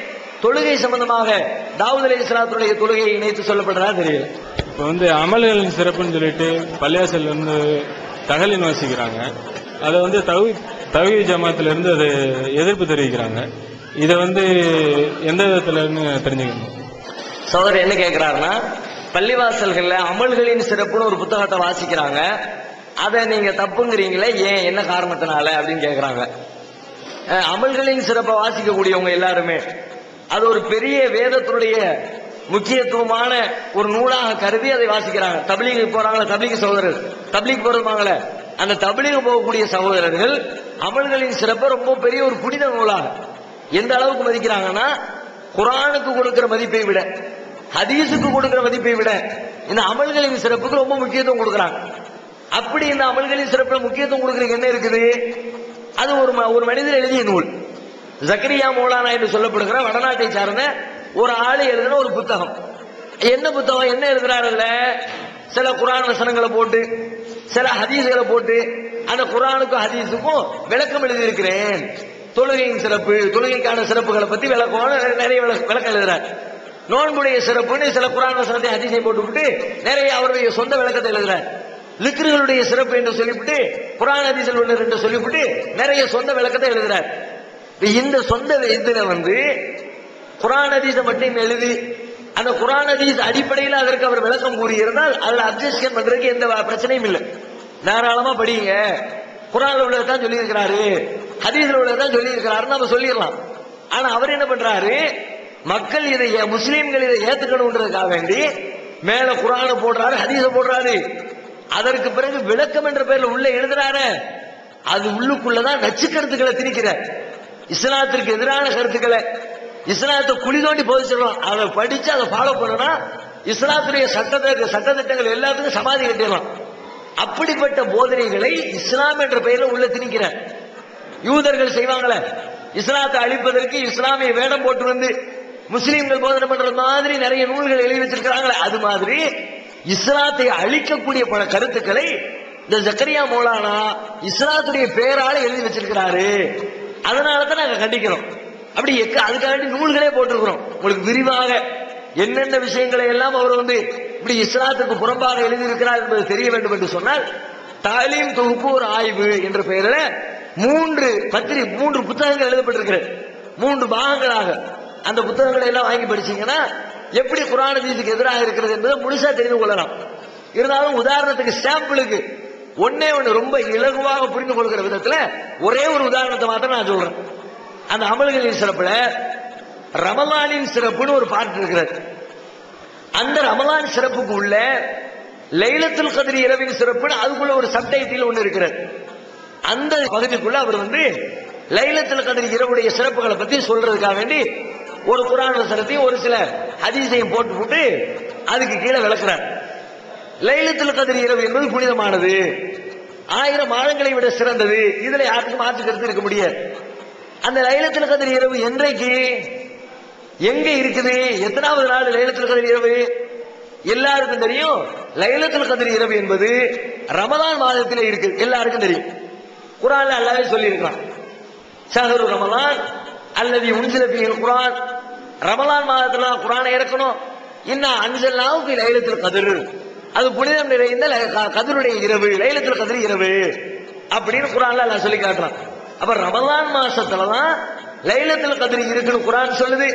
Speaker 3: தொழுகை சம்பந்தமாக தாவூத் அலைஹிஸ்ஸலாத்துடைய தொழுகையை இணைத்து சொல்லப்பட்டதா தெரியல.
Speaker 11: இப்ப வந்து அமல்களின் சிறப்புன்னு சொல்லிட்டு பள்ளியாசல் வந்து தகலின் வாசிக்கிறாங்க. அதை வந்து தவ்ஹீத் ஜமாத்துல இருந்து அது எதிர்ப்பு தெரிவிக்கிறாங்க. இதை வந்து எந்த விதத்துலன்னு தெரிஞ்சுக்கணும்.
Speaker 3: சகோதரர் என்ன கேட்கிறாருன்னா, பள்ளிவாசல்கள்ல அமல்களின் சிறப்புன்னு ஒரு புத்தகத்தை வாசிக்கிறாங்க, அதை நீங்க தப்புங்கிறீங்களே, ஏன் என்ன காரணத்தினால அப்படின்னு கேட்கிறாங்க. அமல்களின் சிறப்பை வாசிக்கக்கூடியவங்க எல்லாருமே அது ஒரு பெரிய வேதத்துடைய முக்கியத்துவமான ஒரு நூலாக கருதி அதை வாசிக்கிறாங்க. தப்லீக் போறாங்களே, தப்லீக் சகோதரர்கள், தப்லீக் போறதுமாங்களே, அந்த தப்லீக் போகக்கூடிய சகோதரர்கள் அமல்களின் சிறப்பை ரொம்ப பெரிய ஒரு புனித நூலாக எந்த அளவுக்கு மதிக்கிறாங்கன்னா, குர்ஆனுக்கு கொடுக்கிற மதிப்பை விட, ஹதீஸுக்கு கொடுக்கிற மதிப்பை விட இந்த அமல்களின் சிறப்புக்கு ரொம்ப முக்கியத்துவம் கொடுக்குறாங்க. அப்படி இந்த அமல்களின் சிறப்புல முக்கியத்துவம் கொடுக்கறதுக்கு என்ன இருக்குது? அது ஒரு மனிதர் எழுதிய நூல். ஜக்கரியா மௌலானா என்று சொல்லப்படுகிற வடநாட்டை சார்ந்த ஒரு ஆளு எழுதின ஒரு புத்தகம். என்ன புத்தகம்? என்ன எழுதுறாருல்ல, சில குர்ஆன் வசனங்களை போட்டு சில ஹதீஸ்களை போட்டு அந்த குர்ஆனுக்கும் ஹதீஸுக்கும் விளக்கம் எழுதியிருக்கிறேன். தொழுகையின் சிறப்பு, தொழுகைக்கான சிறப்புகளை பத்தி விளக்கம் நிறைய விளக்கம் எழுதுறார். நோன்புடைய சிறப்புன்னு சில குர்ஆன் வசனத்தை ஹதீஸை போட்டுவிட்டு நிறைய அவருடைய சொந்த விளக்கத்தை எழுதுறார். லிக்ருகளுடைய சிறப்பு என்று சொல்லிவிட்டு குர்ஆன் ஹதீஸில் உள்ள என்று சொல்லிவிட்டு நிறைய சொந்த விளக்கத்தை எழுதுறார். இந்த சொந்த இதுல வந்து குர்ஆன் ஹதீஸை மட்டும் எழுதி அந்த குர்ஆன் ஹதீஸ் அடிப்படையில் அதற்கு அவர் விளக்கம் கூறியிருந்தால் அதுல அப்ஜெக்ஷன் பண்றதுக்கு எந்த பிரச்சனையும் இல்லை. தாராளமா படிங்க, குர்ஆன்ல உள்ளதான் சொல்லி இருக்கிறாரு, ஹதீஸ்ல உள்ளதான் சொல்லி இருக்கிறாருன்னு நம்ம சொல்லிடலாம். ஆனா அவர் என்ன பண்றாரு, மக்கள் இதை முஸ்லீம்கள் இதை ஏத்துக்கணும்ன்றதுக்காக வேண்டி மேல குர்ஆனை போடுறாரு, ஹதீஸை போடுறாரு. அதற்கு பிறகு விளக்கம் என்ற பெயர்ல உள்ள எழுதுறாரு. அது உள்ளுக்குள்ளதான் நச்சு கருத்துக்களை திணிக்கிறார். இஸ்லாத்திற்கு எதிரான கருத்துக்களை, இஸ்லாத்தை குழி தோண்டி போதிச்சிடலாம். அதை படிச்சு அதை ஃபாலோ பண்ணனா இஸ்லாத்துடைய சட்டத்திட்டங்கள் எல்லாத்துக்கும் சமாதி கட்டிடலாம். அப்படிப்பட்ட போதனைகளை இஸ்லாம் என்ற பெயரில் உள்ள திணிக்கிறார். யூதர்கள் செய்வாங்களே, இஸ்லாத்தை அழிப்பதற்கு இஸ்லாமிய வேடம் போட்டு வந்து முஸ்லீம்கள் போதனை பண்ற மாதிரி நிறைய நூல்கள் எழுதி வச்சிருக்கிறாங்களே, அது மாதிரி இஸ்லாத்தை அழிக்கக்கூடிய பல கருத்துக்களை இந்த ஜக்கரியா மௌலானா இஸ்லாத்துடைய பேரால எழுதி வச்சிருக்கிறாரு. அதனாலதான் நாங்க கண்டிக்கிறோம். அப்படி அதுக்காண்டி நூல்களே போட்டிருக்கிறோம். உங்களுக்கு விரிவாக என்னென்ன விஷயங்களை எல்லாம் அவர் வந்து இப்படி இஸ்லாத்துக்கு புறம்பாக எழுதியிருக்கிறார் என்பது தெரிய வேண்டும் என்று சொன்னால், தாலீம் தொகுப்பு ஒரு ஆய்வு என்ற பெயரில் 3 புத்தகங்கள் எழுதப்பட்டிருக்கிறது, 3 பாகங்களாக. அந்த புத்தகங்களை எல்லாம் வாங்கி படிச்சீங்கன்னா எப்படி குர்ஆன் ஹதீஸுக்கு எதிராக இருக்கிறது என்பதை முழுசா தெரிந்து கொள்ளலாம். இருந்தாலும் உதாரணத்துக்கு சாம்பிளுக்கு ஒன்னே ரொம்ப இலகுவாக புரிந்து கொள்கிற விதத்துல ஒரே ஒரு உதாரணத்தை மாத்திரம் நான் சொல்றேன். அந்த அமல்களின் சிறப்புல ரமலானின் சிறப்புன்னு ஒரு பார்ட் இருக்கிறது. அந்த ரமலான் சிறப்புக்கு உள்ள லைலத்துல் கத்ர் இரவின் சிறப்புன்னு அதுக்குள்ள ஒரு சப்டைட்டில் ஒன்று இருக்கிறது. அந்த பகுதிக்குள்ள அவர் வந்து லைலத்துல் கத்ர் இரவுடைய சிறப்புகளை பத்தி சொல்றதுக்காக வேண்டி ஒரு குர்ஆன் வசனத்தையும் ஒரு சில ஹதீஸையும் போட்டு அதுக்கு கீழே விளக்குறார். லைலத்துல் கத்ர் இரவு என்பது புனிதமானது, 1000 மாதங்களை விட சிறந்தது. இதுல யாருக்கும் மாற்று கருத்து இருக்க முடியாது. அந்த லைலத்துல் கத்ர் இரவு என்றைக்கு எங்க இருக்குது, எத்தனாவது நாள் லைலத்துல் கத்ர் இரவு எல்லாருக்கும் தெரியும். லைலத்துல் கத்ர் இரவு என்பது ரமலான் மாதத்திலே இருக்கு, எல்லாருக்கும் தெரியும். குர்ஆன்ல அல்லாஹ்வே சொல்லி இருக்கான், ஷஹ்ரு ரமலான் அல்லதி உன்சில ஃபீஹில் குர்ஆன். ரமலான் மாதத்துல குர்ஆனை இறக்கணும். இன்னா அன்ஸல்னாஹு ஃபீ லைலத்துல் கத்ர், அது புனிதம் நிறைந்த கத்ருடைய இரவு, லைலத்துல் கத்ர் இரவு அப்படின்னு குர்ஆன்ல அல்லாஹ் சொல்லி காட்டுறான். அப்ப ரமலான் மாசத்துலதான் லைலத்துல் கத்ர் இருக்குன்னு குர்ஆன் சொல்லுது.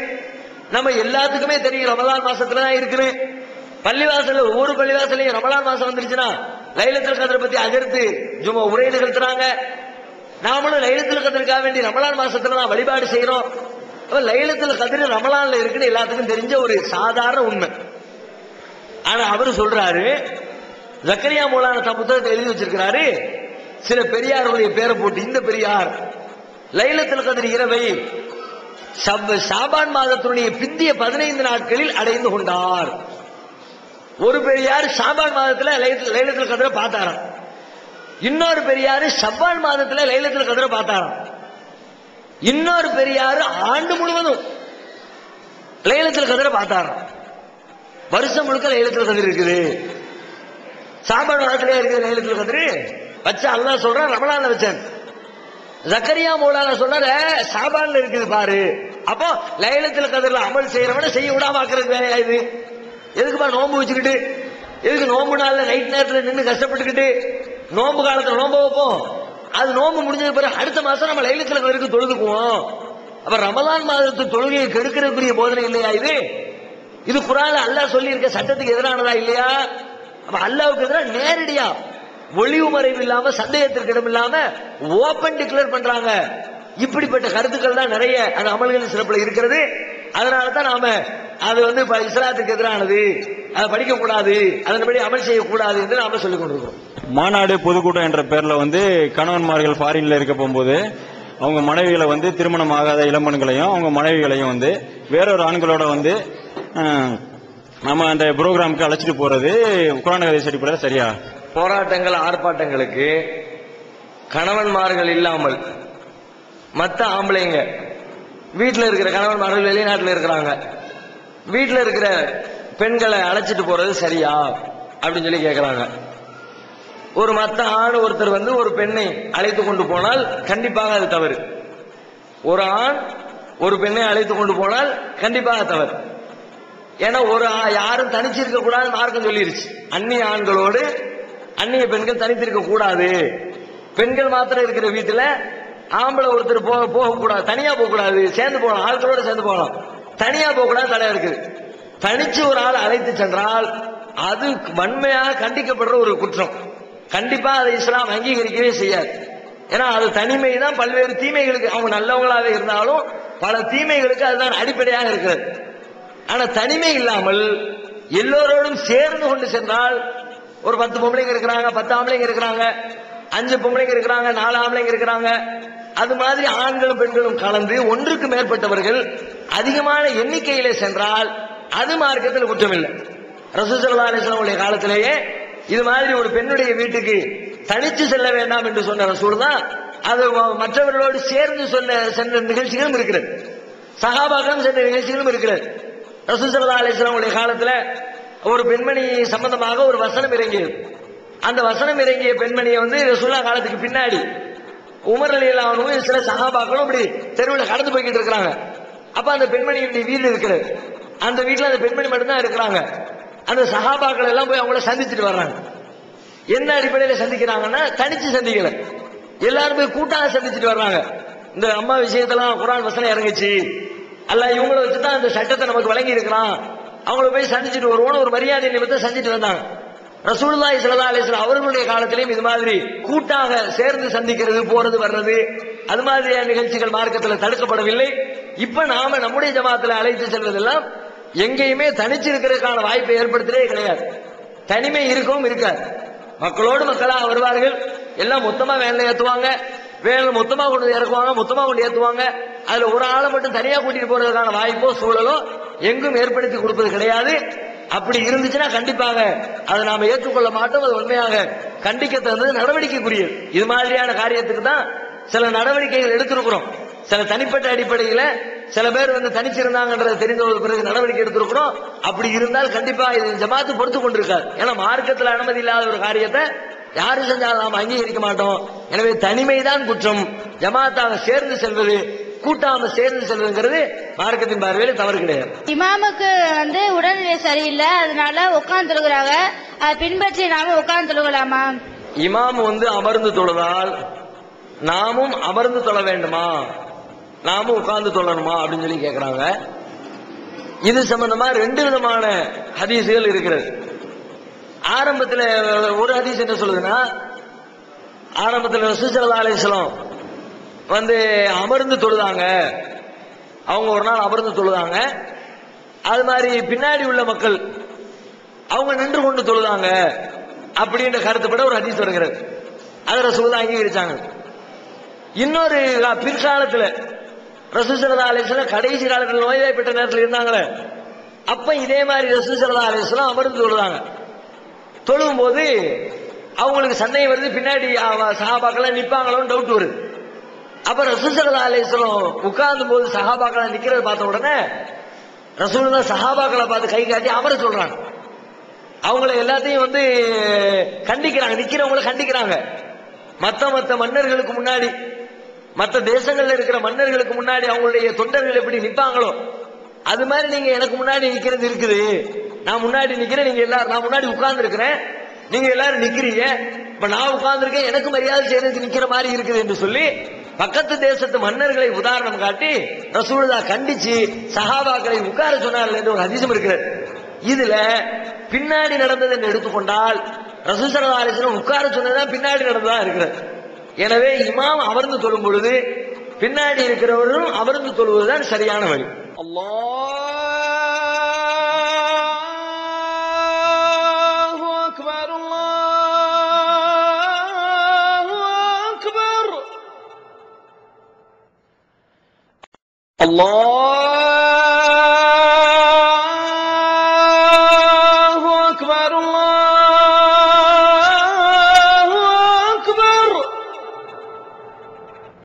Speaker 3: நம்ம எல்லாத்துக்குமே தெரியும் ரமலான் மாசத்துல தான் இருக்குது. பள்ளிவாசல் ஒவ்வொரு பள்ளிவாசலையும் ரமலான் மாசம் வந்துருச்சுன்னா லைலத்துல் கத்ர் பத்தி அஜர்த்து ஜும்மா உரை நிகழ்த்துறாங்க. நாமளும் லைலத்துல் கத்ருக்காக வேண்டி ரமலான் மாசத்துல தான் வழிபாடு செய்யறோம். லைலத்துல் கத்ர் ரமலான்ல இருக்குன்னு எல்லாத்துக்கும் தெரிஞ்ச ஒரு சாதாரண உண்மை. ஆனா அவரு சொல்றாரு, ஜக்கரியா மௌலானா தன் புத்தகத்தை எழுதி வச்சிருக்கிறாரு, சில பெரியாருடைய பேரை போட்டு இந்த பெரியார் லைலத்துல் கத்ர் இரவை ஷாபான் மாதத்தினுடைய பிந்திய 15 நாட்களில் அடைந்து கொண்டார். ஒரு பெரியார் ஷாபான் மாதத்துல லைலத்துல் கத்ரை பார்த்தாராம், இன்னொரு பெரியாரு ஷவ்வால் மாதத்துல லைலத்துல் கத்ரை பார்த்தாராம், இன்னொரு பெரியாரு ஆண்டு முழுவதும் லைலத்துல் கத்ரை பார்த்தாராம். வருஷம் முழுக்க லைலத்துல் கத்ர் இருக்குது, ஷாபான் மாதத்திலே இருக்குது லைலத்துல் கத்ர். வச்சா அல்லாஹ் சொல்றான் ரமலான்ல வச்சேன். ஜக்கரியா மௌலானா சொல்றாரு ஷாபான்ல இருக்குது பாரு. அப்போ லைலத்துல் கத்ர்ல அமல் செய்யறவன செய்ய விடாம ஆக்குறது வேலையா இது? எதுக்குப்பா நோன்பு வச்சுக்கிட்டு, எதுக்கு நோன்பு நாள்ல நைட் நேரத்துல நின்று கஷ்டப்பட்டுக்கிட்டு நோன்பு காலத்துல நோன்பு வைப்போம், அது நோன்பு முடிஞ்சது பிறகு அடுத்த மாசம் நம்ம லைலத்துல் கத்ருக்கு தொழுதுக்குவோம். அப்ப ரமலான் மாதத்து தொழுகையை கெடுக்கிறதுக்குரிய போதனை இல்லையா இது? இது குர்ஆன்ல அல்லாஹ் சொல்லி இருக்க சட்டத்துக்கு எதிரானதா இல்லையா? அப்ப அல்லாஹ்வுக்கு எதிராக நேரடியா ஒளிவு மறைவு இல்லாம சந்தேகத்திற்கு இடம் இல்லாம ஓபன் டிக்ளேர் பண்றாங்க. இப்படிப்பட்ட கருத்துக்கள் தான் நிறைய அந்த அமல்களின் சிறப்புல இருக்கிறது. அதனாலதான் நாம அது வந்து இஸ்லாத்துக்கு எதிரானது, அதை படிக்க கூடாது, அதன்படி அமல் செய்யக்கூடாது என்று நாம சொல்லிக் கொண்டிருக்கிறோம்.
Speaker 4: மாநாடு பொதுக்கூட்டம் என்ற பேர்ல வந்து கணவன்மார்கள் ஃபாரின்ல இருக்க போகும்போது அவங்க மனைவிகளை வந்து திருமணம் ஆகாத இளம்பெண்களையும் அவங்க மனைவிகளையும் வந்து வேறொரு ஆண்களோட வந்து நம்ம அந்த ப்ரோக்ராமுக்கு அழைச்சிட்டு போறது குர்ஆன் ஹதீஸ் அடிப்படையில் சரியா?
Speaker 3: போராட்டங்கள் ஆர்ப்பாட்டங்களுக்கு கணவன்மார்கள் இல்லாமல் மற்ற ஆம்பளைங்க வீட்டில் இருக்கிற கணவன்மார்கள் வெளிநாட்டில் இருக்கிறாங்க, வீட்டில் இருக்கிற பெண்களை அழைச்சிட்டு போறது சரியா அப்படின்னு சொல்லி கேட்கிறாங்க. ஒரு மற்ற ஆண் ஒருத்தர் வந்து ஒரு பெண்ணை அழைத்து கொண்டு போனால் கண்டிப்பாக அது தவறு. ஒரு ஆண் ஒரு பெண்ணை அழைத்து கொண்டு போனால் கண்டிப்பாக தவறு. ஏன்னா யாரும் தனிச்சிருக்க கூடாது மார்க்கம் சொல்லிருச்சு. அந்நிய ஆண்களோடு அந்நிய பெண்கள் தனித்திருக்க கூடாது. பெண்கள் மாத்திரம் இருக்கிற வீட்டுல ஆம்பளை ஒருத்தர் போகக்கூடாது, தனியா போக கூடாது, சேர்ந்து போகலாம், ஆட்களோட சேர்ந்து போகலாம், தனியா போக கூடாது தடை இருக்குது. தனிச்சு ஒரு ஆள் அழைத்து சென்றால் அது வன்மையாக கண்டிக்கப்படுற ஒரு குற்றம். கண்டிப்பா அதை இஸ்லாம் அங்கீகரிக்கவே செய்யாது. ஏன்னா அது தனிமை தான் பல்வேறு தீமைகளுக்கு, அவங்க நல்லவங்களாக இருந்தாலும் பல தீமைகளுக்கு அதுதான் அடிப்படையாக இருக்கிறது. ஆனா தனிமை இல்லாமல் எல்லோரோடும் சேர்ந்து கொண்டு சென்றால் ஒரு 10 பொம்பளைங்க இருக்கிறாங்க, 10 ஆம்பளைங்க இருக்கிறாங்க, 5 பொம்பளைங்க இருக்கிறாங்க, 4 ஆம்பளைங்க இருக்கிறாங்க, அது மாதிரி ஆண்களும் பெண்களும் கலந்து ஒன்றுக்கு மேற்பட்டவர்கள் அதிகமான எண்ணிக்கையிலே சென்றால் அது மார்க்கத்தில் குற்றம் இல்லை. ரசூல் ஸல்லல்லாஹு அலைஹி வஸல்லம் காலத்திலேயே இது மாதிரி ஒரு பெண்ணுடைய வீட்டுக்கு தனிச்சு செல்ல வேண்டாம் என்று சொன்ன ரசூல் தான் அது மற்றவர்களோடு சேர்ந்து சென்ற நிகழ்ச்சிகளும் இருக்கிறது. சஹாபாக்களும் சென்ற நிகழ்ச்சிகளும் இருக்கிறது. ரசூல் ஸல்லல்லாஹு அலைஹி வஸல்லம் உடைய காலத்துல ஒரு பெண்மணி சம்பந்தமாக ஒரு வசனம் இறங்கியது. அந்த வசனம் இறங்கிய பெண்மணியை ரசூலுல்லாஹ் காலத்துக்கு பின்னாடி உமர் ரலியல்லாஹு அன்ஹு சில சஹாபாக்களும் இப்படி தெருவில் கடந்து போய்கிட்டு இருக்கிறாங்க. அப்ப அந்த பெண்மணியுடைய வீடு இருக்கிறது. அந்த வீட்டுல அந்த பெண்மணி மட்டும்தான் இருக்கிறாங்க. அந்த சஹாபாக்கள் எல்லாம் போய் அவங்கள சந்திச்சுட்டு வர்றாங்க. என்ன அடிப்படையில் சந்திக்கிறாங்கன்னா தனிச்சு சந்திக்கல, எல்லாரும் போய் கூட்டாக சந்திச்சுட்டு வர்றாங்க. இந்த அம்மா விஷயத்தெல்லாம் குர்ஆன் வசனம் இறங்குச்சு, அல்லாஹ் இவங்களை வச்சுதான் அந்த சட்டத்தை நமக்கு வழங்கி இருக்கிறான், அவங்கள போய் சந்திச்சுட்டு வருவோம்னு ஒரு மரியாதை நிமித்தம் சந்திச்சுட்டு வந்தாங்க. ரசூலுல்லாஹி ஸல்லல்லாஹு அலைஹி வஸல்லம் அவர்களுடைய காலத்திலேயும் இது மாதிரி கூட்டாக சேர்ந்து சந்திக்கிறது, போறது வர்றது, அது மாதிரியான நிகழ்ச்சிகள் மார்க்கத்தில் தடுக்கப்படவில்லை. இப்ப நாம நம்முடைய ஜமாத்துல அழைத்து செல்வதெல்லாம் எங்கேயுமே தனிச்சு இருக்கிறதுக்கான வாய்ப்பை ஏற்படுத்தவே கிடையாது. தனிமை இருக்கவும் இருக்காது. மக்களோடு மக்களாக வருவார்கள், எல்லாம் மொத்தமா வேலை ஏத்துவாங்க, வேலை மொத்தமா கொண்டு இறக்குவாங்க, மொத்தமா கொண்டு ஏத்துவாங்க. அதுல ஒரு ஆளை மட்டும் தனியா கூட்டிட்டு போறதுக்கான வாய்ப்போ சூழலோ எங்கும் ஏற்படுத்தி கொடுப்பது கிடையாது. அப்படி இருந்துச்சுன்னா கண்டிப்பாக அதை நாம ஏற்றுக்கொள்ள மாட்டோம். அது உண்மையாக கண்டிக்க தகுந்தது, நடவடிக்கைக்குரியது. இது மாதிரியான காரியத்துக்கு தான் சில நடவடிக்கைகள் எடுத்திருக்கிறோம். சில தனிப்பட்ட அடிப்படையில சில பேர் தனிச்சிருந்தாங்கன்றது தெரிந்த பிறகு நடவடிக்கை எடுத்திருக்கிறோம். அப்படி இருந்தால் கண்டிப்பா இது ஜமாத்து பொறுத்து கொண்டிருக்காது. ஏன்னா மார்க்கத்தில் அனுமதி இல்லாத ஒரு காரியத்தை யாரு செஞ்சாலும் நாம் அங்கீகரிக்க மாட்டோம். எனவே தனிமைதான் குற்றம். ஜமாத்தாக சேர்ந்து செல்வது, கூட்டாம சேர்ந்து செல்வதுங்கிறது மார்க்கத்தின் பார்வையில் தவறு கிடையாது.
Speaker 12: இமாமுக்கு உடல்நிலை சரியில்லை, அதனால உட்கார்ந்து தொழுகிறாங்க, அதை பின்பற்றி நாம உட்கார்ந்து தொழுகலாமா?
Speaker 3: இமாம் அமர்ந்து தொழுதால் நாமும் அமர்ந்து தொழ வேண்டுமா, நாமும் உட்கார்ந்து தொழணுமா அப்படின்னு சொல்லி கேட்கிறாங்க. இது சம்பந்தமா ரெண்டு விதமான ஹதீசுகள் இருக்கிறது. ஆரம்பத்தில் ஒரு ஹதீஸ் என்ன சொல்லுதுன்னா, ஆரம்பத்தில் ரசூல் ஸல்லல்லாஹு அலைஹி வஸல்லம் அமர்ந்து தொழுதாங்க, அவங்க ஒரு நாள் அமர்ந்து தொழுதாங்க. அது மாதிரி பின்னாடி உள்ள மக்கள் அவங்க நின்று கொண்டு தொழுதாங்க அப்படின்ற கருத்துப்பட ஒரு ஹதீஸ் வருகிறது. அதை ரசூலுல்லாஹ் அங்கீகரிச்சாங்க. இன்னொரு பிற்காலத்துல ரசூல் ஸல்லல்லாஹு அலைஹி வஸல்லம் கடைசி காலத்தில் நோய்வாய்ப்பட்ட நேரத்தில் இருந்தாங்களே, அப்ப இதே மாதிரி ரசூல் ஸல்லல்லாஹு அலைஹி வஸல்லம் அமர்ந்து தொழுதாங்க. தொழும் போது அவங்களுக்கு சந்தேகம் வருது, பின்னாடி சஹாபாக்கள் நிப்பாங்களோன்னு டவுட் வருது. அப்ப ரசூல் ஸல்லல்லாஹு அலைஹி வஸல்லம் உட்கார்ந்து போது சஹாபாக்கள் நிக்கிறத பார்த்த உடனே ரசூலுல்லாஹ் சஹாபாக்களை பார்த்து கை காட்டி அமர சொல்றாங்க. அவங்கள எல்லாத்தையும் கண்டிக்கிறாங்க, நிக்கிறவங்களை கண்டிக்கிறாங்க. மத்த மன்னர்களுக்கு முன்னாடி, மற்ற தேசங்கள்ல இருக்கிற மன்னர்களுக்கு முன்னாடி அவங்களுடைய தொண்டர்கள் எப்படி நிப்பாங்களோ அது மாதிரி நீங்க எனக்கு முன்னாடி நிக்கிறது இருக்குது. நான் முன்னாடி நிக்கிறேன், நீங்க எல்லாரும், நான் முன்னாடி உட்கார்ந்து இருக்கிறேன், நீங்க எல்லாரும் நிக்கிறீங்க, இப்ப நான் உட்கார்ந்து இருக்கேன், எனக்கு மரியாதை செய்யறதுக்கு நிக்கிற மாதிரி இருக்குது என்று சொல்லி பக்கத்து தேசத்து மன்னர்களை உதாரணம் காட்டி ரசூலுல்லாஹ் கண்டிச்சு சஹாபாக்களை உட்கார சொன்னார்கள் என்று ஒரு ஹதீஸும் இருக்கிறது. இதுல பின்னாடி நடந்தது என்று எடுத்துக்கொண்டால் ரசூல் ஸல்லல்லாஹு அலைஹி வஸல்லம் உட்கார சொன்னதுதான் பின்னாடி நடந்ததா இருக்கிறது. எனவே இமாம் அமர்ந்து தொழும் பொழுது பின்னாடி இருக்கிறவரும் அமர்ந்து தொழுவதுதான் சரியான வழி. அல்லாஹு அக்பர், அல்லாஹு அக்பர், அல்லாஹ்